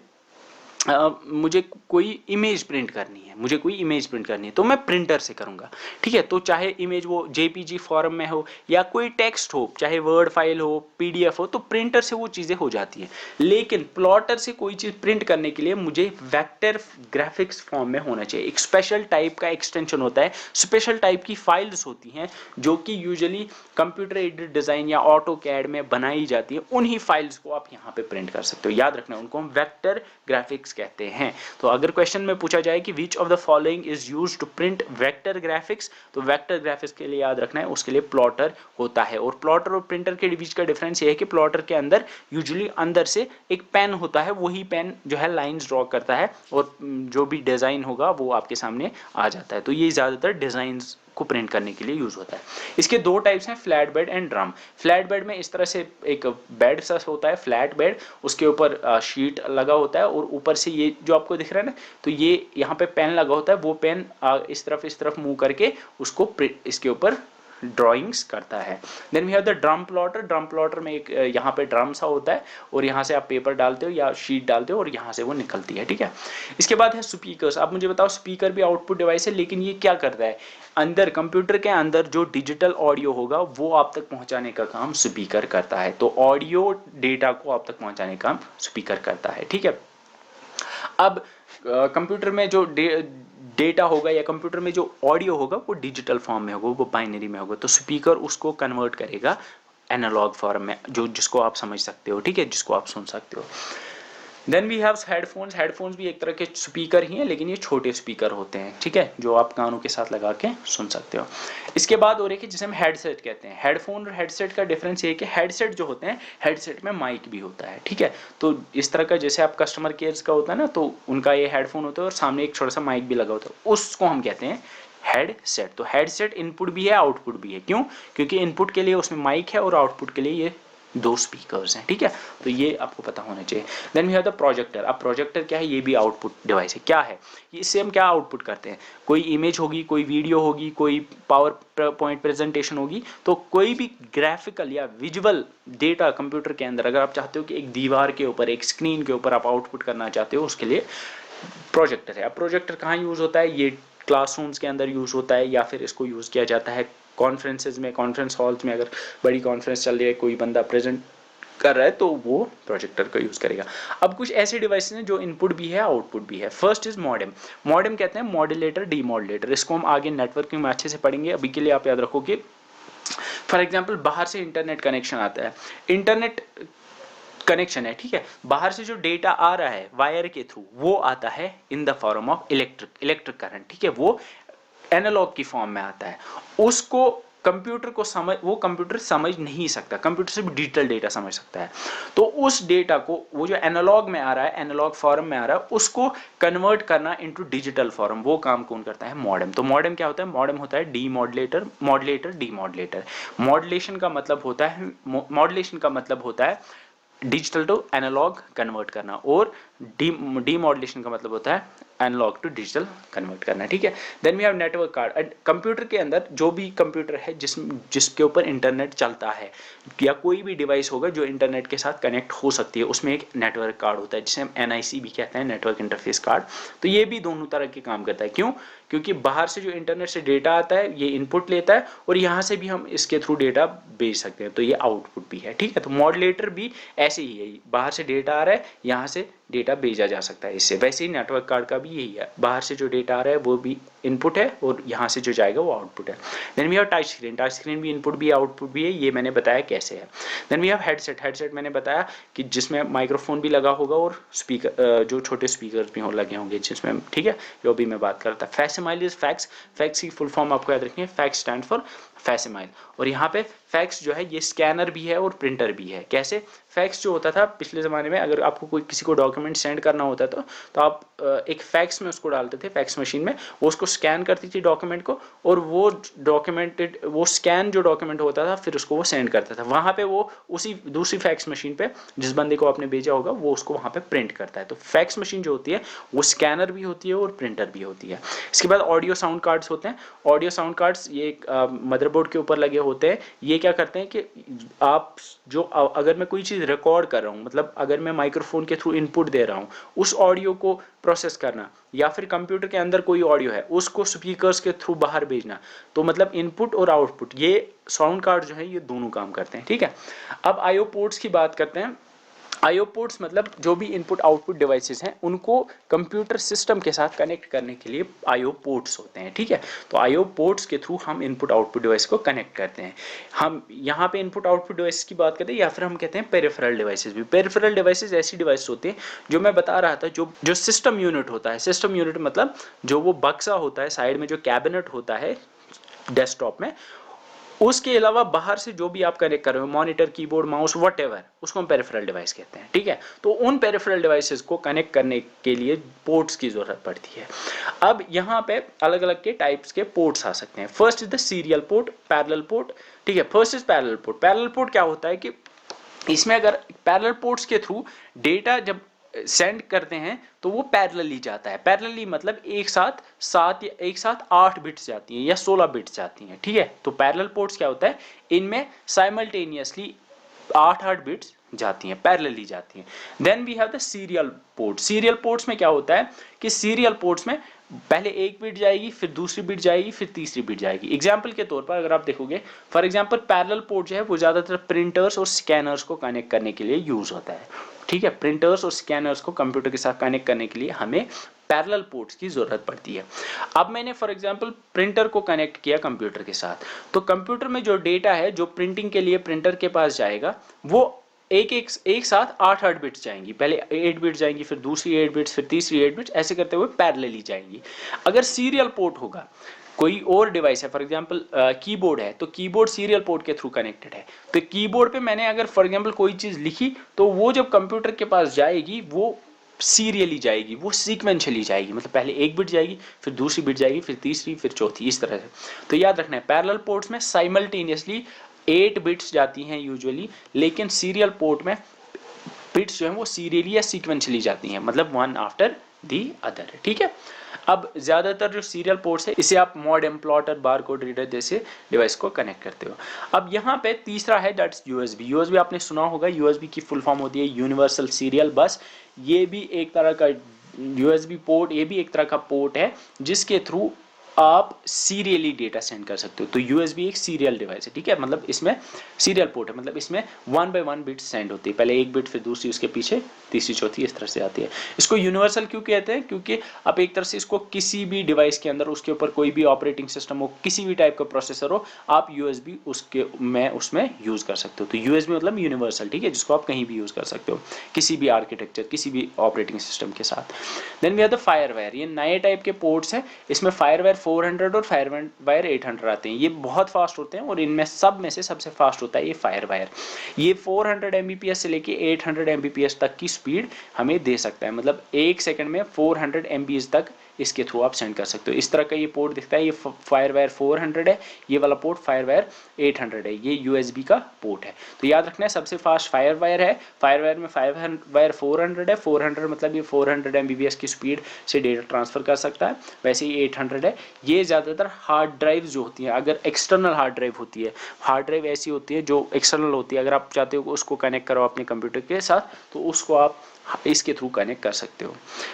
कोई इमेज प्रिंट करनी है, तो मैं प्रिंटर से करूंगा। ठीक है, तो चाहे इमेज वो जेपीजी फॉर्म में हो या कोई टेक्स्ट हो, चाहे वर्ड फाइल हो, पीडीएफ हो, तो प्रिंटर से वो चीज़ें हो जाती हैं। लेकिन प्लॉटर से कोई चीज़ प्रिंट करने के लिए मुझे वेक्टर ग्राफिक्स फॉर्म में होना चाहिए। एक स्पेशल टाइप का एक्सटेंशन होता है, स्पेशल टाइप की फाइल्स होती हैं जो कि यूजुअली कंप्यूटर एडेड डिज़ाइन या ऑटो कैड में बनाई जाती है। उन्हीं फाइल्स को आप यहाँ पे प्रिंट कर सकते हो। याद रखना, उनको हम वेक्टर ग्राफिक्स कहते हैं। तो अगर क्वेश्चन में पूछा जाए कि which of the following is used to print vector graphics, तो वेक्टर ग्राफिक्स के लिए याद रखना है उसके लिए प्लॉटर होता है। और प्लॉटर और प्रिंटर के बीच का डिफरेंस ये है कि प्लॉटर के अंदर यूजुअली अंदर से एक पेन होता है, वही पेन जो है लाइंस ड्रॉ करता है और जो भी डिजाइन होगा वो आपके सामने आ जाता है। तो ये ज्यादातर डिजाइंस को प्रिंट करने के लिए यूज होता है। इसके दो टाइप्स हैं, flat bed and drum. Flat bed में इस तरह से एक बेड सा होता है, फ्लैट बेड, उसके ऊपर शीट लगा होता है और ऊपर से ये जो आपको दिख रहा है ना, तो ये यहाँ पे पेन लगा होता है, वो पेन इस तरफ मूव करके उसको इसके ऊपर ड्राइंग्स करता है। Then we have the drum plotter. Drum plotter में एक यहाँ पे ड्रम सा होता है और यहाँ से आप पेपर डालते हो या शीट डालते हो और यहाँ से वो निकलती है। ठीक है, इसके बाद है स्पीकर्स। आप मुझे बताओ, स्पीकर भी आउटपुट डिवाइस है, लेकिन ये क्या करता है, अंदर कंप्यूटर के अंदर जो डिजिटल ऑडियो होगा वो आप तक पहुंचाने का काम स्पीकर करता है। तो ऑडियो डेटा को आप तक पहुंचाने का काम स्पीकर करता है। ठीक है, अब कंप्यूटर में जो डेटा होगा या कंप्यूटर में जो ऑडियो होगा वो डिजिटल फॉर्म में होगा, वो बाइनरी में होगा, तो स्पीकर उसको कन्वर्ट करेगा एनालॉग फॉर्म में, जो जिसको आप समझ सकते हो। ठीक है, जिसको आप सुन सकते हो। Then we have headphones. Headphones भी एक तरह के स्पीकर ही हैं, लेकिन ये छोटे स्पीकर होते हैं। ठीक है, जो आप कानों के साथ लगा के सुन सकते हो। इसके बाद और एक है जिसे हम हेडसेट कहते हैं। हेडफोन और हेडसेट का डिफरेंस ये है कि हेडसेट जो होते हैं, हेडसेट में माइक भी होता है। ठीक है, तो इस तरह का जैसे आप कस्टमर केयर का होता है ना, तो उनका ये हेडफोन होता है और सामने एक छोटा सा माइक भी लगा होता है, उसको हम कहते हैं हेडसेट। तो हेडसेट इनपुट भी है, आउटपुट भी है। क्यों? क्योंकि इनपुट के लिए उसमें माइक है और आउटपुट के लिए ये दो स्पीकर्स हैं। ठीक है, तो ये आपको पता होना चाहिए। Then we have the projector. अब प्रोजेक्टर क्या है? ये भी आउटपुट डिवाइस है। क्या है ये? इससे हम क्या आउटपुट करते हैं? कोई इमेज होगी, कोई वीडियो होगी, कोई पावर पॉइंट प्रेजेंटेशन होगी, तो कोई भी ग्राफिकल या विजुअल डेटा कंप्यूटर के अंदर अगर आप चाहते हो कि एक दीवार के ऊपर, एक स्क्रीन के ऊपर आप आउटपुट करना चाहते हो, उसके लिए प्रोजेक्टर है। अब प्रोजेक्टर कहाँ यूज होता है? ये क्लासरूम्स के अंदर यूज होता है, या फिर इसको यूज किया जाता है कॉन्फ्रेंसेज में, कॉन्फ्रेंस हॉल्स में। अगर बड़ी कॉन्फ्रेंस चल रही है, कोई बंदा प्रेजेंट कर रहा है, तो वो प्रोजेक्टर का यूज करेगा। अब कुछ ऐसे डिवाइसेस हैं जो इनपुट भी है, आउटपुट भी है। First is modem. मॉडेम कहते हैं मॉड्यूलेटर, डीमॉड्यूलेटर। इसको हम आगे नेटवर्किंग में अच्छे से पढ़ेंगे। अभी के लिए आप याद रखो कि फॉर एग्जांपल बाहर से इंटरनेट कनेक्शन आता है, इंटरनेट कनेक्शन है। ठीक है, बाहर से जो डेटा आ रहा है वायर के थ्रू, वो आता है इन the form of electric current. ठीक है, वो एनालॉग की फॉर्म में आता है। उसको कंप्यूटर समझ नहीं सकता, कंप्यूटर सिर्फ डिजिटल डेटा समझ सकता है। तो उस डेटा को, वो जो एनालॉग में आ रहा है, एनालॉग फॉर्म में आ रहा है, उसको कन्वर्ट करना इनटू डिजिटल फॉर्म, वो काम कौन करता है? मॉडेम। तो मॉडेम क्या होता है? मॉडेम होता है डीमॉड्यूलेटर, मॉड्यूलेटर, डीमॉड्यूलेटर। मॉड्यूलेशन का मतलब होता है डिजिटल टू एनालॉग कन्वर्ट करना, और डीमॉड्यूलेशन का मतलब होता है एनालॉग टू डिजिटल कन्वर्ट करना। ठीक है, then we have network card. Computer के अंदर जो भी कंप्यूटर है जिसके ऊपर इंटरनेट चलता है, या कोई भी डिवाइस होगा जो इंटरनेट के साथ कनेक्ट हो सकती है, उसमें एक नेटवर्क कार्ड होता है जिसे हम NIC भी कहते हैं, नेटवर्क इंटरफेस कार्ड। तो ये भी दोनों तरह के काम करता है। क्यों? क्योंकि बाहर से जो इंटरनेट से डेटा आता है, ये इनपुट लेता है, और यहाँ से भी हम इसके थ्रू डेटा भेज सकते हैं, तो ये आउटपुट भी है। ठीक है, तो मॉड्यूलेटर भी ऐसे ही है, बाहर से डेटा आ रहा है, यहाँ से डेटा भेजा जा सकता है इससे। वैसे ही नेटवर्क कार्ड का भी यही है, बाहर से जो डेटा आ रहा है वो भी इनपुट है और यहाँ से जो जाएगा वो आउटपुट है। Then we have touch screen, touch screen भी इनपुट भी है आउटपुट भी है, ये मैंने बताया कैसे है। Then we have headset, headset मैंने बताया कि जिसमें माइक्रोफोन भी लगा होगा और स्पीकर, जो छोटे स्पीकर भी हो लगे होंगे जिसमें, ठीक है, जो भी मैं बात करता। फैक्सिमाइल इज फैक्स, फैक्स की फुल फॉर्म आपको याद रखनी है, फैक्स स्टैंड फॉर फैक्सिमाइल। और यहाँ पे फैक्स जो है ये स्कैनर भी है और प्रिंटर भी है। कैसे? फैक्स जो होता था पिछले ज़माने में, अगर आपको कोई किसी को डॉक्यूमेंट सेंड करना होता था तो आप एक फैक्स में उसको डालते थे, फैक्स मशीन में, वो उसको स्कैन करती थी डॉक्यूमेंट को, और वो डॉक्यूमेंटेड, वो स्कैन जो डॉक्यूमेंट होता था फिर उसको वो सेंड करता था। वहाँ पे वो उसी दूसरी फैक्स मशीन पे जिस बंदे को आपने भेजा होगा वो उसको वहाँ पे प्रिंट करता है। तो फैक्स मशीन जो होती है वो स्कैनर भी होती है और प्रिंटर भी होती है। इसके बाद ऑडियो साउंड कार्ड्स होते हैं। ऑडियो साउंड कार्ड्स ये मदरबोर्ड के ऊपर लगे होते हैं। ये क्या करते हैं कि आप जो, अगर मैं कोई चीज़ रिकॉर्ड कर रहा हूँ, मतलब अगर मैं माइक्रोफोन के थ्रू इनपुट दे रहा हूँ, उस ऑडियो को प्रोसेस करना, या फिर कंप्यूटर के अंदर कोई ऑडियो है उसको स्पीकर्स के थ्रू बाहर भेजना, तो मतलब इनपुट और आउटपुट ये साउंड कार्ड जो है ये दोनों काम करते हैं। ठीक है, अब आईओ पोर्ट्स की बात करते हैं। आईओ पोर्ट्स मतलब जो भी इनपुट आउटपुट डिवाइसेस हैं उनको कंप्यूटर सिस्टम के साथ कनेक्ट करने के लिए आईओ पोर्ट्स होते हैं। ठीक है, तो आईओ पोर्ट्स के थ्रू हम इनपुट आउटपुट डिवाइस को कनेक्ट करते हैं। हम यहाँ पे इनपुट आउटपुट डिवाइस की बात करते हैं, या फिर हम कहते हैं पेरिफेरल डिवाइसेस भी। पेरिफेरल डिवाइसेस ऐसी डिवाइस होती हैं जो मैं बता रहा था, जो सिस्टम यूनिट होता है। सिस्टम यूनिट मतलब जो वो बक्सा होता है साइड में, जो कैबिनेट होता है डेस्कटॉप में, उसके अलावा बाहर से जो भी आप कनेक्ट कर रहे हो, मॉनिटर, कीबोर्ड, माउस, व्हाटएवर, उसको हम पेरिफेरल डिवाइस कहते हैं। ठीक है, तो उन पेरिफेरल डिवाइसेस को कनेक्ट करने के लिए पोर्ट्स की जरूरत पड़ती है। अब यहाँ पे अलग अलग के टाइप्स के पोर्ट्स आ सकते हैं। First is the serial port, parallel port. ठीक है, first is parallel port. Parallel port क्या होता है कि इसमें अगर पैरेलल पोर्ट्स के थ्रू डेटा जब सेंड करते हैं तो वो पैरेलली जाता है। पैरेलली मतलब एक साथ 7 या एक साथ 8 बिट्स जाती हैं या 16 बिट्स जाती हैं। ठीक है, तो पैरेलल पोर्ट्स क्या होता है, इनमें साइमल्टेनियसली 8 बिट्स जाती हैं, पैरेलली जाती हैं। Then we have the serial port. Serial ports में क्या होता है कि सीरियल पोर्ट्स में पहले एक बिट जाएगी, फिर दूसरी बिट जाएगी, फिर तीसरी बिट जाएगी। एग्जाम्पल के तौर पर अगर आप देखोगे, फॉर एग्जाम्पल पैरेलल पोर्ट जो है वो ज्यादातर प्रिंटर्स और स्कैनर्स को कनेक्ट करने के लिए यूज होता है। ठीक है, प्रिंटर्स और स्कैनर्स को कंप्यूटर के साथ कनेक्ट करने के लिए हमें पैरेलल पोर्ट्स की जरूरत पड़ती है। अब मैंने फॉर एग्जांपल प्रिंटर को कनेक्ट किया कंप्यूटर के साथ, तो कंप्यूटर में जो डेटा है जो प्रिंटिंग के लिए प्रिंटर के पास जाएगा, वो एक साथ 8 बिट्स जाएंगी। पहले 8 बिट्स जाएंगी, फिर दूसरी 8 बिट्स, फिर तीसरी 8 बिट्स, ऐसे करते हुए पैरेलली जाएंगी। अगर सीरियल पोर्ट होगा, कोई और डिवाइस है, फॉर एग्जांपल कीबोर्ड है, तो कीबोर्ड सीरियल पोर्ट के थ्रू कनेक्टेड है। तो कीबोर्ड पे मैंने अगर फॉर एग्जांपल कोई चीज लिखी, तो वो जब कंप्यूटर के पास जाएगी वो सीरियली जाएगी, वो सीक्वेंशियली जाएगी, मतलब पहले एक बिट जाएगी, फिर दूसरी बिट जाएगी, फिर तीसरी, फिर चौथी, इस तरह से। तो याद रखना है पैरेलल पोर्ट्स में साइमल्टेनियसली 8 बिट्स जाती हैं यूजुअली, लेकिन सीरियल पोर्ट में बिट्स जो है वो सीरियली या सीक्वेंशियली जाती हैं, मतलब वन आफ्टर दी अदर। ठीक है, अब ज्यादातर जो सीरियल पोर्ट्स है इसे आप मॉडेम, प्लॉटर, बारकोड रीडर जैसे डिवाइस को कनेक्ट करते हो। अब यहाँ पे तीसरा है दैट्स यूएसबी। यूएसबी आपने सुना होगा, यूएसबी की फुल फॉर्म होती है यूनिवर्सल सीरियल बस। ये भी एक तरह का यूएसबी पोर्ट, ये भी एक तरह का पोर्ट है जिसके थ्रू आप सीरियली डेटा सेंड कर सकते हो। तो यूएसबी एक सीरियल डिवाइस है। ठीक है, मतलब इसमें सीरियल पोर्ट है, मतलब इसमें 1 बाय 1 बिट सेंड होती है, पहले एक बिट, फिर दूसरी, उसके पीछे तीसरी, चौथी, इस तरह से आती है। इसको यूनिवर्सल क्यों कहते हैं, क्योंकि आप एक तरह से इसको किसी भी डिवाइस के अंदर, उसके ऊपर कोई भी ऑपरेटिंग सिस्टम हो, किसी भी टाइप का प्रोसेसर हो, आप यूएसबी उसमें यूज कर सकते हो। तो यूएसबी मतलब यूनिवर्सल, ठीक है, जिसको आप कहीं भी यूज कर सकते हो, किसी भी आर्किटेक्चर, किसी भी ऑपरेटिंग सिस्टम के साथ। Then we have the FireWire. ये नए टाइप के पोर्ट्स हैं, इसमें फायरवायर 400 और फायरवायर 800 आते हैं। ये बहुत फास्ट होते हैं और इनमें सब में से सबसे फास्ट होता है ये फायरवायर। ये 400 Mbps से लेके 800 Mbps तक की स्पीड हमें दे सकता है, मतलब एक सेकंड में 400 MBs तक इसके थ्रू आप सेंड कर सकते हो। इस तरह का ये पोर्ट दिखता है, ये फायरवायर 400 है, ये वाला पोर्ट फायरवायर 800 है, ये यूएसबी का पोर्ट है। तो याद रखना है सबसे फास्ट फायरवायर है, फायरवायर में फायरवायर 400 है, 400 मतलब ये 400 Mbps की स्पीड से डेटा ट्रांसफर कर सकता है। वैसे ही 800 है। ये ज़्यादातर हार्ड ड्राइव जो होती हैं, अगर एक्सटर्नल हार्ड ड्राइव होती है, हार्ड ड्राइव ऐसी होती है जो एक्सटर्नल होती है, अगर आप चाहते हो उसको कनेक्ट करो अपने कंप्यूटर के साथ, तो उसको आप इसके थ्रू कनेक्ट कर सकते हो।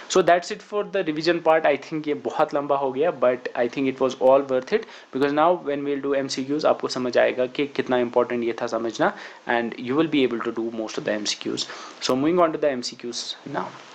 So that's it for the revision part. I think ये बहुत लंबा हो गया, but I think it was all worth it, because now when we will do MCQs आपको समझ आएगा कि कितना इंपॉर्टेंट ये था समझना, and you will be able to do most of the MCQs. So moving on to the MCQs now.